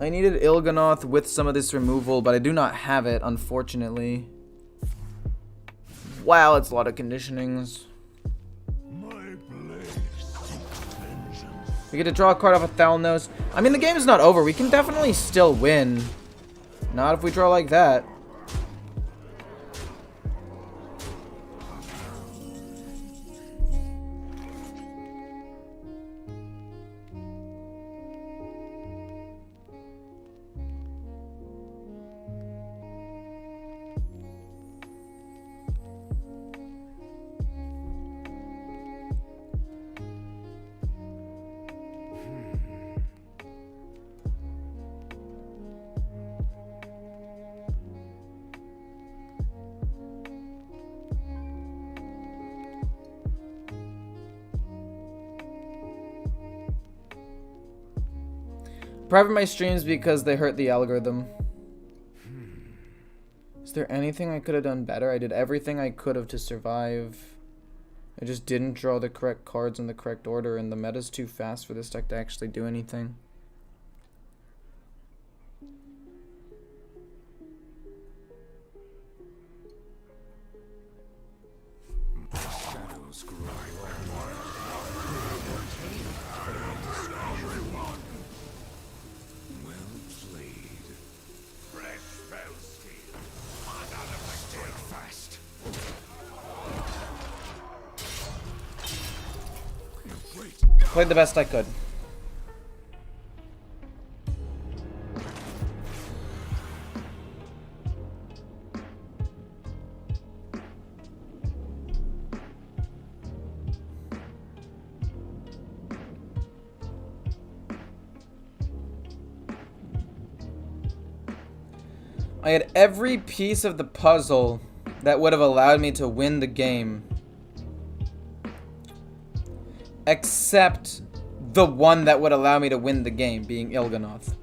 I needed Il'gynoth with some of this removal, but I do not have it, unfortunately. Wow, it's a lot of conditionings. We get to draw a card off of Thalnos. I mean, the game is not over. We can definitely still win. Not if we draw like that. Private my streams because they hurt the algorithm. Is there anything I could have done better? I did everything I could have to survive. I just didn't draw the correct cards in the correct order, and the meta's too fast for this deck to actually do anything. Shadows grind. Well played. Fresh spell steel. Hot out of my tail fast. Great. Played the best I could. I had every piece of the puzzle that would have allowed me to win the game. Except the one that would allow me to win the game, being Il'gynoth.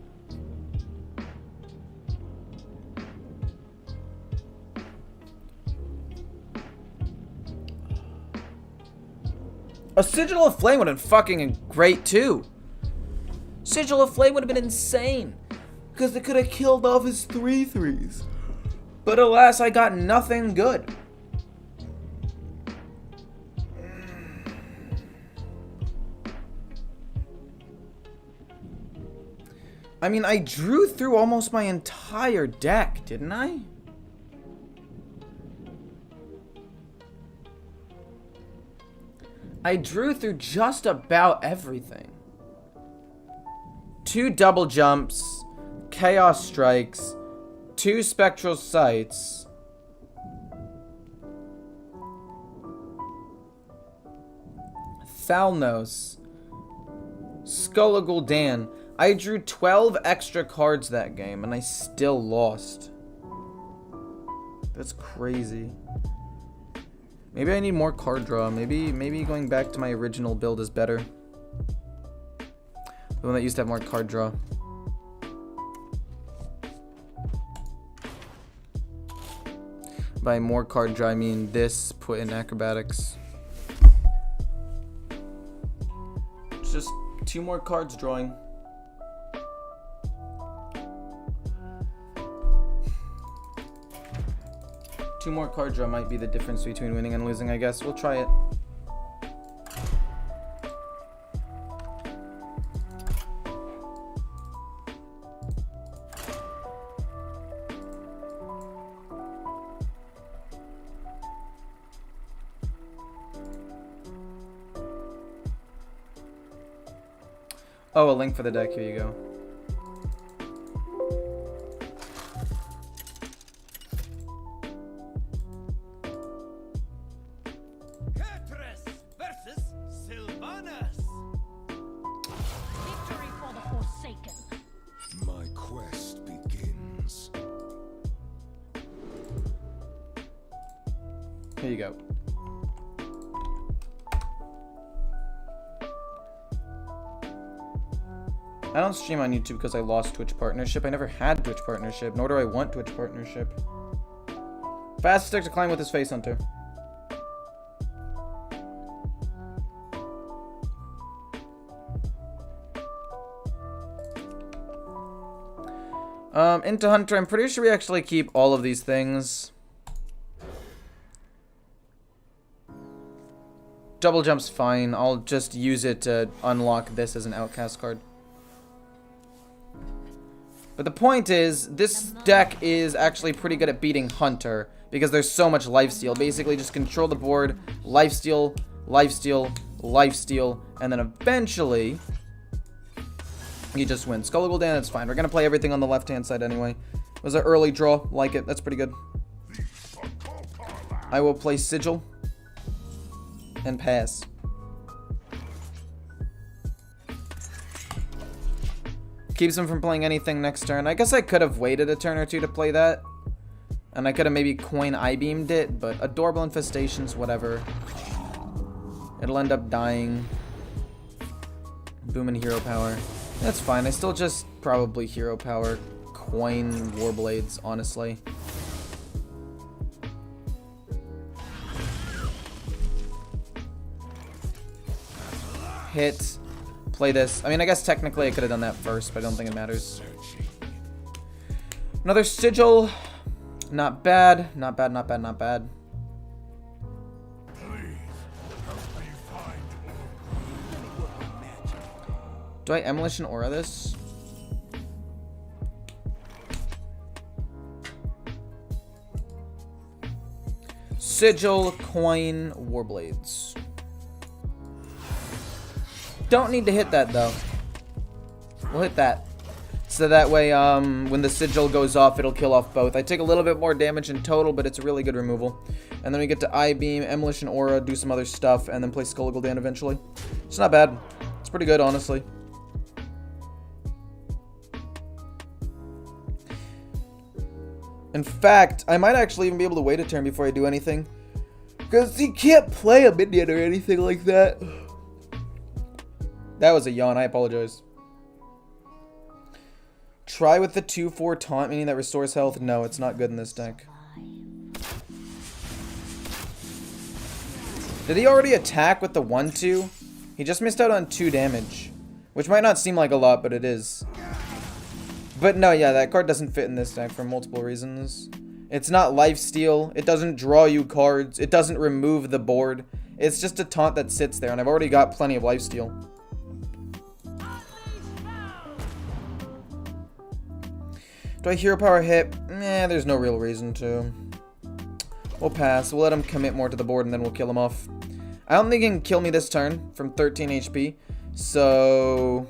A Sigil of Flame would have been fucking great too. Sigil of Flame would have been insane. Because they could have killed off his 3/3s. But alas, I got nothing good. I mean, I drew through almost my entire deck, didn't I? I drew through just about everything. 2 double jumps, Chaos Strikes, 2 Spectral Sights, Thalnos, Skull of Gul'dan. I drew 12 extra cards that game, and I still lost. That's crazy. Maybe I need more card draw. Maybe going back to my original build is better. The one that used to have more card draw. By more card draw, I mean this put in acrobatics. It's just 2 more cards drawing. Two more card draw might be the difference between winning and losing, I guess. We'll try it. Oh, a link for the deck. Here you go. Here you go. I don't stream on YouTube because I lost Twitch partnership. I never had Twitch partnership, nor do I want Twitch partnership. Fastest deck to climb with his Face Hunter. Into Hunter, I'm pretty sure we actually keep all of these things. Double Jump's fine. I'll just use it to unlock this as an Outcast card. But the point is, this deck is actually pretty good at beating Hunter because there's so much lifesteal. Basically, just control the board, lifesteal, lifesteal, lifesteal, and then eventually you just win. Skull Gul'dan, that's fine. We're gonna play everything on the left-hand side anyway. It was an early draw, like it. That's pretty good. I will play Sigil and pass. Keeps him from playing anything next turn. I guess I could have waited a turn or two to play that. And I could have maybe coin I-beamed it, but Adorable Infestations, whatever. It'll end up dying. Boom and Hero Power. That's fine. I still just probably Hero Power, coin Warblades, honestly. Hit. Play this. I mean, I guess technically I could have done that first, but I don't think it matters. Another Sigil. Not bad. Not bad, not bad, not bad. Do I Emolition Aura this? Sigil, coin, Warblades. Don't need to hit that though. We'll hit that. So that way, when the Sigil goes off, it'll kill off both. I take a little bit more damage in total, but it's a really good removal. And then we get to I-Beam, Emolition Aura, do some other stuff, and then play Skull Gul'dan eventually. It's not bad. It's pretty good, honestly. In fact, I might actually even be able to wait a turn before I do anything. Because he can't play a minion or anything like that. That was a yawn, I apologize. Try with the 2/4 taunt, meaning that restores health. No, it's not good in this deck. Did he already attack with the 1/2? He just missed out on 2 damage. Which might not seem like a lot, but it is. But no, yeah, that card doesn't fit in this deck for multiple reasons. It's not lifesteal. It doesn't draw you cards. It doesn't remove the board. It's just a taunt that sits there, and I've already got plenty of lifesteal. Do I Hero Power hit? Nah, there's no real reason to. We'll pass. We'll let him commit more to the board, and then we'll kill him off. I don't think he can kill me this turn from 13 HP, so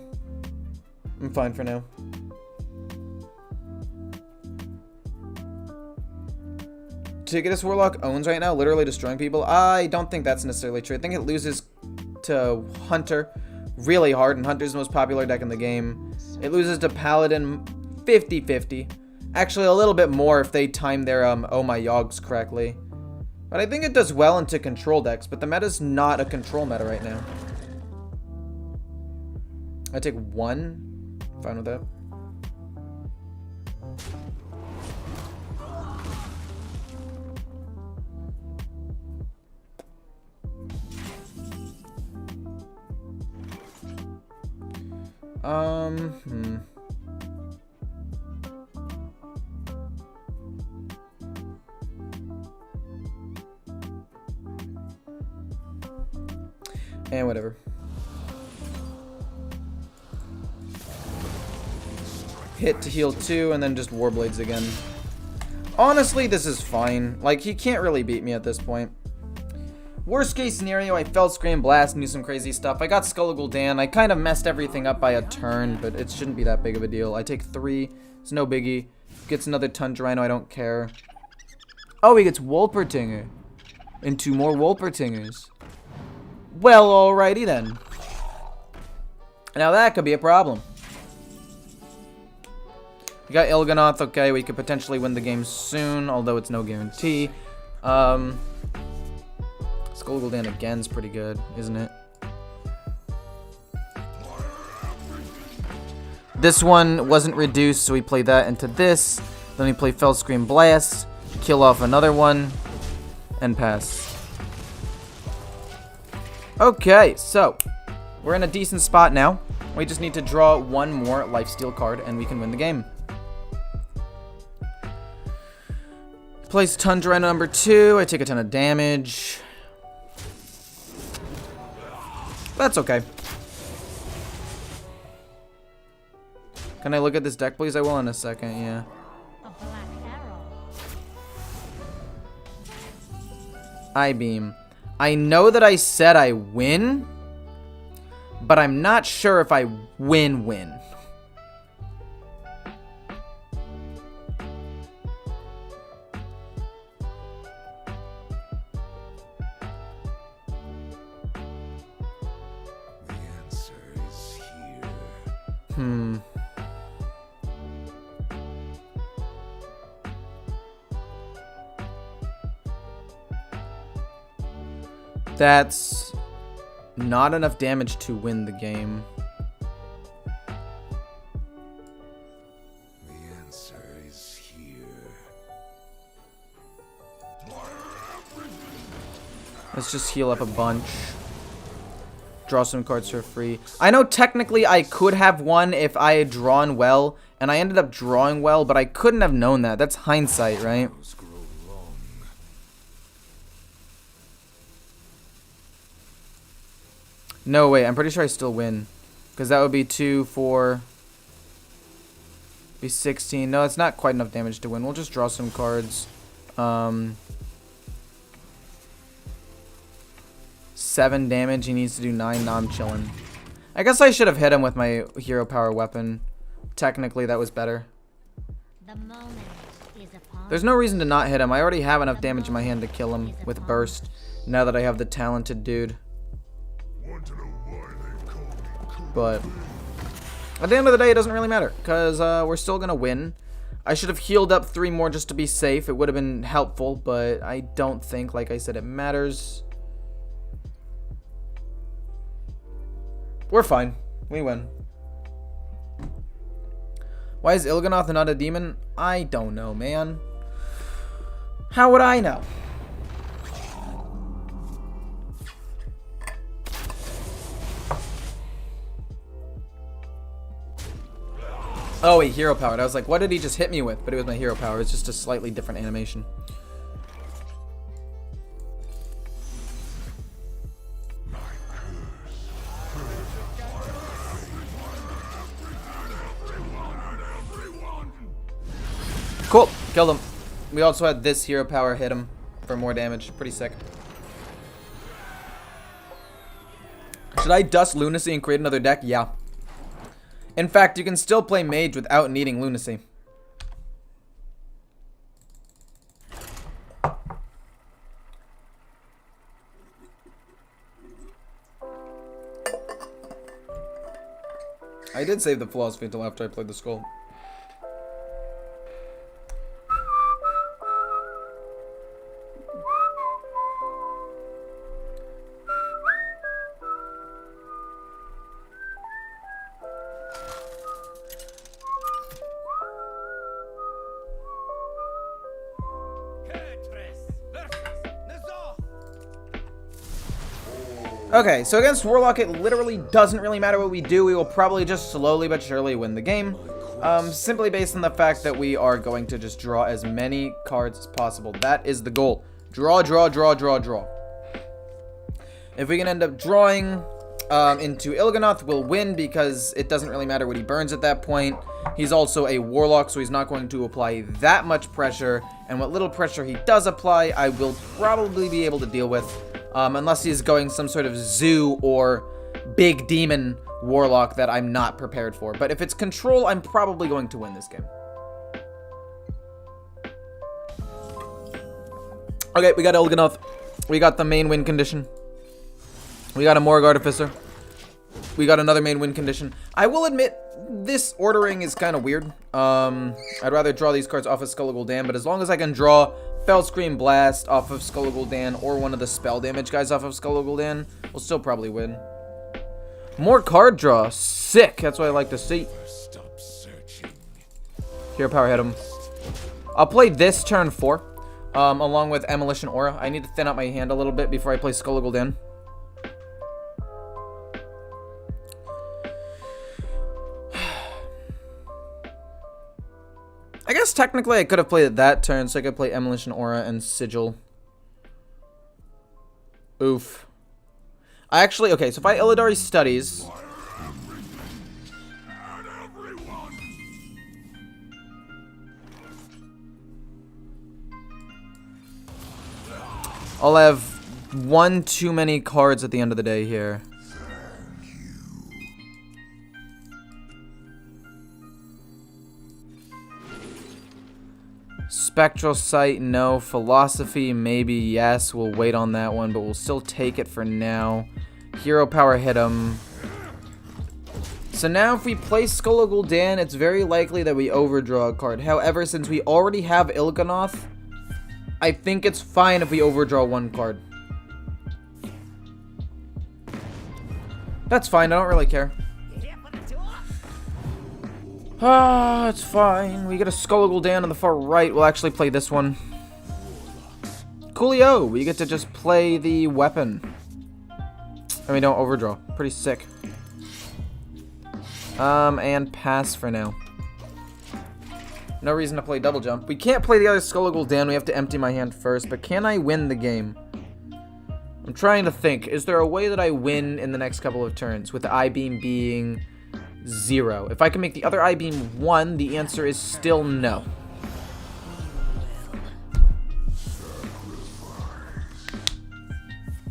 I'm fine for now. Ticketus Warlock owns right now, literally destroying people. I don't think that's necessarily true. I think it loses to Hunter really hard, and Hunter's the most popular deck in the game. It loses to Paladin 50-50. Actually, a little bit more if they time their Oh My Yogs correctly. But I think it does well into control decks, but the meta's not a control meta right now. I take 1. Fine with that. And whatever. Hit to heal 2, and then just Warblades again. Honestly, this is fine. Like, he can't really beat me at this point. Worst case scenario, I felt Scream Blast and do some crazy stuff. I got Skull Gul'dan. I kind of messed everything up by a turn, but it shouldn't be that big of a deal. I take 3. It's no biggie. Gets another Tundra Rhino. I don't care. Oh, he gets Wolpertinger. And 2 more Wolpertingers. Well, alrighty then. Now that could be a problem. We got Il'gynoth. Okay, we could potentially win the game soon, although it's no guarantee. Skull Gul'dan again is pretty good, isn't it? This one wasn't reduced, so we play that into this. Then we play Fellscream Blast, kill off another one, and pass. Okay, so we're in a decent spot now. We just need to draw 1 more lifesteal card, and we can win the game. Place Tundra number 2. I take a ton of damage. That's okay. Can I look at this deck, please? I will in a second, yeah. A black arrow. I-beam. I know that I said I win, but I'm not sure if I win. The answer is here. That's not enough damage to win the game. The answer is here. Let's just heal up a bunch. Draw some cards for free. I know technically I could have won if I had drawn well, and I ended up drawing well, but I couldn't have known that. That's hindsight, right? Those grow long. No, wait, I'm pretty sure I still win. Because that would be 2, 4, be 16. No, it's not quite enough damage to win. We'll just draw some cards. 7 damage. He needs to do 9. Now I'm chilling. I guess I should have hit him with my hero power weapon. Technically, that was better. The moment is upon. There's no reason to not hit him. I already have enough damage in my hand to kill him with burst. Now that I have the talented dude. Want to know why they call me Cool? But at the end of the day, it doesn't really matter. Because we're still going to win. I should have healed up 3 more just to be safe. It would have been helpful. But I don't think, like I said, it matters. We're fine. We win. Why is Il'gynoth not a demon? I don't know, man. How would I know? Oh, wait, hero powered. I was like, what did he just hit me with? But it was my hero power. It's just a slightly different animation. Cool. Killed him. We also had this hero power hit him for more damage. Pretty sick. Should I dust Lunacy and create another deck? Yeah. In fact, you can still play Mage without needing Lunacy. I did save the philosophy until after I played the skull. Okay, so against Warlock, it literally doesn't really matter what we do. We will probably just slowly but surely win the game. Simply based on the fact that we are going to just draw as many cards as possible. That is the goal. Draw, draw, draw, draw, draw. If we can end up drawing into Il'gynoth, we'll win because it doesn't really matter what he burns at that point. He's also a Warlock, so he's not going to apply that much pressure. And what little pressure he does apply, I will probably be able to deal with. Unless he's going some sort of zoo or big demon Warlock that I'm not prepared for. But if it's control, I'm probably going to win this game. Okay, we got Il'gynoth. We got the main win condition. We got a Morg Artificer. We got another main win condition. I will admit, this ordering is kind of weird. I'd rather draw these cards off of Skull of Gul'dan, but as long as I can draw Fell Scream Blast off of Skull of Gul'dan or one of the spell damage guys off of Skull of Gul'dan, we'll still probably win. More card draw. Sick. That's what I like to see. Stop searching. Hero power hit him. I'll play this turn 4, along with Emolition Aura. I need to thin out my hand a little bit before I play Skull of Gul'dan. technically I could have played it that turn, so I could play Emolition Aura and Sigil. Oof. I actually, okay, so if I Illidari Studies... I'll have one too many cards at the end of the day here. Spectral Sight, no. Philosophy, maybe, yes. We'll wait on that one, but we'll still take it for now. Hero Power hit him. So now if we play Skull of Gul'dan, it's very likely that we overdraw a card. However, since we already have Il'gynoth, I think it's fine if we overdraw one card. That's fine, I don't really care. Ah, it's fine. We get a Skull of Gul'dan on the far right. We'll actually play this one. Coolio! We get to just play the weapon. And we don't overdraw. Pretty sick. And pass for now. No reason to play double jump. We can't play the other Skull of Gul'dan. We have to empty my hand first. But can I win the game? I'm trying to think. Is there a way that I win in the next couple of turns? With the I-Beam being 0. If I can make the other I-Beam 1, the answer is still no.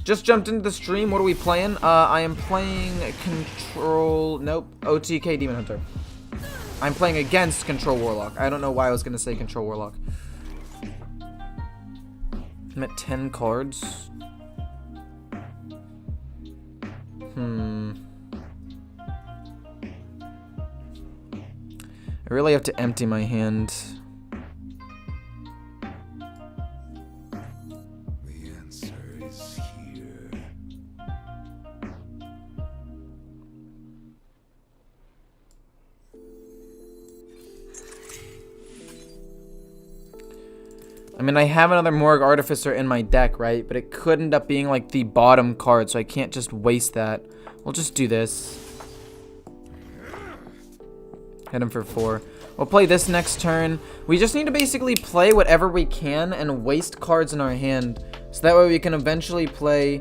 Just jumped into the stream. What are we playing? I am playing Control... Nope. OTK Demon Hunter. I'm playing against Control Warlock. I don't know why I was going to say Control Warlock. I'm at 10 cards. I really have to empty my hand. The answer is here. I mean, I have another Morgue Artificer in my deck, right? But it could end up being like the bottom card, so I can't just waste that. We'll just do this. Hit him for 4. We'll play this next turn. We just need to basically play whatever we can and waste cards in our hand. So that way we can eventually play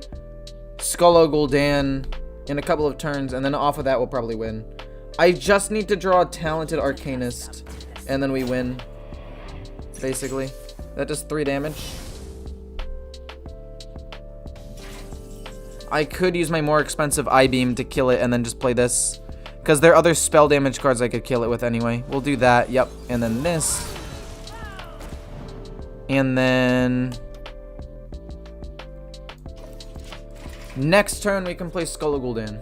Skull of Gul'dan in a couple of turns, and then off of that we'll probably win. I just need to draw a Talented Arcanist, and then we win. Basically. That does 3 damage. I could use my more expensive I-Beam to kill it and then just play this. Because there are other spell damage cards I could kill it with anyway. We'll do that, yep. And then this. And then... next turn we can play Skull of Gul'dan.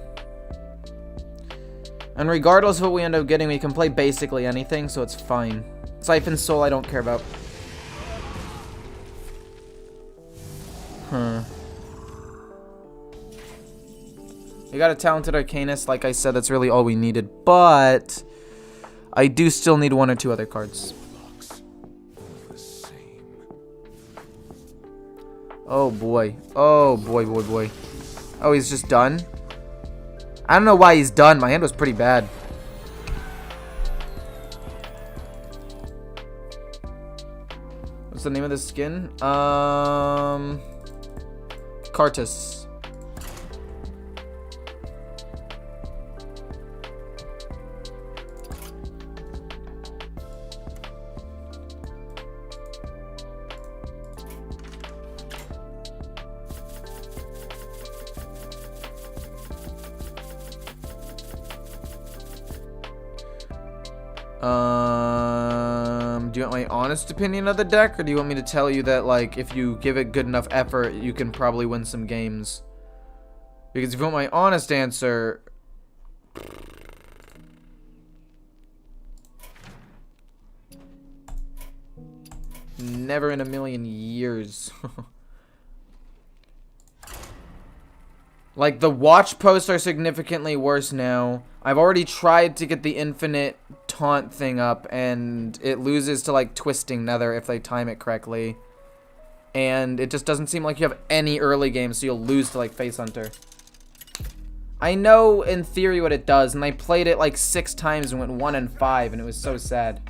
And regardless of what we end up getting, we can play basically anything, so it's fine. Siphon Soul I don't care about. We got a Talented Arcanist. Like I said, that's really all we needed. But I do still need 1 or 2 other cards. Oh boy. Oh boy, boy, boy. Oh, he's just done? I don't know why he's done. My hand was pretty bad. What's the name of this skin? Kartus. Do you want my honest opinion of the deck, or do you want me to tell you that, like, if you give it good enough effort, you can probably win some games? Because if you want my honest answer... never in a million years. Like, the watch posts are significantly worse now. I've already tried to get the infinite taunt thing up, and it loses to, like, Twisting Nether if they time it correctly. And it just doesn't seem like you have any early game, so you'll lose to, like, Face Hunter. I know, in theory, what it does, and I played it, like, 6 times and went 1 and 5, and it was so sad.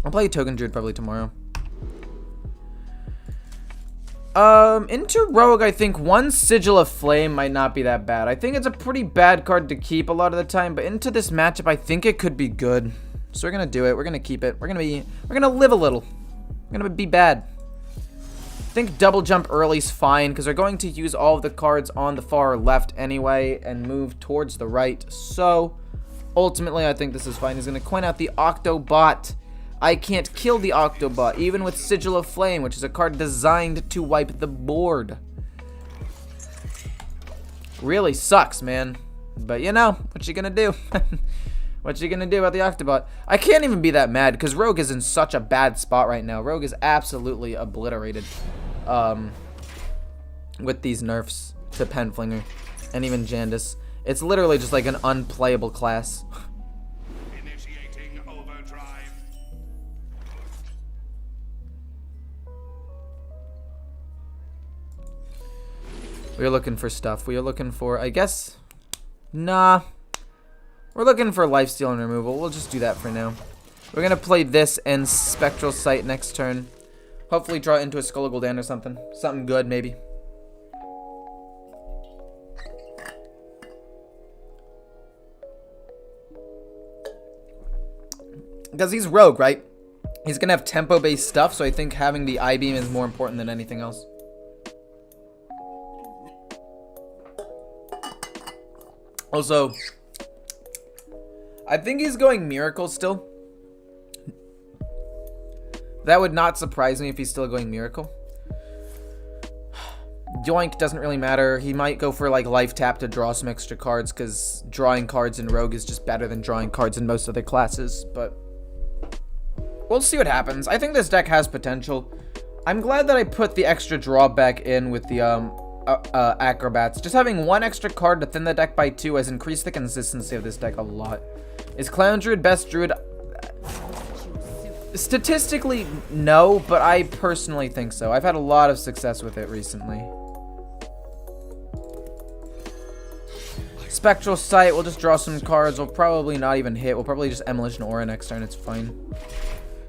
I'll play Token Druid probably tomorrow. Into Rogue, I think one Sigil of Flame might not be that bad. I think it's a pretty bad card to keep a lot of the time, but into this matchup, I think it could be good. So we're gonna do it. We're gonna keep it. We're gonna live a little. We're gonna be bad. I think double jump early is fine because we're going to use all of the cards on the far left anyway and move towards the right. So ultimately, I think this is fine. He's gonna coin out the Octobot. I can't kill the Octobot, even with Sigil of Flame, which is a card designed to wipe the board. Really sucks, man. But you know, what you gonna do? What you gonna do about the Octobot? I can't even be that mad, because Rogue is in such a bad spot right now. Rogue is absolutely obliterated with these nerfs to Penflinger and even Jandis. It's literally just like an unplayable class. We're looking for stuff. We are looking for, I guess, nah. We're looking for lifesteal and removal. We'll just do that for now. We're going to play this and Spectral Sight next turn. Hopefully draw into a Skull of Gul'dan or something. Something good, maybe. Because he's Rogue, right? He's going to have tempo-based stuff, so I think having the I-Beam is more important than anything else. Also, I think he's going Miracle still. That would not surprise me if he's still going Miracle. Yoink doesn't really matter. He might go for like Life Tap to draw some extra cards because drawing cards in Rogue is just better than drawing cards in most other classes. But we'll see what happens. I think this deck has potential. I'm glad that I put the extra drawback in with the Acrobats. Just having one extra card to thin the deck by 2 has increased the consistency of this deck a lot. Is Clown Druid best Druid? Statistically, no, but I personally think so. I've had a lot of success with it recently. Spectral Sight, we'll just draw some cards. We'll probably not even hit. We'll probably just Emolition Aura next turn. It's fine.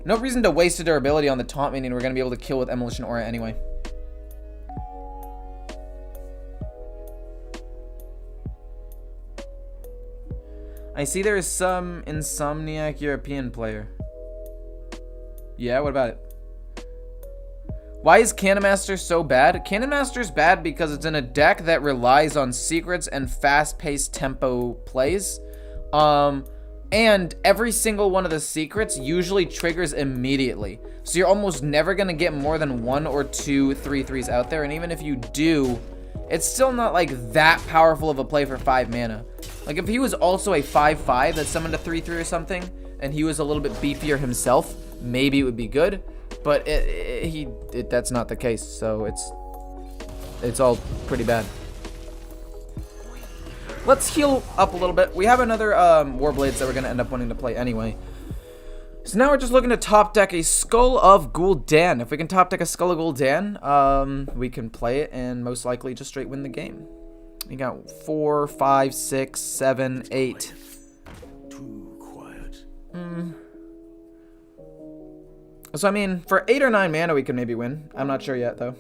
No reason to waste a durability on the taunt minion. We're going to be able to kill with Emolition Aura anyway. I see there is some Insomniac European player. Yeah, what about it? Why is Cannon Master so bad? Cannon Master's bad because it's in a deck that relies on secrets and fast-paced tempo plays. And every single one of the secrets usually triggers immediately. So you're almost never going to get more than 1 or 2 3/3s out there. And even if you do, it's still not like that powerful of a play for 5 mana. Like if he was also a 5/5 that summoned a 3/3 or something, and he was a little bit beefier himself, maybe it would be good. But that's not the case, so it's all pretty bad. Let's heal up a little bit. We have another Warblades that we're gonna end up wanting to play anyway. So now we're just looking to top deck a Skull of Gul'dan. If we can top deck a Skull of Gul'dan, we can play it and most likely just straight win the game. We got 4, 5, 6, 7, 8. Too quiet. So I mean, for 8 or 9 mana, we can maybe win. I'm not sure yet, though.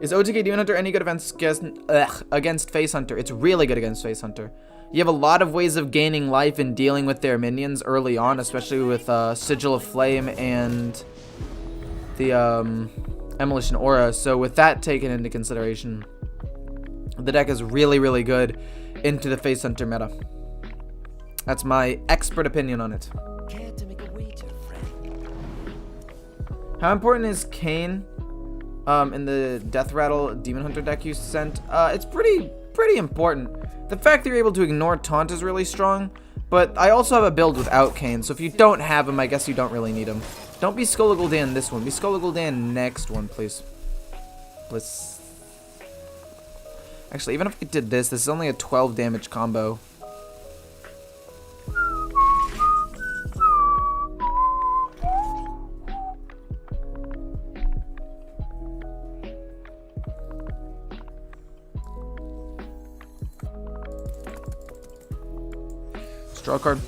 Is OTK Demon Hunter any good against Face Hunter? It's really good against Face Hunter. You have a lot of ways of gaining life and dealing with their minions early on, especially with Sigil of Flame and the Emolition Aura. So with that taken into consideration, the deck is really, really good into the Face Hunter meta. That's my expert opinion on it. Care to make a wager, friend? How important is Kayn in the Death Rattle Demon Hunter deck you sent? It's pretty important. The fact that you're able to ignore Taunt is really strong, but I also have a build without Kayn, so if you don't have him, I guess you don't really need him. Don't be Skull of Gul'dan this one. Be Skull of Gul'dan next one, please. Please. Actually, even if I did this is only a 12 damage combo. Draw a card.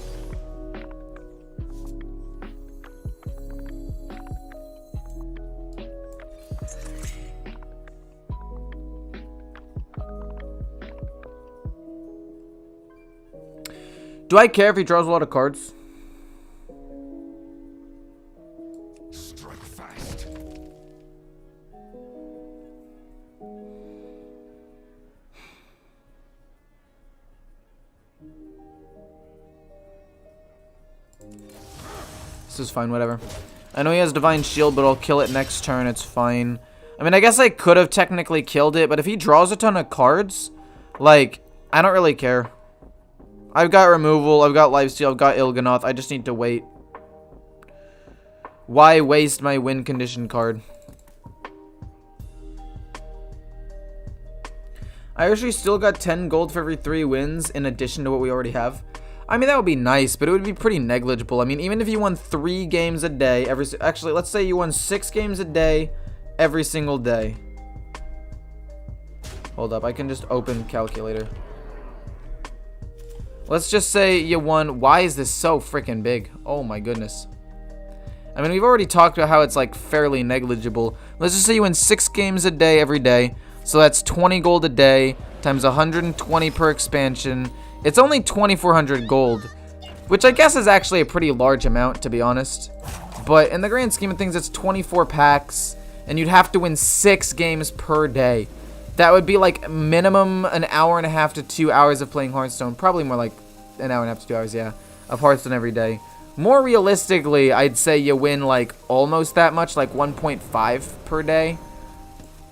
Do I care if he draws a lot of cards? Strike fast. This is fine, whatever. I know he has Divine Shield, but I'll kill it next turn. It's fine. I mean, I guess I could have technically killed it, but if he draws a ton of cards, like, I don't really care. I've got removal, I've got lifesteal, I've got Il'gynoth. I just need to wait. Why waste my win condition card? I actually still got 10 gold for every 3 wins in addition to what we already have. I mean, that would be nice, but it would be pretty negligible. I mean, even if you won 3 games a day, actually, let's say you won 6 games a day every single day. Hold up, I can just open calculator. Let's just say you won. Why is this so freaking big? Oh my goodness. I mean, we've already talked about how it's like fairly negligible. Let's just say you win 6 games a day every day. So that's 20 gold a day times 120 per expansion. It's only 2,400 gold, which I guess is actually a pretty large amount, to be honest. But in the grand scheme of things, it's 24 packs, and you'd have to win 6 games per day. That would be like minimum an hour and a half to 2 hours of playing Hearthstone. Probably more like an hour and a half to 2 hours, yeah, of Hearthstone every day. More realistically, I'd say you win like almost that much, like 1.5 per day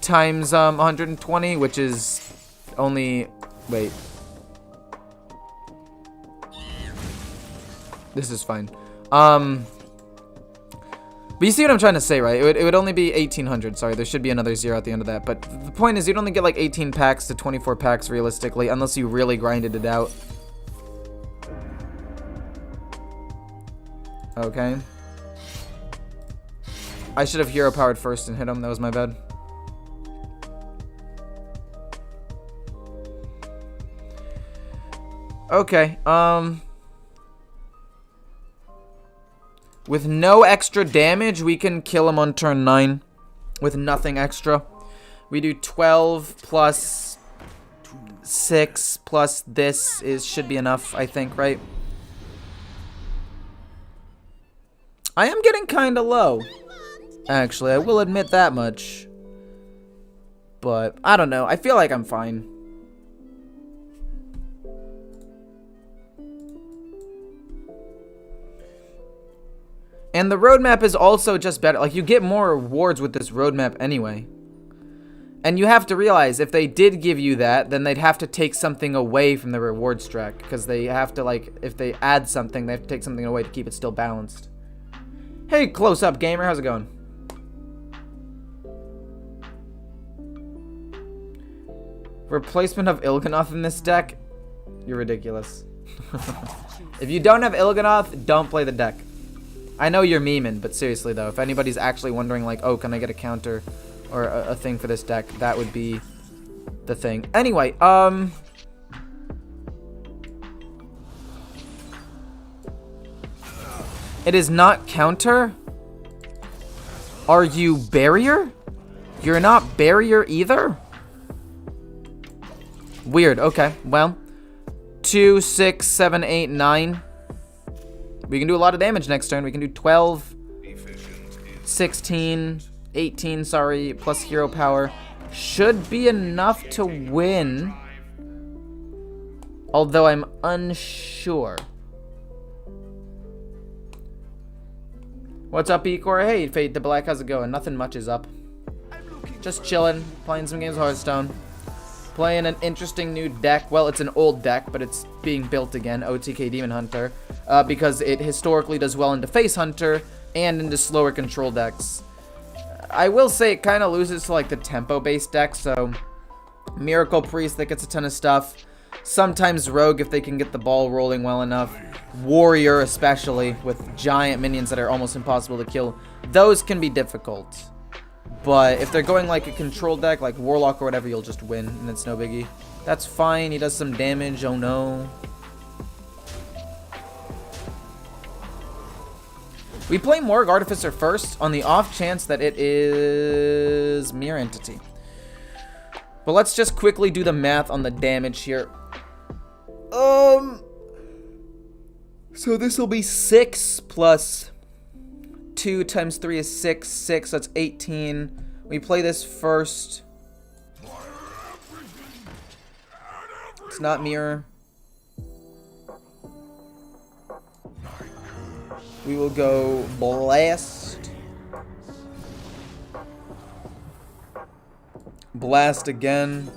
times 120, which is only, wait. This is fine. But you see what I'm trying to say, right? It would only be 1,800. Sorry, there should be another 0 at the end of that. But the point is, you'd only get like 18 packs to 24 packs realistically, unless you really grinded it out. Okay. I should have hero powered first and hit him. That was my bad. Okay. With no extra damage, we can kill him on turn 9 with nothing extra. We do 12 plus 6 plus this should be enough, I think, right? I am getting kind of low. Actually, I will admit that much. But, I don't know. I feel like I'm fine. And the roadmap is also just better. Like, you get more rewards with this roadmap anyway. And you have to realize, if they did give you that, then they'd have to take something away from the rewards track. Because they have to, like, if they add something, they have to take something away to keep it still balanced. Hey, close-up gamer, how's it going? Replacement of Il'gynoth in this deck? You're ridiculous. If you don't have Il'gynoth, don't play the deck. I know you're memeing, but seriously though, if anybody's actually wondering like, oh, can I get a counter or a thing for this deck, that would be the thing. Anyway, it is not counter? Are you barrier? You're not barrier either? Weird, okay, well. 2, 6, 7, 8, 9. We can do a lot of damage next turn. We can do 12, 16, 18, sorry, plus hero power. Should be enough to win. Although I'm unsure. What's up, Ecor? Hey, Fate the Black, how's it going? Nothing much is up. Just chilling, playing some games of Hearthstone. Playing an interesting new deck. Well, it's an old deck, but it's being built again. OTK Demon Hunter. Because it historically does well into Face Hunter and into slower control decks. I will say it kind of loses to like the tempo-based deck. So, Miracle Priest that gets a ton of stuff. Sometimes Rogue if they can get the ball rolling well enough. Warrior especially with giant minions that are almost impossible to kill. Those can be difficult. But if they're going like a control deck, like Warlock or whatever, you'll just win, and it's no biggie. That's fine, he does some damage, oh no. We play Morgue Artificer first, on the off chance that it is Mirror Entity. But let's just quickly do the math on the damage here. So this will be 6 plus 2 times 3 is 6. 6, that's 18. We play this first. It's not mirror. We will go blast. Blast again.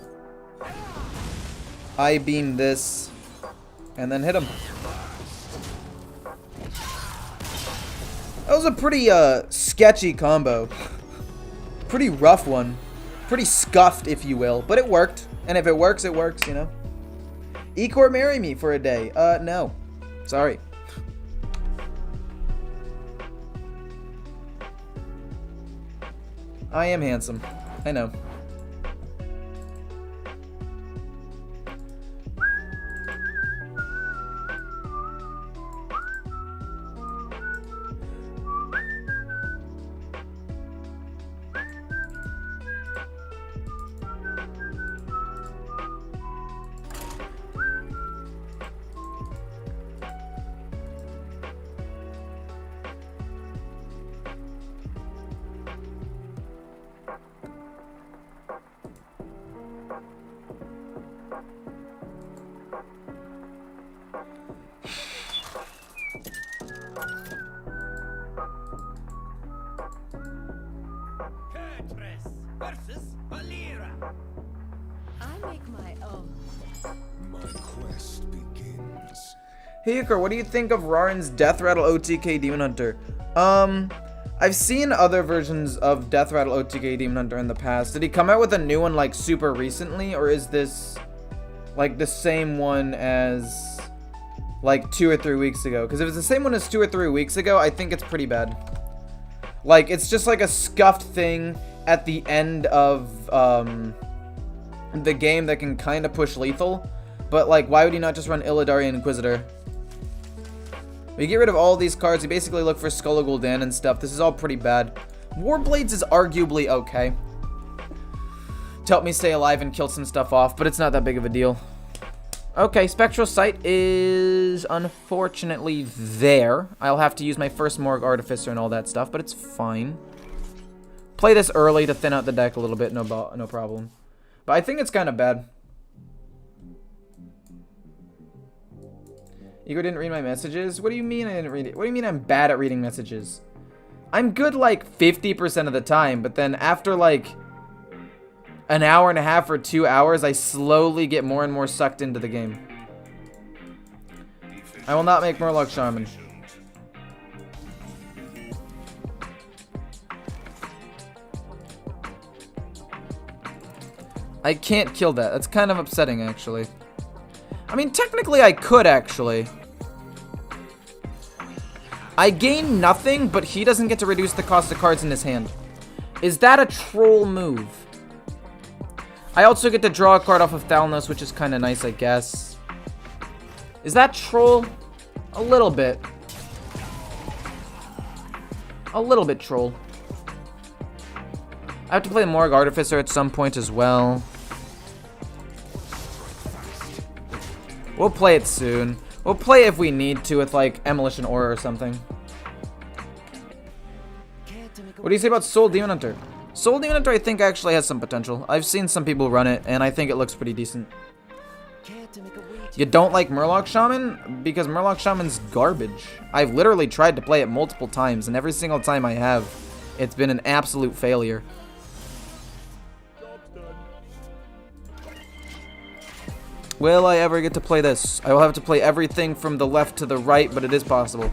I beam this. And then hit him. That was a pretty sketchy combo. Pretty rough one. Pretty scuffed, if you will. But it worked. And if it works, you know. Ecor, marry me for a day. No. Sorry. I am handsome. I know. Versus Valera. I make my own. My quest begins. Hey Iker, what do you think of Raren's Death Rattle OTK Demon Hunter? I've seen other versions of Death Rattle OTK Demon Hunter in the past. Did he come out with a new one like super recently, or is this like the same one as like 2 or 3 weeks ago? Because if it's the same one as 2 or 3 weeks ago, I think it's pretty bad. Like, it's just like a scuffed thing at the end of the game that can kind of push lethal. But like, why would you not just run Illidarian Inquisitor? We get rid of all these cards. We basically look for Skull of Gul'dan and stuff. This is all pretty bad. Warblades is arguably okay to help me stay alive and kill some stuff off, but it's not that big of a deal. Okay, Spectral Sight is unfortunately there. I'll have to use my first Morgue Artificer and all that stuff, but it's fine. Play this early to thin out the deck a little bit, no problem. But I think it's kind of bad. Igor didn't read my messages? What do you mean I didn't read it? What do you mean I'm bad at reading messages? I'm good like 50% of the time, but then after like an hour and a half or 2 hours, I slowly get more and more sucked into the game. I will not make Murloc Shaman. I can't kill that. That's kind of upsetting, actually. I mean, technically I could, actually. I gain nothing, but he doesn't get to reduce the cost of cards in his hand. Is that a troll move? I also get to draw a card off of Thalnos, which is kind of nice, I guess. Is that troll? A little bit. A little bit troll. I have to play Morgue Artificer at some point as well. We'll play it soon. We'll play it if we need to with like Emolition Aura or something. What do you say about Soul Demon Hunter? Soul Demon Hunter I think actually has some potential. I've seen some people run it and I think it looks pretty decent. You don't like Murloc Shaman? Because Murloc Shaman's garbage. I've literally tried to play it multiple times and every single time I have, it's been an absolute failure. Will I ever get to play this? I will have to play everything from the left to the right, but it is possible.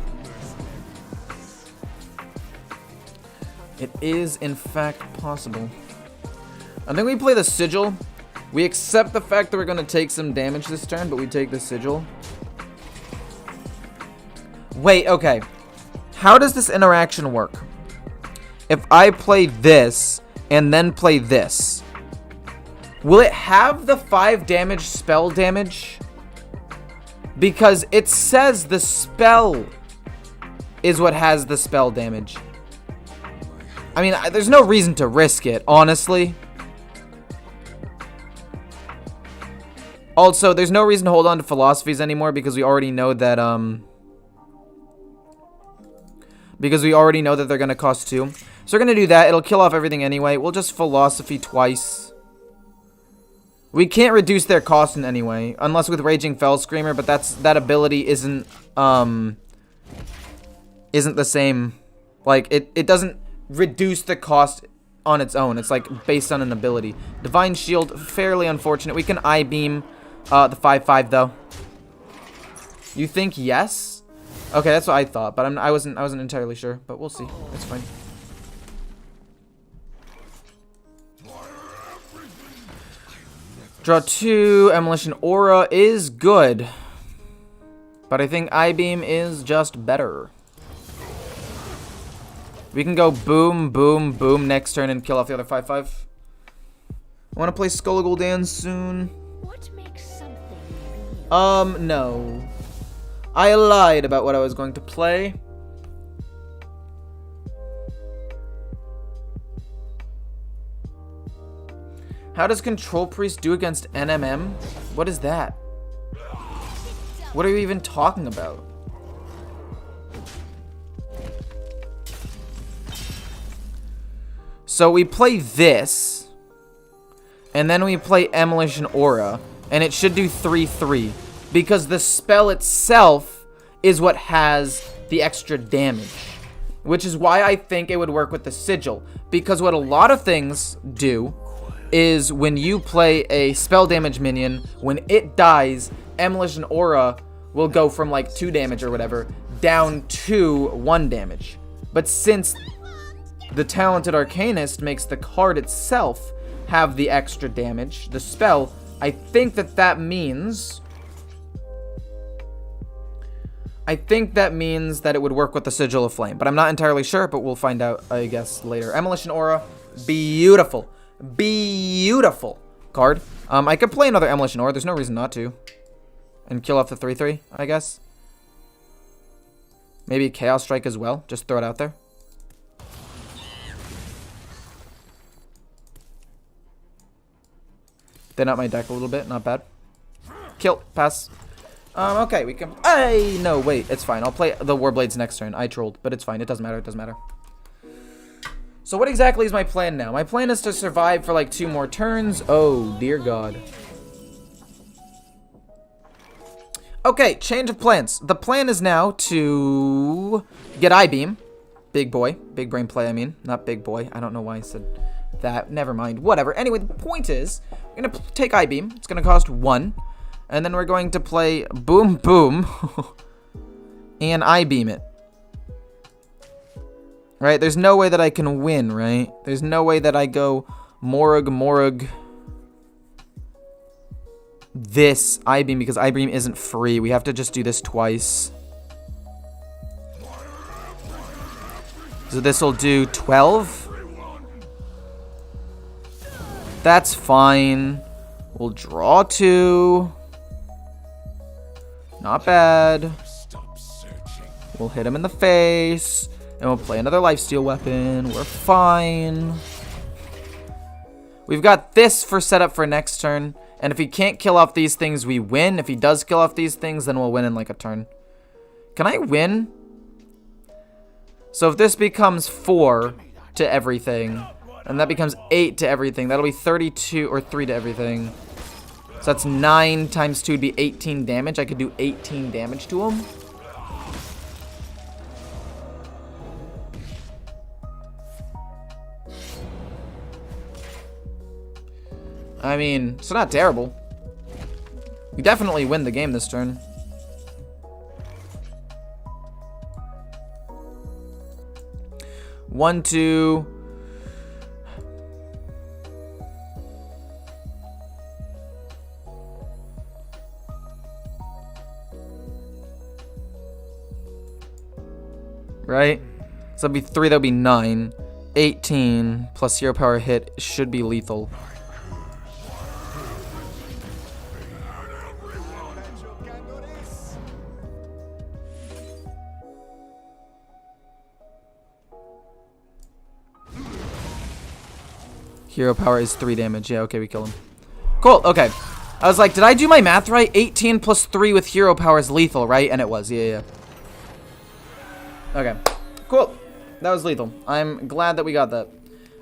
It is, in fact, possible. I think we play the Sigil. We accept the fact that we're going to take some damage this turn, but we take the Sigil. Wait, okay. How does this interaction work? If I play this, and then play this, will it have the 5 damage spell damage? Because it says the spell is what has the spell damage. I mean, there's no reason to risk it, honestly. Also, there's no reason to hold on to philosophies anymore because we already know that, because we already know that they're going to cost 2. So we're going to do that. It'll kill off everything anyway. We'll just Philosophy twice. We can't reduce their cost in any way, unless with Raging Fell Screamer, but that ability isn't the same. Like, it doesn't reduce the cost on its own. It's like based on an ability. Divine Shield, fairly unfortunate. We can I-beam the 5/5 though. You think yes? Okay, that's what I thought, but I wasn't entirely sure, but we'll see. It's fine. Draw 2, Emolition Aura is good. But I think I-beam is just better. We can go boom, boom, boom next turn and kill off the other 5/5. I want to play Skull Gul'dan soon. What makes something No. I lied about what I was going to play. How does Control Priest do against NMM? What is that? What are you even talking about? So we play this, and then we play Emolition Aura, and it should do 3/3, because the spell itself is what has the extra damage, which is why I think it would work with the Sigil, because what a lot of things do is when you play a spell damage minion, when it dies, Emolition Aura will go from like 2 damage or whatever down to 1 damage. But since the Talented Arcanist makes the card itself have the extra damage, the spell, I think that means that it would work with the Sigil of Flame, but I'm not entirely sure, but we'll find out, I guess, later. Emolition Aura, beautiful. Beautiful card. I could play another Emolition Aura, there's no reason not to. And kill off the 3/3, I guess. Maybe Chaos Strike as well, just throw it out there. Thin out my deck a little bit, not bad. Kill, pass. Okay, we can. Hey, no, wait, it's fine. I'll play the Warblades next turn. I trolled, but it's fine. It doesn't matter. It doesn't matter. So, what exactly is my plan now? My plan is to survive for like 2 more turns. Oh, dear God. Okay, change of plans. The plan is now to get I-beam. Big boy. Big brain play, I mean. Not big boy. I don't know why I said that. Never mind. Whatever. Anyway, the point is, we're going to take I-beam. It's going to cost 1. And then we're going to play Boom Boom. And I-beam it. Right? There's no way that I can win, right? There's no way that I go Morug. This I-beam, because I-beam isn't free. We have to just do this twice. So this will do 12. That's fine. We'll draw 2. Not bad. We'll hit him in the face. And we'll play another lifesteal weapon. We're fine. We've got this for setup for next turn. And if he can't kill off these things, we win. If he does kill off these things, then we'll win in like a turn. Can I win? So if this becomes 4 to everything, and that becomes 8 to everything, that'll be 32 or 3 to everything. So that's 9 times 2 would be 18 damage. I could do 18 damage to him. I mean, it's not terrible. We definitely win the game this turn. One, two. Right? So that'd be 3, that'd be 9. 18 plus hero power hit should be lethal. Hero power is 3 damage. Yeah, okay, we kill him. Cool, okay. I was like, did I do my math right? 18 plus 3 with hero power is lethal, right? And it was, yeah. Okay. Cool. That was lethal. I'm glad that we got that.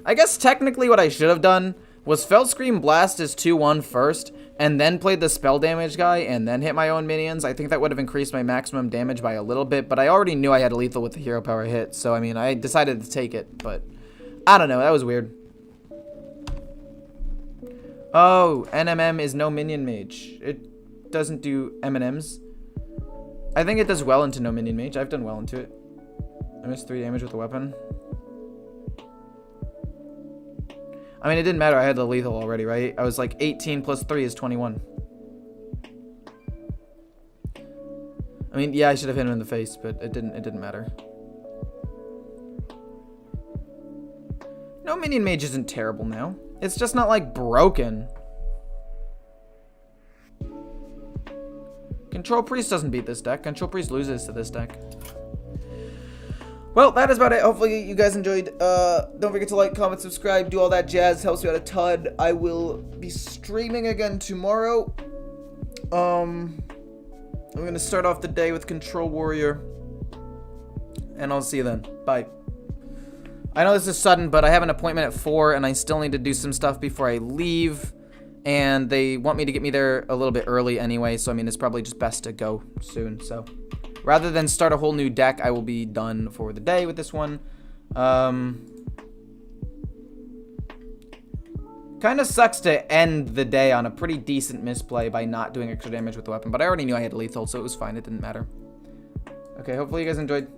I guess technically what I should have done was Feldscream Blast as 2-1 first, and then played the spell damage guy, and then hit my own minions. I think that would have increased my maximum damage by a little bit, but I already knew I had a lethal with the hero power hit, so I mean, I decided to take it, but I don't know, that was weird. Oh, NMM is no minion mage. It doesn't do M&Ms. I think it does well into no minion mage. I've done well into it. I missed 3 damage with the weapon. I mean, it didn't matter. I had the lethal already, right? I was like 18 plus 3 is 21. I mean, yeah, I should have hit him in the face, but it didn't matter. No minion mage isn't terrible now. It's just not like broken. Control Priest doesn't beat this deck. Control Priest loses to this deck. Well, that is about it. Hopefully you guys enjoyed. Don't forget to like, comment, subscribe, do all that jazz. Helps me out a ton. I will be streaming again tomorrow. I'm going to start off the day with Control Warrior. And I'll see you then. Bye. I know this is sudden, but I have an appointment at 4, and I still need to do some stuff before I leave. And they want me to get me there a little bit early anyway, so I mean, it's probably just best to go soon, so. Rather than start a whole new deck, I will be done for the day with this one. Kind of sucks to end the day on a pretty decent misplay by not doing extra damage with the weapon, but I already knew I had lethal, so it was fine. It didn't matter. Okay, hopefully you guys enjoyed.